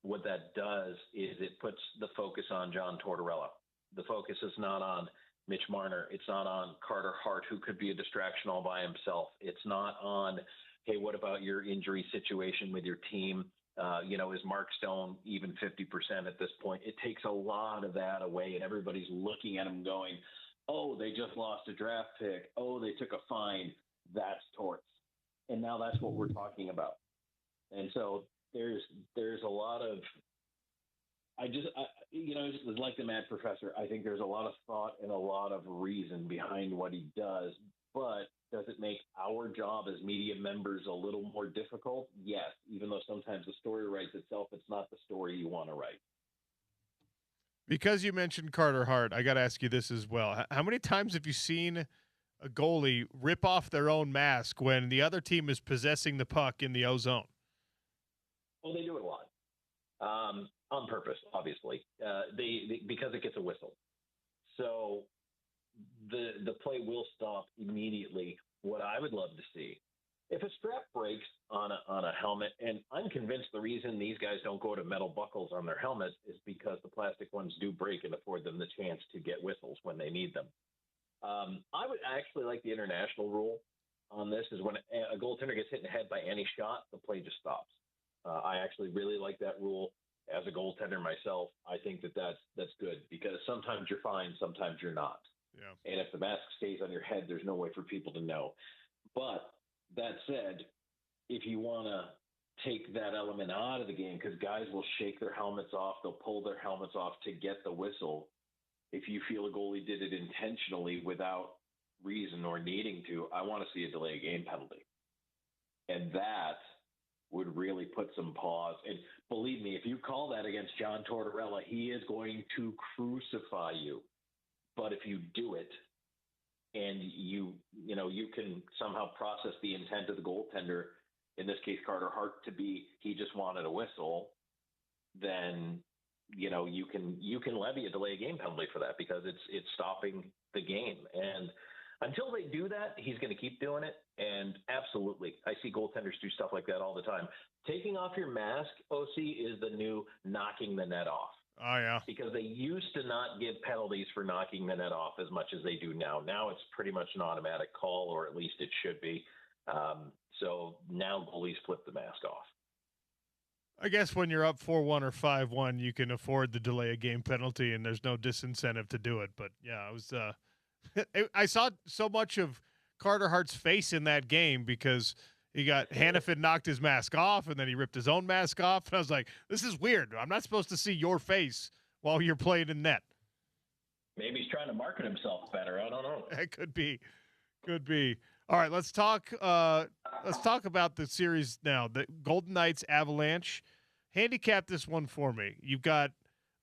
what that does is it puts the focus on John Tortorella. The focus is not on Mitch Marner. It's not on Carter Hart, who could be a distraction all by himself. It's not on, hey, what about your injury situation with your team? Is Mark Stone even 50% at this point? It takes a lot of that away, and everybody's looking at him going, oh, they just lost a draft pick. Oh, they took a fine. That's torts. And now that's what we're talking about. And so there's a lot of it's like the Mad Professor. I think there's a lot of thought and a lot of reason behind what he does, but does it make our job as media members a little more difficult? Yes, even though sometimes the story writes itself, it's not the story you want to write. Because you mentioned Carter Hart, I got to ask you this as well. How many times have you seen a goalie rip off their own mask when the other team is possessing the puck in the O zone? Well, they do it a lot. On purpose, obviously, because it gets a whistle. So the play will stop immediately. What I would love to see, if a strap breaks on a helmet, and I'm convinced the reason these guys don't go to metal buckles on their helmets is because the plastic ones do break and afford them the chance to get whistles when they need them. I would actually like the international rule on this is when a goaltender gets hit in the head by any shot, the play just stops. I actually really like that rule. As a goaltender myself, I think that's good because sometimes you're fine, sometimes you're not. Yeah. And if the mask stays on your head, there's no way for people to know. But that said, if you want to take that element out of the game, because guys will shake their helmets off, they'll pull their helmets off to get the whistle. If you feel a goalie did it intentionally without reason or needing to, I want to see a delay game penalty. And that would really put some pause. And believe me, if you call that against John Tortorella, he is going to crucify you. But if you do it and you can somehow process the intent of the goaltender, in this case, Carter Hart, to be, he just wanted a whistle, then you can levy a delay game penalty for that because it's stopping the game. And until they do that, he's going to keep doing it. And absolutely, I see goaltenders do stuff like that all the time. Taking off your mask, OC, is the new knocking the net off. Oh, yeah. Because they used to not give penalties for knocking the net off as much as they do now. Now it's pretty much an automatic call, or at least it should be. So now goalies flip the mask off. I guess when you're up 4-1 or 5-1, you can afford the delay a game penalty, and there's no disincentive to do it. But yeah, it was. I saw so much of Carter Hart's face in that game because he got Hannafin knocked his mask off, and then he ripped his own mask off. And I was like, "This is weird. I'm not supposed to see your face while you're playing in net." Maybe he's trying to market himself better. I don't know. It could be. All right, let's talk. Let's talk about the series now. The Golden Knights Avalanche. Handicap this one for me. You've got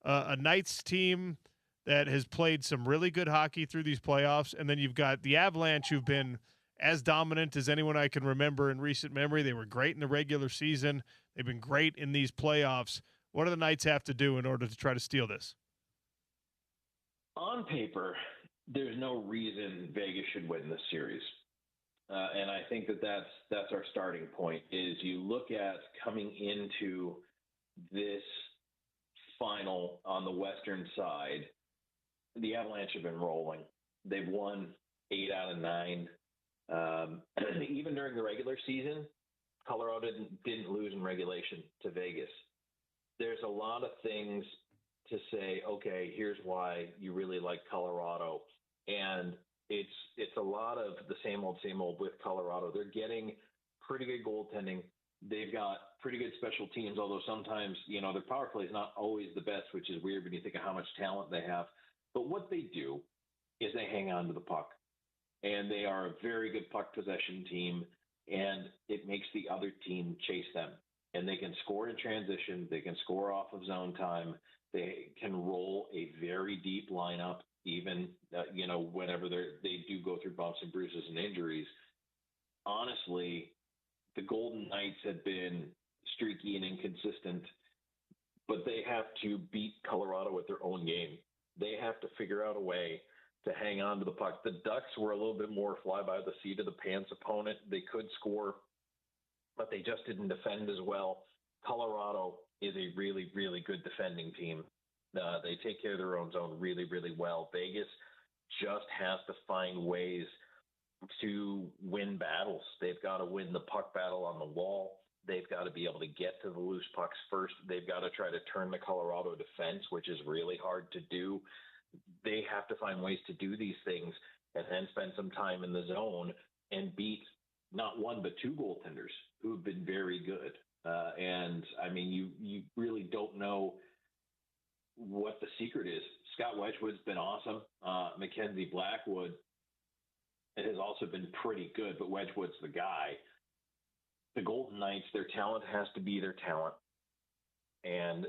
a Knights team that has played some really good hockey through these playoffs, and then you've got the Avalanche, who've been as dominant as anyone I can remember in recent memory. They were great in the regular season. They've been great in these playoffs. What do the Knights have to do in order to try to steal this? On paper, there's no reason Vegas should win this series. And I think that's our starting point, is you look at coming into this final on the Western side, the Avalanche have been rolling. They've won 8 out of 9. Even during the regular season, Colorado didn't lose in regulation to Vegas. There's a lot of things to say, okay, here's why you really like Colorado. And it's a lot of the same old with Colorado. They're getting pretty good goaltending. They've got pretty good special teams, although sometimes, their power play is not always the best, which is weird when you think of how much talent they have. But what they do is they hang on to the puck. And they are a very good puck possession team, and it makes the other team chase them. And they can score in transition. They can score off of zone time. They can roll a very deep lineup, even, whenever they do go through bumps and bruises and injuries. Honestly, the Golden Knights have been streaky and inconsistent, but they have to beat Colorado with their own game. They have to figure out a way to hang on to the puck. The Ducks were a little bit more fly by the seat of the pants opponent. They could score, but they just didn't defend as well. Colorado is a really, really good defending team. They take care of their own zone really, really well. Vegas just has to find ways to win battles. They've got to win the puck battle on the wall. They've got to be able to get to the loose pucks first. They've got to try to turn the Colorado defense, which is really hard to do. They have to find ways to do these things and then spend some time in the zone and beat not one but 2 goaltenders who have been very good. And I mean, you really don't know what the secret is. Scott Wedgwood's been awesome. Mackenzie Blackwood has also been pretty good, but Wedgwood's the guy. The Golden Knights, their talent has to be their talent. And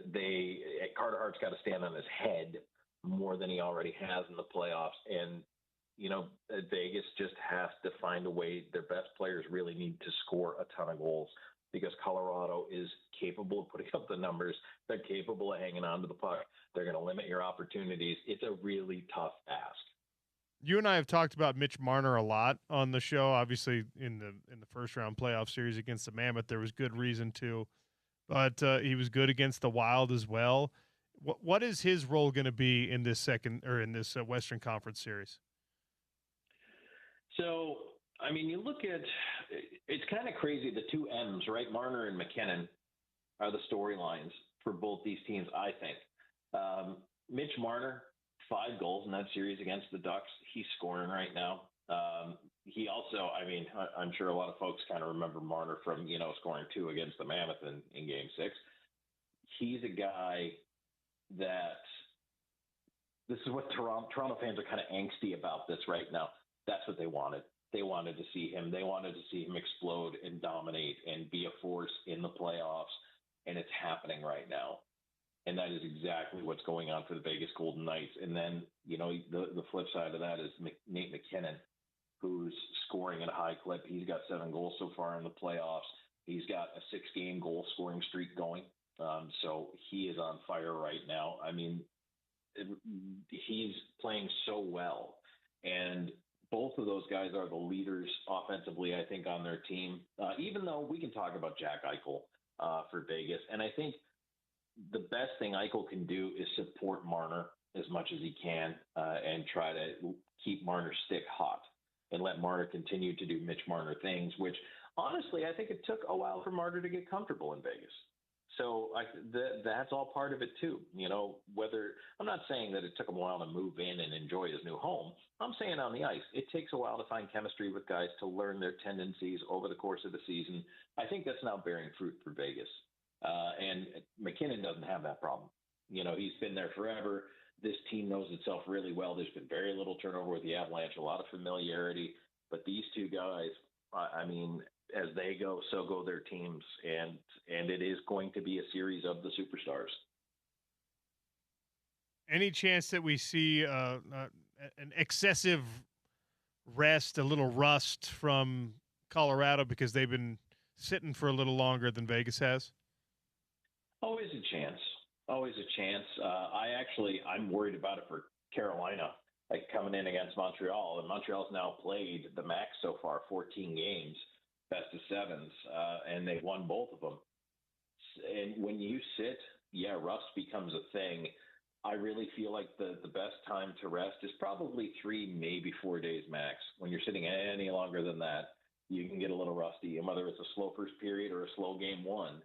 Carter Hart's got to stand on his head more than he already has in the playoffs. And, Vegas just has to find a way. Their best players really need to score a ton of goals because Colorado is capable of putting up the numbers. They're capable of hanging on to the puck. They're going to limit your opportunities. It's a really tough ask. You and I have talked about Mitch Marner a lot on the show. Obviously, in the first round playoff series against the Mammoth, there was good reason to, but he was good against the Wild as well. What is his role going to be in this Western Conference series? So, I mean, you look at it's kind of crazy. The 2 M's, right? Marner and McKinnon are the storylines for both these teams, I think. Mitch Marner, 5 goals in that series against the Ducks. He's scoring right now. He also, I mean, I'm sure a lot of folks kind of remember Marner from, scoring 2 against the Mammoth in Game 6. He's a guy that this is what Toronto fans are kind of angsty about this right now. That's what they wanted. They wanted to see him. They wanted to see him explode and dominate and be a force in the playoffs, and it's happening right now. And that is exactly what's going on for the Vegas Golden Knights. And then, the flip side of that is Nate McKinnon, who's scoring at a high clip. He's got 7 goals so far in the playoffs. He's got a 6-game goal scoring streak going. So he is on fire right now. I mean, he's playing so well. And both of those guys are the leaders offensively, I think, on their team, even though we can talk about Jack Eichel for Vegas. And I think the best thing Eichel can do is support Marner as much as he can and try to keep Marner's stick hot and let Marner continue to do Mitch Marner things, which honestly, I think it took a while for Marner to get comfortable in Vegas. So that's all part of it too. You know, whether I'm not saying that it took him a while to move in and enjoy his new home. I'm saying on the ice, it takes a while to find chemistry with guys, to learn their tendencies over the course of the season. I think that's now bearing fruit for Vegas. And McKinnon doesn't have that problem. You know, he's been there forever. This team knows itself really well. There's been very little turnover with the Avalanche, a lot of familiarity. But these two guys, I mean, as they go, so go their teams, and it is going to be a series of the superstars. Any chance that we see an excessive rest, a little rust from Colorado because they've been sitting for a little longer than Vegas has? Always a chance. Always a chance. I'm worried about it for Carolina, like coming in against Montreal. And Montreal's now played the max so far, 14 games, best of sevens, and they've won both of them. And when you sit, rust becomes a thing. I really feel like the best time to rest is probably 3, maybe 4 days max. When you're sitting any longer than that, you can get a little rusty. And whether it's a slow first period or a slow game one,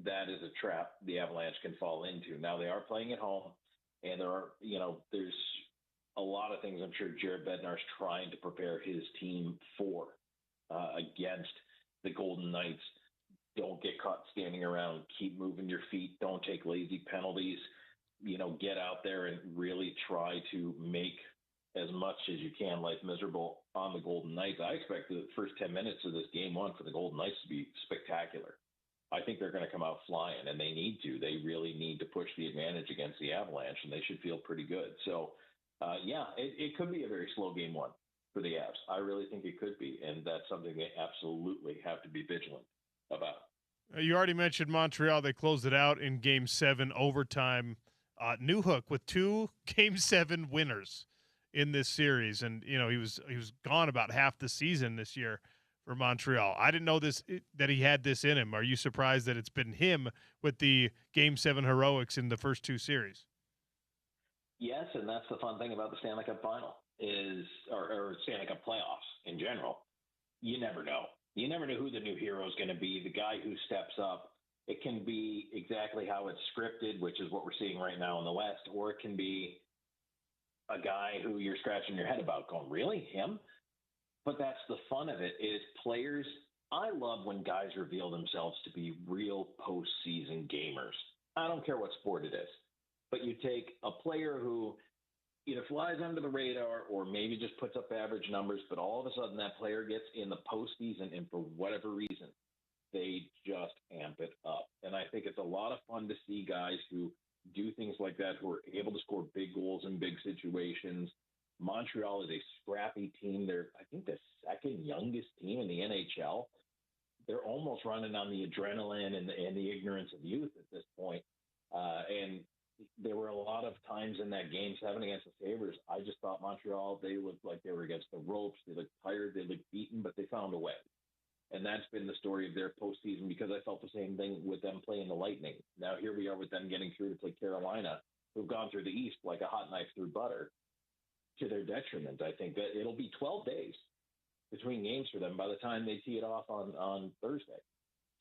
that is a trap the Avalanche can fall into. Now, they are playing at home, and there's a lot of things I'm sure Jared Bednar's trying to prepare his team for against the Golden Knights. Don't get caught standing around. Keep moving your feet. Don't take lazy penalties. You know, get out there and really try to make as much as you can life miserable on the Golden Knights. I expect the first 10 minutes of this game one for the Golden Knights to be spectacular. I think they're going to come out flying, and they need to. They really need to push the advantage against the Avalanche, and they should feel pretty good. So, it could be a very slow game one for the Avs. I really think it could be, and that's something they absolutely have to be vigilant about. You already mentioned Montreal. They closed it out in Game 7 overtime. Newhook with 2 Game 7 winners in this series, and he was gone about half the season this year for Montreal. I didn't know that he had this in him. Are you surprised that it's been him with the Game 7 heroics in the first 2 series? Yes, and that's the fun thing about the Stanley Cup final or Stanley Cup playoffs in general. You never know. You never know who the new hero is going to be, the guy who steps up. It can be exactly how it's scripted, which is what we're seeing right now in the West, or it can be a guy who you're scratching your head about going, really, him? But that's the fun of it is players. I love when guys reveal themselves to be real postseason gamers. I don't care what sport it is, but you take a player who either flies under the radar or maybe just puts up average numbers, but all of a sudden that player gets in the postseason, and for whatever reason, they just amp it up. And I think it's a lot of fun to see guys who do things like that, who are able to score big goals in big situations. Montreal is a scrappy team. They're, I think, the second youngest team in the NHL. They're almost running on the adrenaline and the ignorance of youth at this point. And there were a lot of times in that Game 7 against the Sabres, I just thought Montreal, they looked like they were against the ropes. They looked tired. They looked beaten, but they found a way. And that's been the story of their postseason, because I felt the same thing with them playing the Lightning. Now here we are with them getting through to play Carolina, who've gone through the East like a hot knife through butter, to their detriment. I think that it'll be 12 days between games for them by the time they tee it off on Thursday.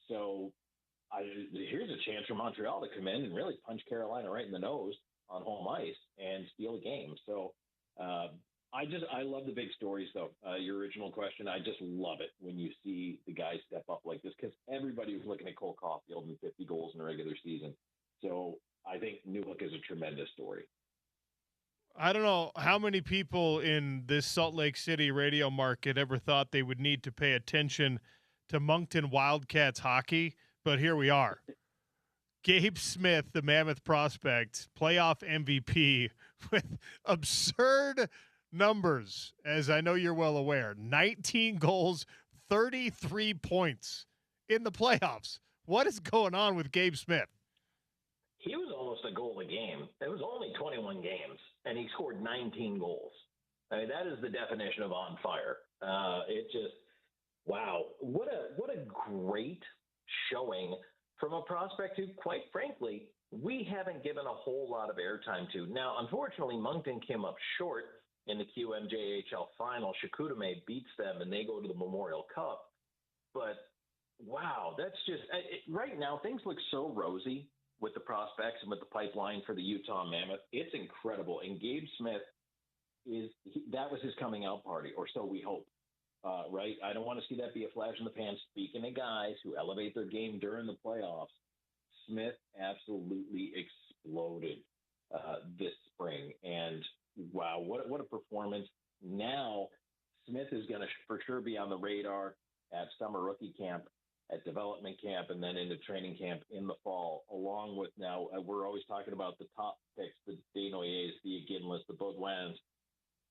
So here's a chance for Montreal to come in and really punch Carolina right in the nose on home ice and steal a game. So I love the big stories, though. Your original question, I just love it when you see the guys step up like this, because everybody was looking at Cole Caulfield and 50 goals in the regular season. So I think Newhook is a tremendous story. I don't know how many people in this Salt Lake City radio market ever thought they would need to pay attention to Moncton Wildcats hockey, but here we are. Gabe Smith, the Mammoth prospect, playoff MVP with absurd numbers, as I know you're well aware. 19 goals, 33 points in the playoffs. What is going on with Gabe Smith? he was almost a goal a game. It was only 21 games, and he scored 19 goals. I mean, that is the definition of on fire. It just, wow, what a great showing from a prospect who, quite frankly, we haven't given a whole lot of airtime to. Now, unfortunately, Moncton came up short in the QMJHL final. Chicoutimi beats them, and they go to the Memorial Cup. But, wow, that's just right now, things look so rosy with the prospects and with the pipeline for the Utah Mammoth. It's incredible. And Gabe Smith, that was his coming out party, or so we hope. Right? I don't want to see that be a flash in the pan. Speaking of guys who elevate their game during the playoffs, Smith absolutely exploded this spring. And wow, what a performance. Now, Smith is going to for sure be on the radar at summer rookie camp, at development camp, and then into training camp in the fall, along with now, we're always talking about the top picks, the Desnoyers, the Iginlas, the Baudouins.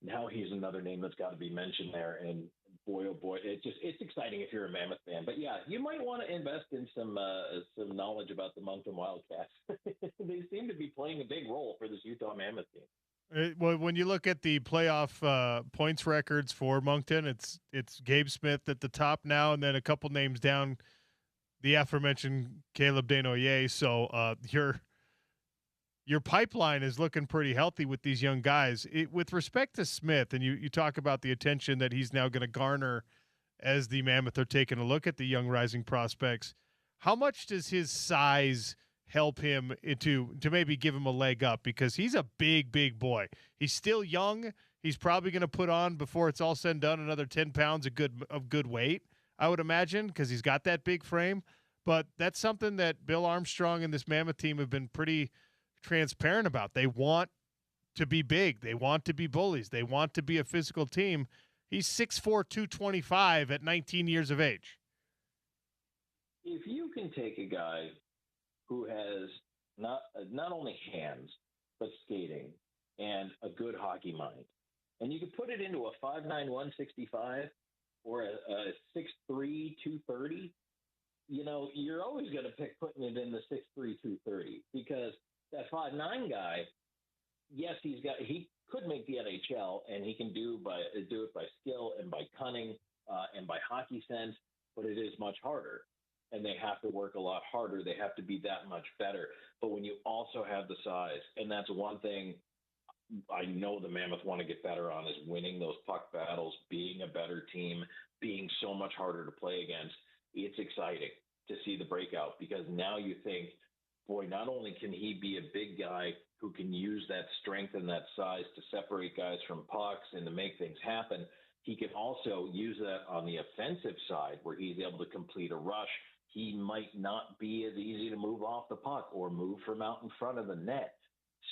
Now he's another name that's got to be mentioned there. And boy, oh boy, it's exciting if you're a Mammoth fan. But yeah, you might want to invest in some knowledge about the Moncton Wildcats. They seem to be playing a big role for this Utah Mammoth team. Well, when you look at the playoff points records for Moncton, it's Gabe Smith at the top now, and then a couple names down, the aforementioned Caleb Desnoyers. So your pipeline is looking pretty healthy with these young guys. With respect to Smith, and you talk about the attention that he's now going to garner as the Mammoth are taking a look at the young rising prospects, how much does his size help him to maybe give him a leg up? Because he's a big boy. He's still young. He's probably going to put on, before it's all said and done, another 10 pounds of good weight, I would imagine, because he's got that big frame. But that's something that Bill Armstrong and this Mammoth team have been pretty transparent about. They want to be big. They want to be bullies. They want to be a physical team. He's 6'4", 225 at 19 years of age. If you can take a guy who has not only hands, but skating and a good hockey mind, and you can put it into a 5'9", 165 or a 6'3", 230, you're always going to pick putting it in the 6'3", 230, because that 5'9" guy, yes, he could make the NHL, and he can do it by skill and by cunning and by hockey sense, but it is much harder, and they have to work a lot harder. They have to be that much better. But when you also have the size, and that's one thing I know the Mammoth want to get better on, is winning those puck battles, being a better team, being so much harder to play against. It's exciting to see the breakout, because now you think, boy, not only can he be a big guy who can use that strength and that size to separate guys from pucks and to make things happen, he can also use that on the offensive side, where he's able to complete a rush. He might not be as easy to move off the puck or move from out in front of the net.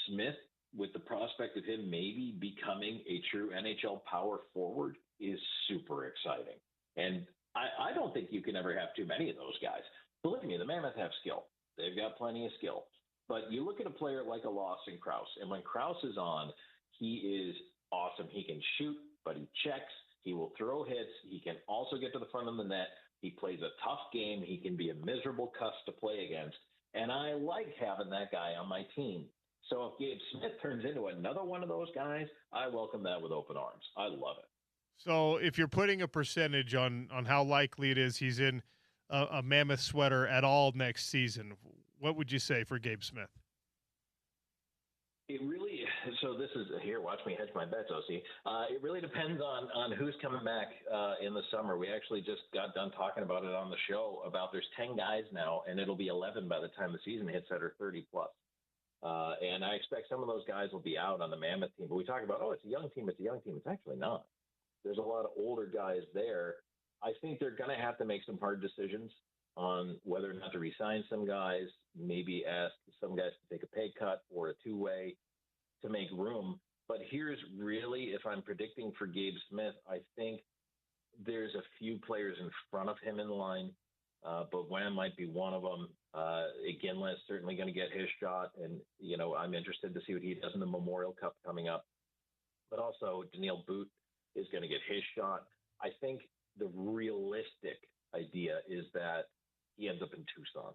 Smith, with the prospect of him maybe becoming a true NHL power forward, is super exciting. And I don't think you can ever have too many of those guys. Believe me, the Mammoth have skill. They've got plenty of skill. But you look at a player like a Lawson Krause, and when Krause is on, he is awesome. He can shoot, but he checks. He will throw hits. He can also get to the front of the net. He plays a tough game. He can be a miserable cuss to play against. And I like having that guy on my team. So if Gabe Smith turns into another one of those guys, I welcome that with open arms. I love it. So if you're putting a percentage on how likely it is he's in a Mammoth sweater at all next season, what would you say for Gabe Smith? It really, so this is, here, watch me hedge my bets, OC. It really depends on who's coming back in the summer. We actually just got done talking about it on the show, about there's 10 guys now, and it'll be 11 by the time the season hits, that are 30 plus. And I expect some of those guys will be out on the Mammoth team. But we talk about, it's a young team. It's actually not. There's a lot of older guys there. I think they're going to have to make some hard decisions on whether or not to re-sign some guys, maybe ask some guys to take a pay cut or a two-way to make room. But here's really, if I'm predicting for Gabe Smith, I think there's a few players in front of him in line. But Wham might be one of them. Iginla is certainly going to get his shot. And, I'm interested to see what he does in the Memorial Cup coming up. But also Daniil Boot is going to get his shot. I think the realistic idea is that he ends up in Tucson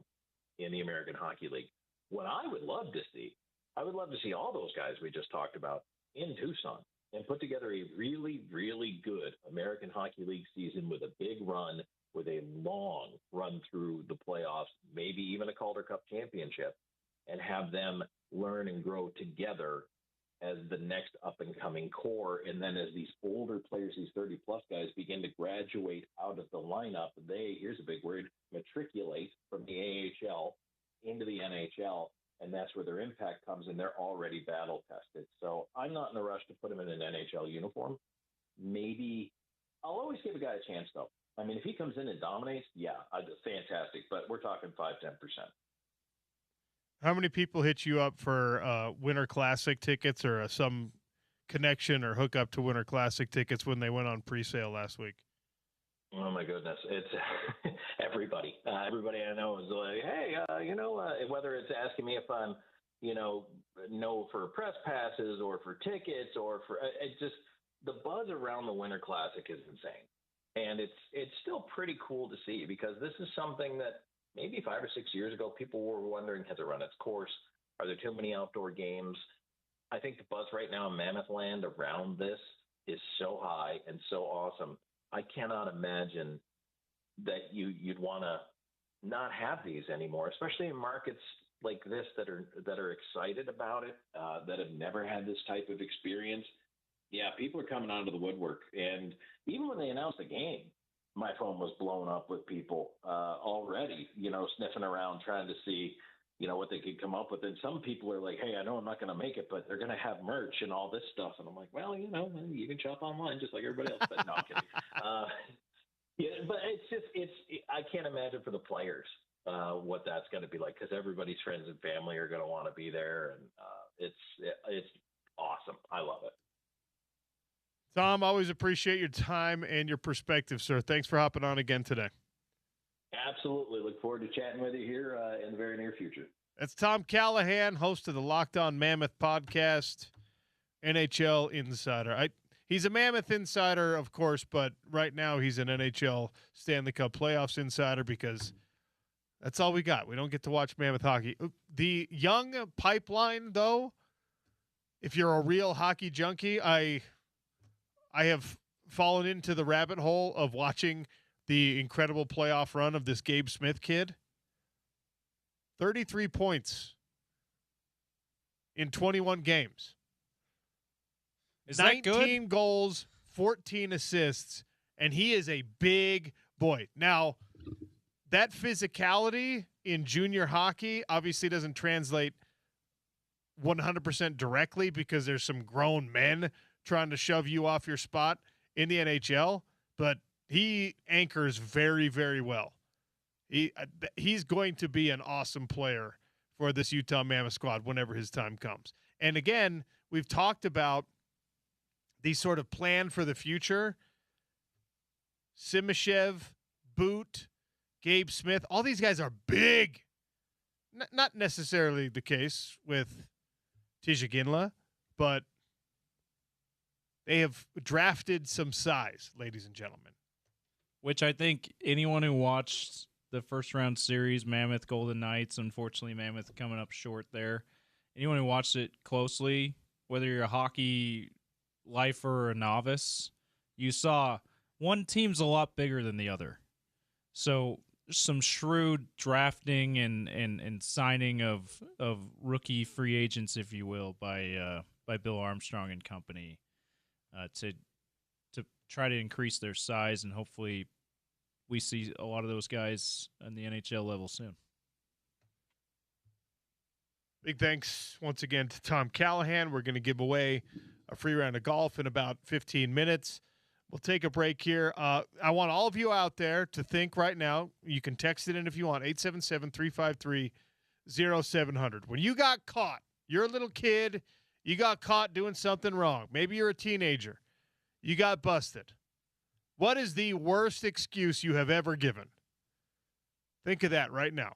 in the American Hockey League. What I would love to see all those guys we just talked about in Tucson and put together a really, really good American Hockey League season with a big run, with a long run through the playoffs, maybe even a Calder Cup championship, and have them learn and grow together as the next up-and-coming core. And then as these older players, these 30-plus guys, begin to graduate out of the lineup, they, here's a big word, matriculate from the AHL into the NHL, and that's where their impact comes, and they're already battle-tested. So I'm not in a rush to put them in an NHL uniform. Maybe I'll always give a guy a chance, though. I mean, if he comes in and dominates, yeah, fantastic, but we're talking 5-10%. How many people hit you up for Winter Classic tickets or some connection or hook up to Winter Classic tickets when they went on pre-sale last week? Oh my goodness, it's everybody. Everybody I know is like, hey, whether it's asking me if I'm, no for press passes or for tickets or for it's just the buzz around the Winter Classic is insane, and it's still pretty cool to see, because this is something that maybe 5 or 6 years ago, people were wondering, has it run its course? Are there too many outdoor games? I think the buzz right now in Mammoth Land around this is so high and so awesome. I cannot imagine that you'd want to not have these anymore, especially in markets like this that are excited about it, that have never had this type of experience. Yeah, people are coming out of the woodwork. And even when they announced the game, my phone was blown up with people already, sniffing around trying to see, what they could come up with. And some people are like, hey, I know I'm not going to make it, but they're going to have merch and all this stuff. And I'm like, well, you can shop online just like everybody else. But no, I'm kidding. But I can't imagine for the players what that's going to be like, because everybody's friends and family are going to want to be there. And it's awesome. I love it. Tom, always appreciate your time and your perspective, sir. Thanks for hopping on again today. Absolutely. Look forward to chatting with you here in the very near future. That's Tom Callahan, host of the Locked On Mammoth podcast, NHL insider. He's a Mammoth insider, of course, but right now he's an NHL Stanley Cup playoffs insider, because that's all we got. We don't get to watch Mammoth hockey. The young pipeline, though, if you're a real hockey junkie, I have fallen into the rabbit hole of watching the incredible playoff run of this Gabe Smith kid. 33 points in 21 games. Is that good? 19 goals, 14 assists, and he is a big boy. Now, that physicality in junior hockey obviously doesn't translate 100% directly, because there's some grown men trying to shove you off your spot in the NHL, but he anchors very, very well. He's going to be an awesome player for this Utah Mammoth squad whenever his time comes. And again, we've talked about the sort of plan for the future. Simashev, Boot, Gabe Smith, all these guys are big. Not necessarily the case with Tijaginla, but they have drafted some size, ladies and gentlemen. Which I think anyone who watched the first round series, Mammoth Golden Knights, unfortunately Mammoth coming up short there. Anyone who watched it closely, whether you're a hockey lifer or a novice, you saw one team's a lot bigger than the other. So some shrewd drafting and signing of rookie free agents, if you will, by Bill Armstrong and company, to try to increase their size, and hopefully we see a lot of those guys on the NHL level soon. Big thanks once again to Tom Callahan. We're going to give away a free round of golf in about 15 minutes. We'll take a break here. I want all of you out there to think right now. You can text it in if you want, 877-353-0700. When you got caught, you're a little kid, you got caught doing something wrong. Maybe you're a teenager. You got busted. What is the worst excuse you have ever given? Think of that right now.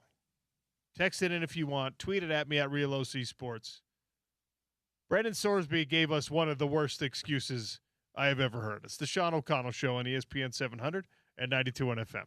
Text it in if you want. Tweet it at me at RealOC Sports. Brendan Sorsby gave us one of the worst excuses I have ever heard. It's the Sean O'Connell Show on ESPN 700 and 92.1 FM.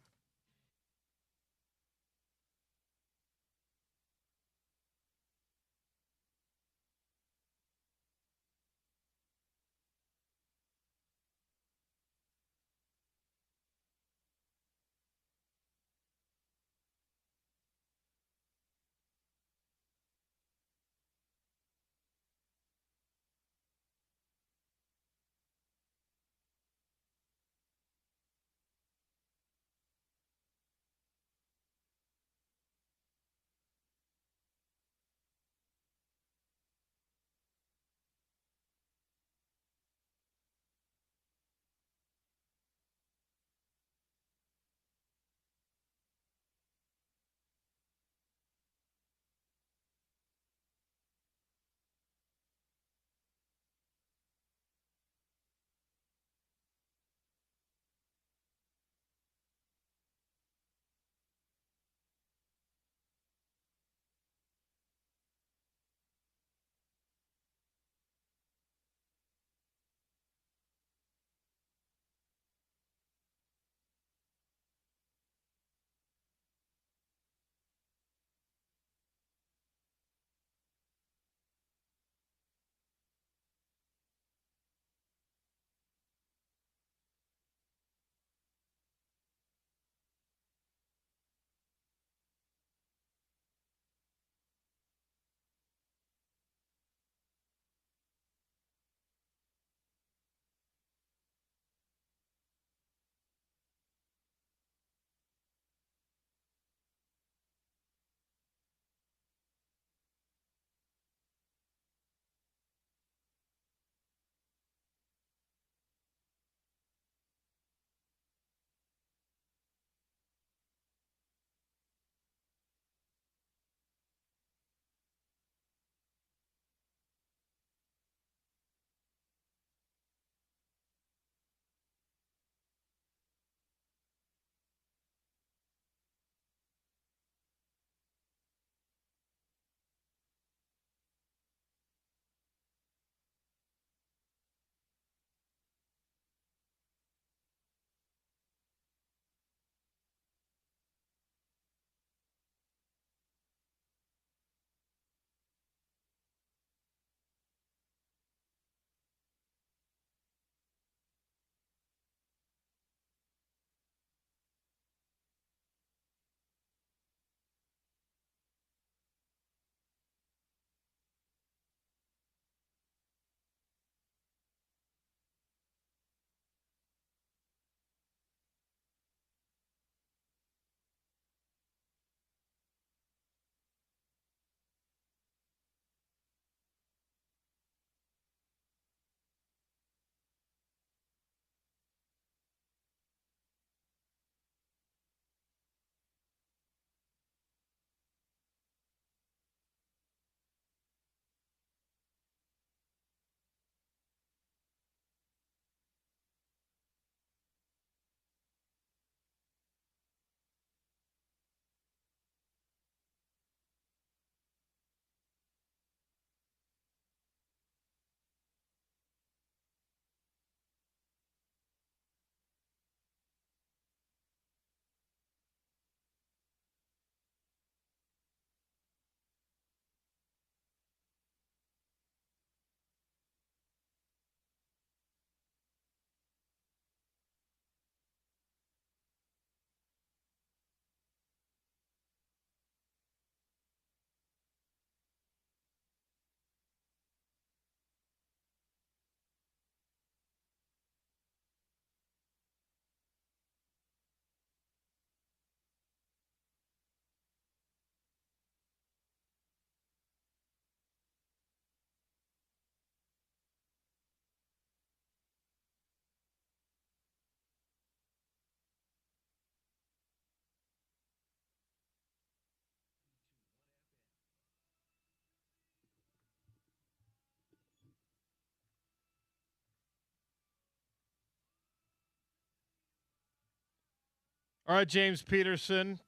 All right, James Peterson.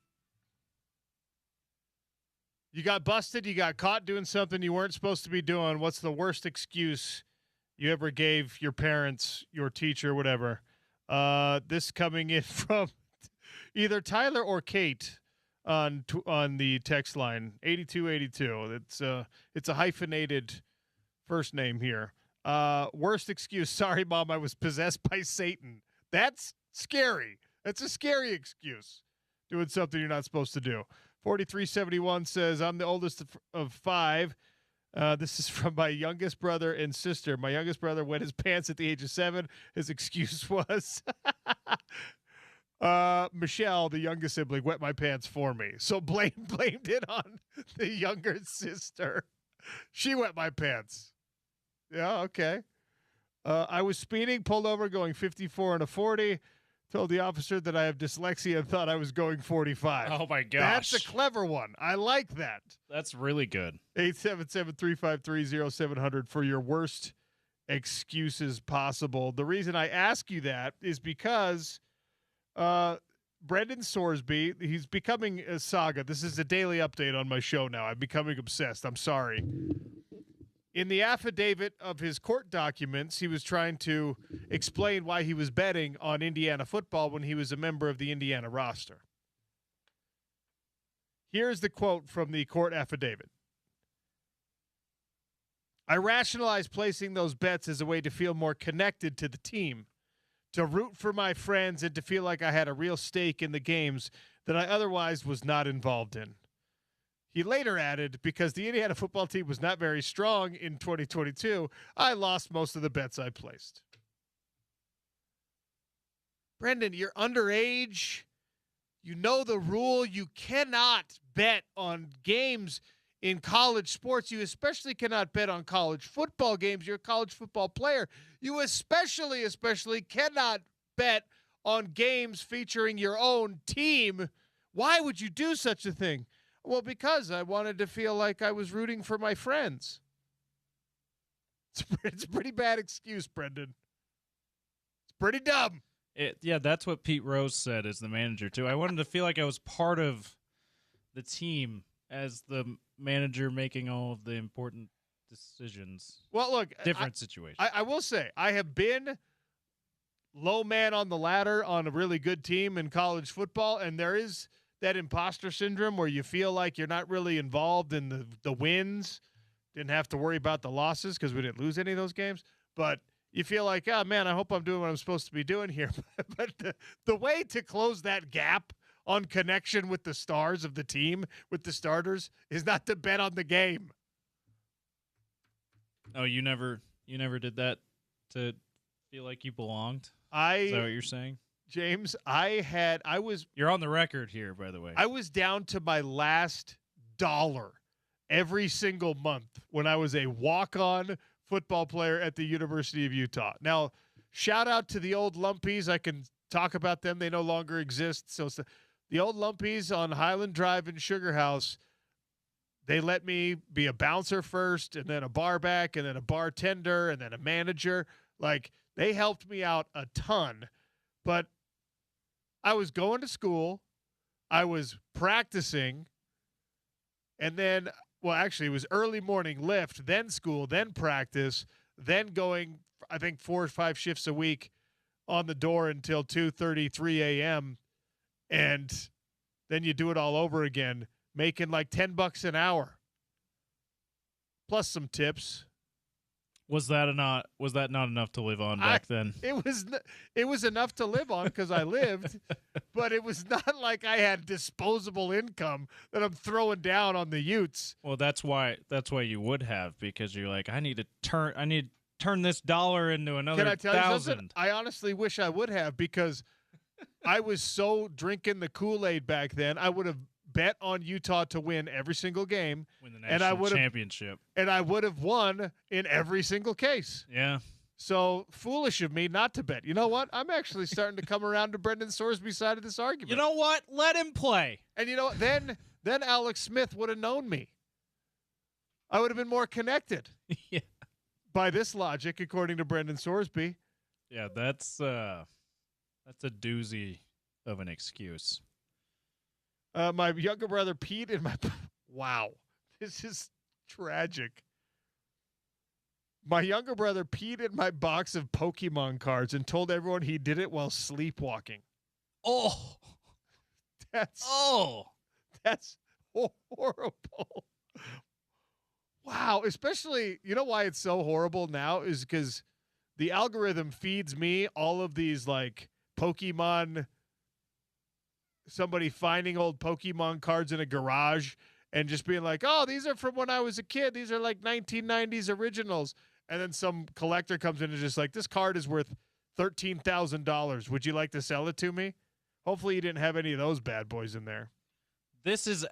You got busted. You got caught doing something you weren't supposed to be doing. What's the worst excuse you ever gave your parents, your teacher, whatever? This coming in from either Tyler or Kate on the text line 8282. It's a hyphenated first name here. Worst excuse. Sorry, Mom, I was possessed by Satan. That's scary. That's a scary excuse. Doing something you're not supposed to do. 4371 says, I'm the oldest of 5. This is from my youngest brother and sister. My youngest brother wet his pants at the age of 7. His excuse was, Michelle, the youngest sibling, wet my pants for me. So blamed it on the younger sister. She wet my pants. Yeah, okay. I was speeding, pulled over, going 54 and a 40. Told the officer that I have dyslexia and thought I was going 45. Oh, my gosh. That's a clever one. I like that. That's really good. 877-353-0700 for your worst excuses possible. The reason I ask you that is because Brendan Sorsby, he's becoming a saga. This is a daily update on my show now. I'm becoming obsessed. I'm sorry. In the affidavit of his court documents, he was trying to explain why he was betting on Indiana football when he was a member of the Indiana roster. Here's the quote from the court affidavit. I rationalized placing those bets as a way to feel more connected to the team, to root for my friends, and to feel like I had a real stake in the games that I otherwise was not involved in. He later added, because the Indiana football team was not very strong in 2022, I lost most of the bets I placed. Brendan, you're underage. You know the rule. You cannot bet on games in college sports. You especially cannot bet on college football games. You're a college football player. You especially cannot bet on games featuring your own team. Why would you do such a thing? Well, because I wanted to feel like I was rooting for my friends. It's a pretty bad excuse, Brendan. It's pretty dumb. Yeah, that's what Pete Rose said as the manager, too. I wanted to feel like I was part of the team as the manager making all of the important decisions. Well, look. Different situation. I will say, I have been low man on the ladder on a really good team in college football, and there is that imposter syndrome where you feel like you're not really involved in the wins. Didn't have to worry about the losses because we didn't lose any of those games. But you feel like, oh, man, I hope I'm doing what I'm supposed to be doing here. But the way to close that gap on connection with the stars of the team, with the starters, is not to bet on the game. Oh, you never did that to feel like you belonged? Is that what you're saying? James, You're on the record here, by the way. I was down to my last dollar every single month when I was a walk-on football player at the University of Utah. Now, shout out to the old Lumpies. I can talk about them. They no longer exist. So the old Lumpies on Highland Drive in Sugar House, they let me be a bouncer first and then a bar back and then a bartender and then a manager. Like, they helped me out a ton. But I was going to school, I was practicing, and then, well, actually, it was early morning lift, then school, then practice, then going, I think, 4 or 5 shifts a week on the door until 2:33 a.m., and then you do it all over again, making like $10 an hour, plus some tips. Was that not enough to live on back then? It was enough to live on because I lived, but it was not like I had disposable income that I'm throwing down on the Utes. Well, that's why you would have, because you're like, I need to turn this dollar into another 1,000. Can I tell you something? I honestly wish I would have, because I was so drinking the Kool-Aid back then. I would have bet on Utah to win every single game, win the national championship, and I would have won in every single case. Yeah. So foolish of me not to bet. You know what? I'm actually starting to come around to Brendan Sorsby's side of this argument. You know what? Let him play. And you know what? Then Alex Smith would have known me. I would have been more connected. Yeah. By this logic, according to Brendan Sorsby. Yeah, that's a doozy of an excuse. My younger brother peed in my. Wow, this is tragic. My younger brother peed in my box of Pokemon cards and told everyone he did it while sleepwalking. Oh, That's horrible. Wow, especially, you know why it's so horrible now is because the algorithm feeds me all of these like Pokemon, somebody finding old Pokemon cards in a garage and just being like, oh, these are from when I was a kid. These are like 1990s originals. And then some collector comes in and is just like, this card is worth $13,000. Would you like to sell it to me? Hopefully you didn't have any of those bad boys in there. This is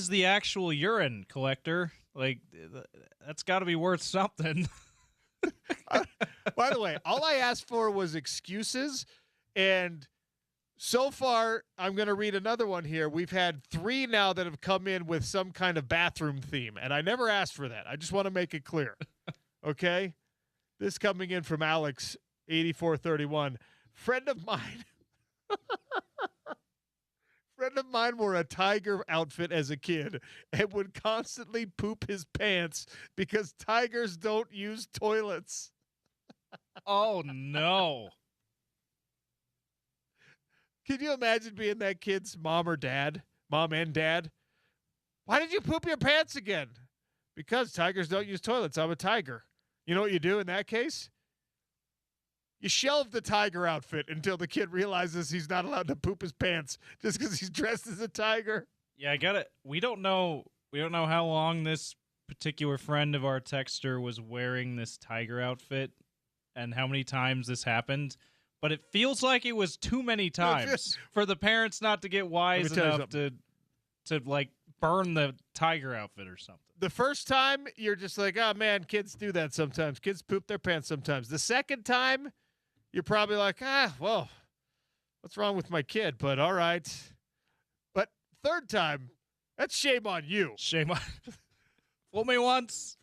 the actual urine collector. Like, that's got to be worth something. By the way, all I asked for was excuses. And so far, I'm going to read another one here. We've had 3 now that have come in with some kind of bathroom theme. And I never asked for that. I just want to make it clear. Okay? This coming in from Alex, 8431. Friend of mine wore a tiger outfit as a kid and would constantly poop his pants because tigers don't use toilets. Oh, no. Can you imagine being that kid's mom and dad? Why did you poop your pants again? Because tigers don't use toilets. I'm a tiger. You know what you do in that case? You shelve the tiger outfit until the kid realizes he's not allowed to poop his pants just because he's dressed as a tiger. Yeah, I got it. We don't know how long this particular friend of our texter was wearing this tiger outfit and how many times this happened, but it feels like it was too many times for the parents not to get wise enough to like burn the tiger outfit or something. The first time, you're just like, oh, man, kids do that sometimes. Kids poop their pants sometimes. The second time, you're probably like, well, what's wrong with my kid? But all right. But third time, that's shame on you. Shame on. Fool me once.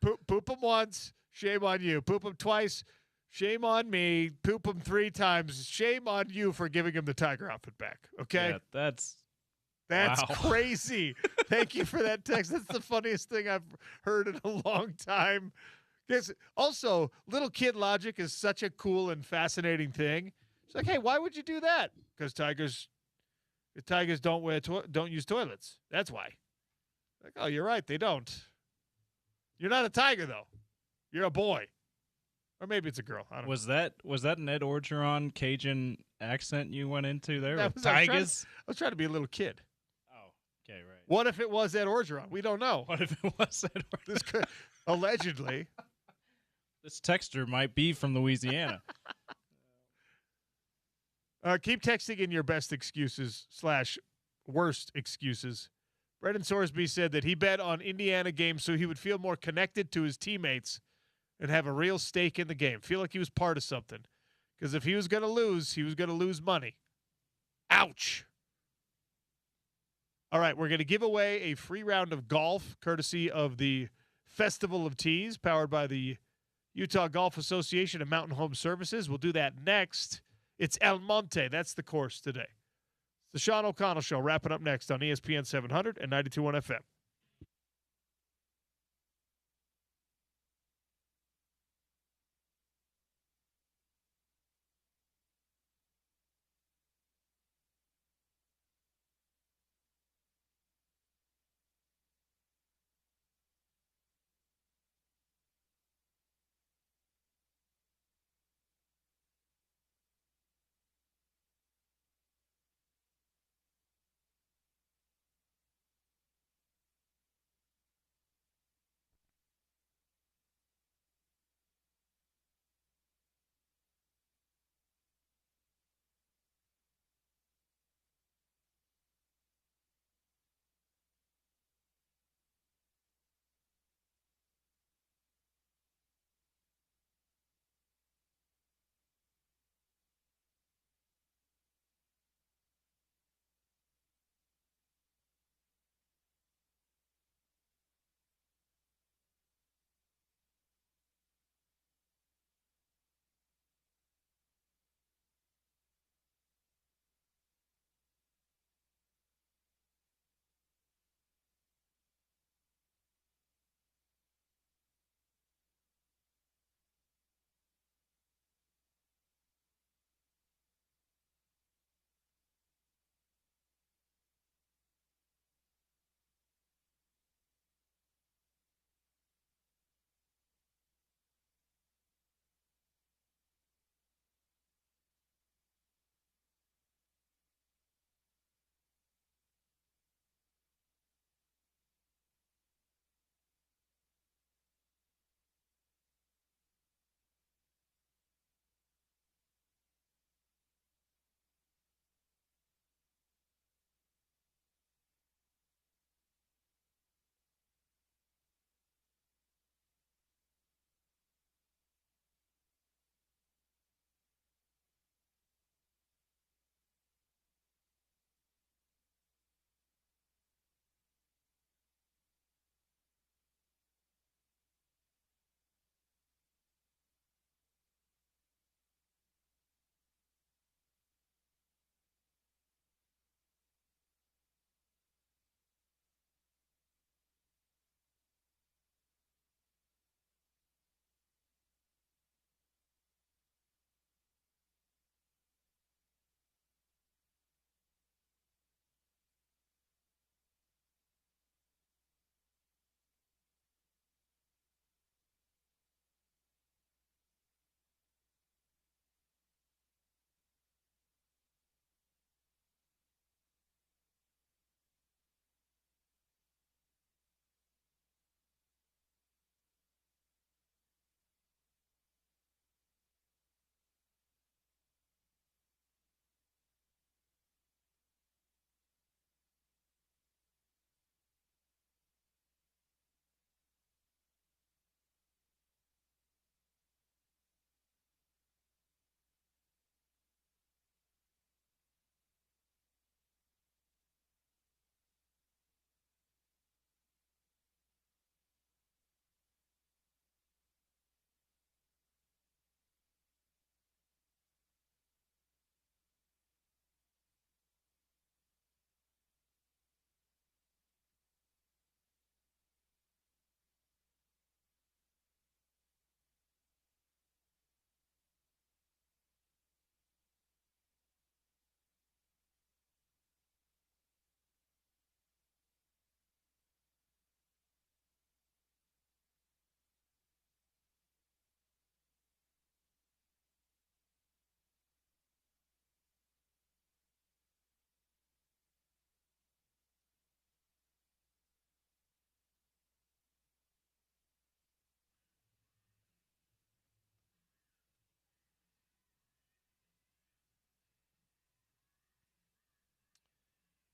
Poop them once. Shame on you. Poop them twice. Shame on me. Poop them 3 times. Shame on you for giving him the tiger outfit back. Okay? Yeah, that's wow. Crazy. Thank you for that text. That's the funniest thing I've heard in a long time. Because also, little kid logic is such a cool and fascinating thing. It's like, hey, why would you do that? Because tigers don't use toilets. That's why. Like, oh, you're right. They don't. You're not a tiger though. You're a boy, or maybe it's a girl. I don't know. Was that an Ed Orgeron Cajun accent you went into there? That was, tigers. I was trying to be a little kid. Okay, right. What if it was Ed Orgeron? We don't know. What if it was Ed Orgeron? This could, allegedly. This texter might be from Louisiana. Keep texting in your best excuses / worst excuses. Brendan Sorsby said that he bet on Indiana games so he would feel more connected to his teammates and have a real stake in the game. Feel like he was part of something. Because if he was going to lose, he was going to lose money. Ouch. All right, we're going to give away a free round of golf courtesy of the Festival of Tees powered by the Utah Golf Association and Mountain Home Services. We'll do that next. It's El Monte. That's the course today. It's the Sean O'Connell Show. Wrapping up next on ESPN 700 and 92.1 FM.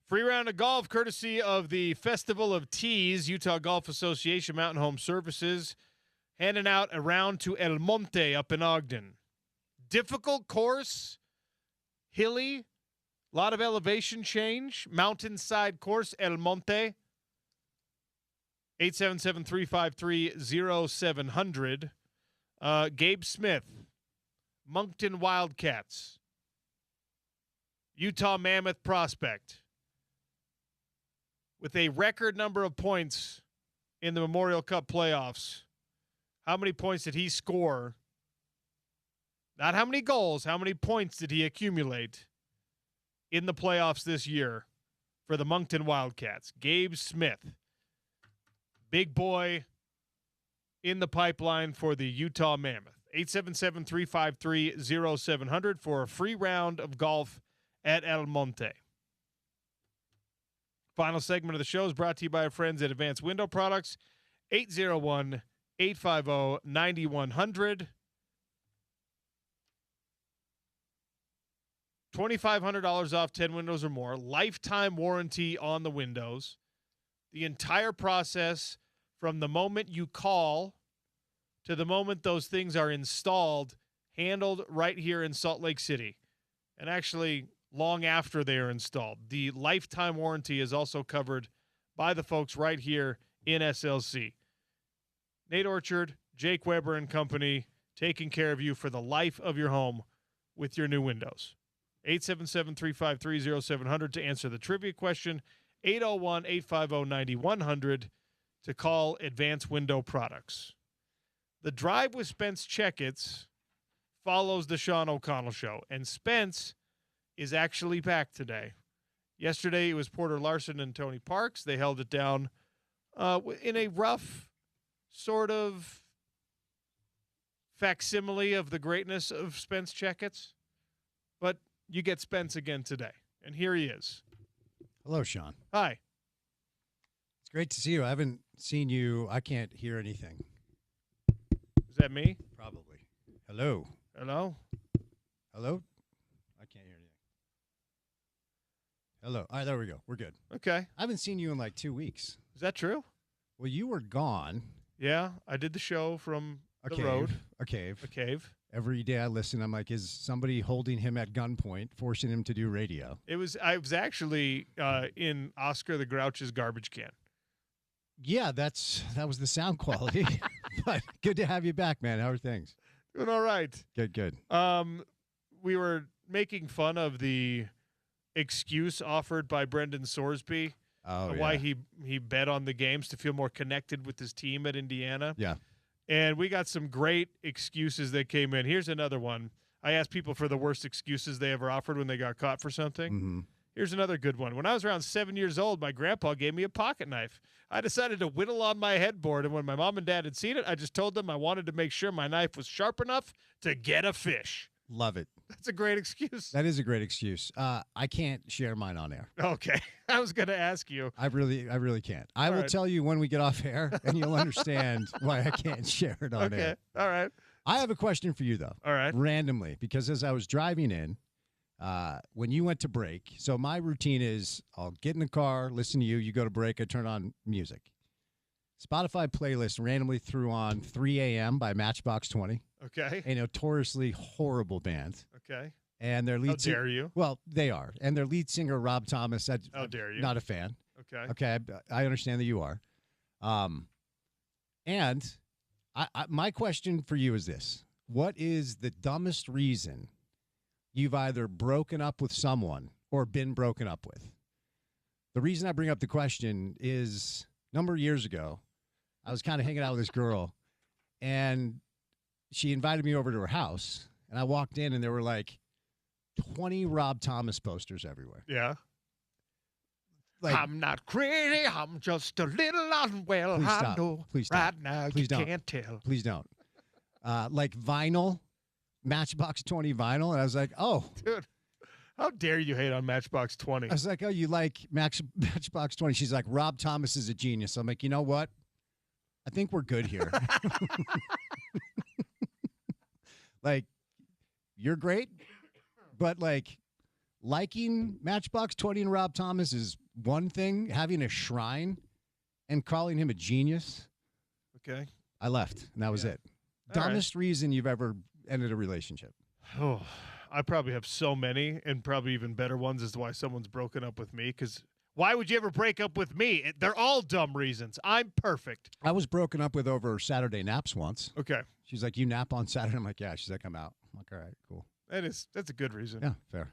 Free round of golf courtesy of the Festival of Tees, Utah Golf Association Mountain Home Services, handing out a round to El Monte up in Ogden. Difficult course, hilly, a lot of elevation change, mountainside course, El Monte. 877-353-0700. Gabe Smith, Moncton Wildcats, Utah Mammoth prospect, with a record number of points in the Memorial Cup playoffs. How many points did he score? Not how many goals, how many points did he accumulate in the playoffs this year for the Moncton Wildcats? Gabe Smith, big boy in the pipeline for the Utah Mammoth. 877-353-0700 for a free round of golf at El Monte. Final segment of the show is brought to you by our friends at Advanced Window Products, 801-850-9100. $2,500 off 10 windows or more. Lifetime warranty on the windows. The entire process from the moment you call to the moment those things are installed, handled right here in Salt Lake City. And actually, long after they are installed. The lifetime warranty is also covered by the folks right here in SLC. Nate Orchard, Jake Weber and company, taking care of you for the life of your home with your new windows. 877-353-0700 to answer the trivia question. 801-850-9100 to call Advanced Window Products. The Drive with Spence Checketts follows the Sean O'Connell Show, and Spence is actually back today. Yesterday it was Porter Larson and Tony Parks. They held it down in a rough sort of facsimile of the greatness of Spence Checketts. But you get Spence again today, and here he is. Hello, Sean. Hi. It's great to see you. I haven't seen you. I can't hear anything. Is that me? Probably. Hello. Hello? Hello? I can't hear anything. Hello. All right, there we go. We're good. Okay. I haven't seen you in like 2 weeks. Is that true? Well, you were gone. Yeah, I did the show from A the cave. road. A cave. A cave. Every day I listen, I'm like, is somebody holding him at gunpoint, forcing him to do radio? I was actually in Oscar the Grouch's garbage can. Yeah, that was the sound quality. But good to have you back, man. How are things? Doing all right. Good. We were making fun of the excuse offered by Brendan Sorsby why he bet on the games to feel more connected with his team at Indiana. Yeah. And we got some great excuses that came in. Here's another one. I asked people for the worst excuses they ever offered when they got caught for something. Mm-hmm. Here's another good one. When I was around 7 years old, my grandpa gave me a pocket knife. I decided to whittle on my headboard, and when my mom and dad had seen it, I just told them I wanted to make sure my knife was sharp enough to get a fish. Love it. That's a great excuse. That is a great excuse. I can't share mine on air. Okay. I was going to ask you. I really can't. I will right. tell you when we get off air, and you'll understand why I can't share it on air. All right. I have a question for you, though. All right. Randomly, because as I was driving in, when you went to break, so my routine is I'll get in the car, listen to you, you go to break, I turn on music. Spotify playlist randomly threw on 3 a.m. by Matchbox 20. Okay. A notoriously horrible band. Okay. And their lead How dare you? Well, they are. And their lead singer, Rob Thomas, How dare you? Not a fan. Okay. Okay, I understand that you are. And my question for you is this. What is the dumbest reason you've either broken up with someone or been broken up with? The reason I bring up the question is a number of years ago, I was kind of hanging out with this girl, and she invited me over to her house, and I walked in, and there were like 20 Rob Thomas posters everywhere. Yeah. Like, I'm not crazy. I'm just a little unwell. Please I stop. know Please stop. right now Please you don't. can't tell. Please don't. Like vinyl, Matchbox 20 vinyl, and I was like, oh. Dude, how dare you hate on Matchbox 20? I was like, oh, you like Matchbox 20? She's like, Rob Thomas is a genius. I'm like, you know what? I think we're good here. Like, you're great, but like, liking Matchbox 20 and Rob Thomas is one thing. Having a shrine and calling him a genius. Okay. I left, and that was it. All Dumbest reason you've ever ended a relationship. Oh, I probably have so many, and probably even better ones as to why someone's broken up with me. Because why would you ever break up with me? They're all dumb reasons. I'm perfect. I was broken up with over Saturday naps once. Okay. She's like, you nap on Saturday? I'm like, yeah. She's like, I'm out. I'm like, all right, cool. That's a good reason. Yeah, fair.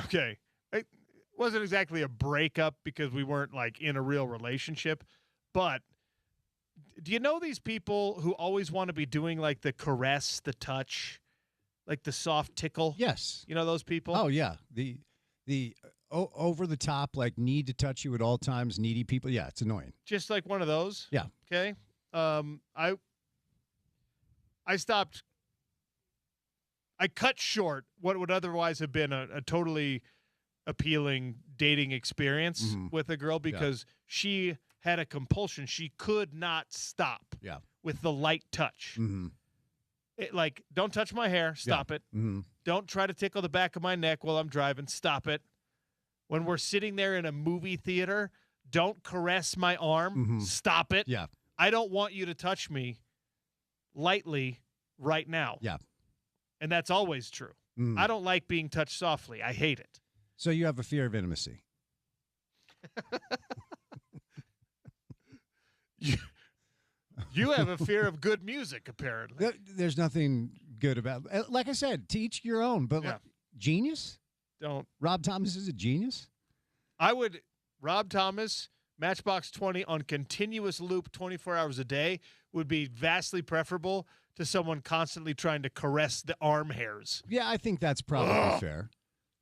Okay. It wasn't exactly a breakup because we weren't like in a real relationship, but do you know these people who always want to be doing like the caress, the touch, like the soft tickle? Yes. You know those people? Oh, yeah. The over the top, like need to touch you at all times, needy people. Yeah, it's annoying. Just like one of those? Yeah. Okay. I stopped. I cut short what would otherwise have been a totally appealing dating experience with a girl because she had a compulsion. She could not stop with the light touch. Mm-hmm. Like, don't touch my hair. Stop it. Mm-hmm. Don't try to tickle the back of my neck while I'm driving. Stop it. When we're sitting there in a movie theater, don't caress my arm. Mm-hmm. Stop it. Yeah. I don't want you to touch me lightly right now. Yeah. And that's always true. Mm. I don't like being touched softly. I hate it. So you have a fear of intimacy. You have a fear of good music, apparently. There's nothing good about it. Like I said, to each your own. But like, genius? Don't. Rob Thomas is a genius? Rob Thomas, Matchbox 20 on continuous loop 24 hours a day would be vastly preferable to someone constantly trying to caress the arm hairs. Yeah, I think that's probably fair.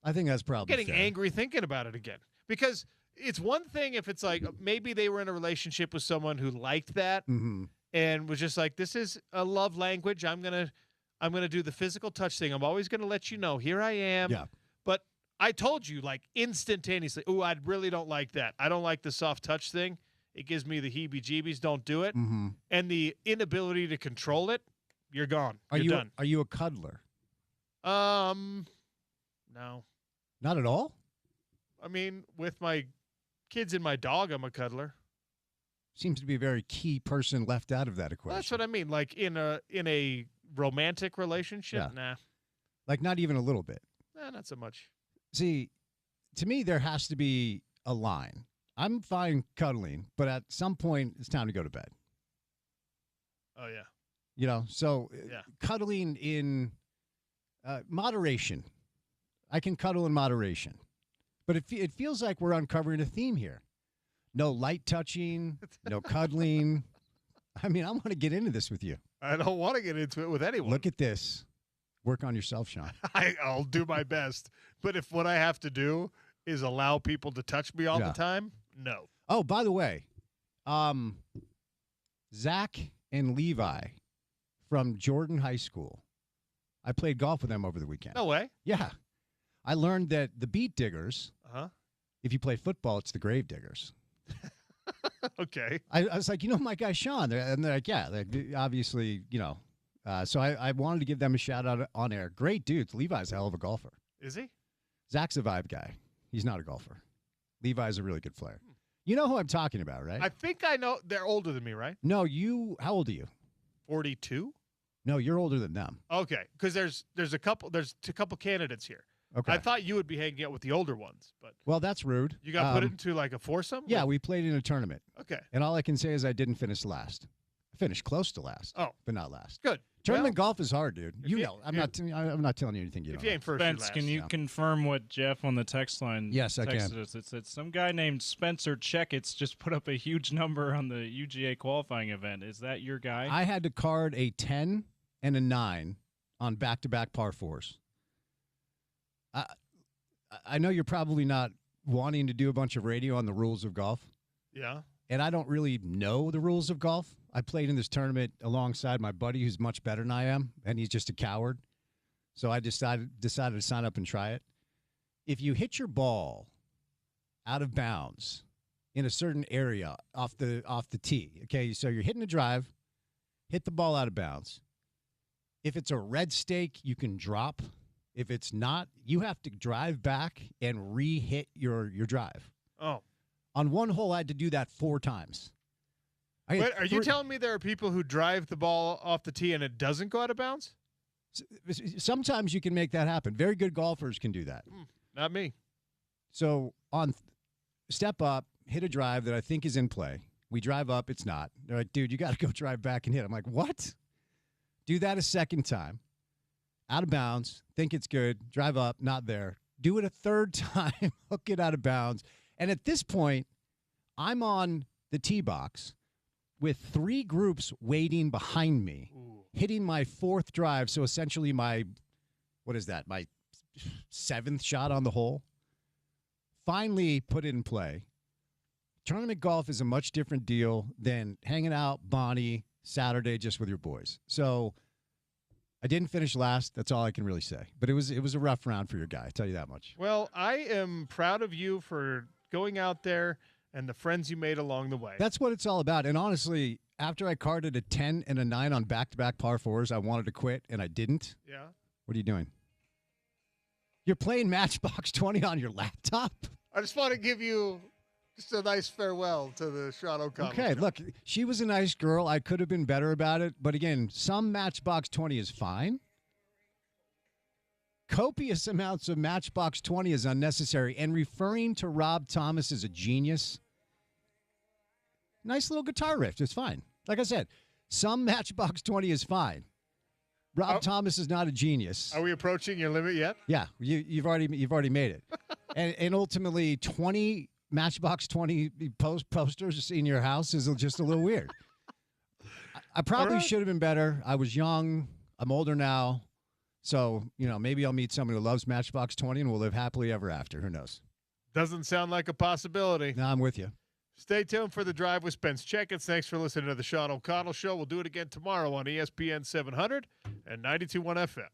I think that's probably I'm getting fair. angry thinking about it again. Because it's one thing if it's like maybe they were in a relationship with someone who liked that and was just like, this is a love language. I'm gonna do the physical touch thing. I'm always gonna let you know, here I am. Yeah. But I told you like instantaneously, oh, I really don't like that. I don't like the soft touch thing. It gives me the heebie-jeebies. Don't do it. Mm-hmm. And the inability to control it, you're gone. Are you're done. Are you a cuddler? No. Not at all? I mean, with my kids and my dog, I'm a cuddler. Seems to be a very key person left out of that equation. Well, that's what I mean. Like in a romantic relationship, nah. Like not even a little bit. Nah, not so much. See, to me, there has to be a line. I'm fine cuddling, but at some point, it's time to go to bed. Oh, yeah. You know, so Yeah. cuddling in moderation. I can cuddle in moderation. But it feels like we're uncovering a theme here. No light touching, no cuddling. I mean, I want to get into this with you. I don't want to get into it with anyone. Look at this. Work on yourself, Sean. I'll do my best. But if what I have to do is allow people to touch me all the time, no. Oh, by the way, Zach and Levi from Jordan High School. I played golf with them over the weekend. No way. Yeah. I learned that the beat diggers, if you play football, it's the grave diggers. Okay. I was like, you know, my guy Sean. And they're like, yeah, obviously, you know. So I wanted to give them a shout out on air. Great dudes. Levi's a hell of a golfer. Is he? Zach's a vibe guy. He's not a golfer. Levi's a really good player. You know who I'm talking about, right? I think I know. They're older than me, right? No, how old are you? 42? No, you're older than them. Okay, because there's a couple candidates here. Okay. I thought you would be hanging out with the older ones, but Well, that's rude. you got put into like a foursome? Yeah, we played in a tournament. Okay. And all I can say is I didn't finish last. I finished close to last. Oh. But not last. Good. Tournament golf is hard, dude. You know. I'm not telling you anything you If don't you know. ain't first, Spence, you're last. can you confirm what Jeff on the text line Yes, I texted can. us? It said some guy named Spencer Checketts just put up a huge number on the UGA qualifying event. Is that your guy? I had to card a 10 and a 9 on back-to-back par fours. I know you're probably not wanting to do a bunch of radio on the rules of golf. Yeah. And I don't really know the rules of golf. I played in this tournament alongside my buddy who's much better than I am, and he's just a coward. So I decided to sign up and try it. If you hit your ball out of bounds in a certain area off the tee, okay, so you're hitting a drive, hit the ball out of bounds. If it's a red stake, you can drop If it's not, you have to drive back and re-hit your drive. Oh. On one hole, I had to do that 4 times. Wait, are you telling me there are people who drive the ball off the tee and it doesn't go out of bounds? Sometimes you can make that happen. Very good golfers can do that. Not me. So on step up, hit a drive that I think is in play. We drive up, it's not. They're like, dude, you got to go drive back and hit. I'm like, what? Do that a second time. Out of bounds, think it's good, drive up, not there. Do it a third time, hook it out of bounds. And at this point, I'm on the tee box with 3 groups waiting behind me, hitting my 4th drive. So essentially my 7th shot on the hole. Finally put it in play. Tournament golf is a much different deal than hanging out Bonnie Saturday just with your boys. So I didn't finish last. That's all I can really say. But it was a rough round for your guy. I'll tell you that much. Well, I am proud of you for going out there and the friends you made along the way. That's what it's all about. And honestly, after I carded a 10 and a 9 on back-to-back par 4s, I wanted to quit, and I didn't. Yeah. What are you doing? You're playing Matchbox 20 on your laptop? I just want to give you just a nice farewell to the Sean O'Connell Okay, show. look, she was a nice girl. I could have been better about it. But again, some Matchbox 20 is fine. Copious amounts of Matchbox 20 is unnecessary. And referring to Rob Thomas as a genius, nice little guitar riff. It's fine. Like I said, some Matchbox 20 is fine. Rob Thomas is not a genius. Are we approaching your limit yet? Yeah, you've already made it. and ultimately, 20 Matchbox 20 posters in your house is just a little weird. I probably should have been better. I was young. I'm older now. So, maybe I'll meet someone who loves Matchbox 20 and we'll live happily ever after. Who knows? Doesn't sound like a possibility. No, I'm with you. Stay tuned for The Drive with Spence Checketts. Thanks for listening to the Sean O'Connell Show. We'll do it again tomorrow on ESPN 700 and 92.1 FM.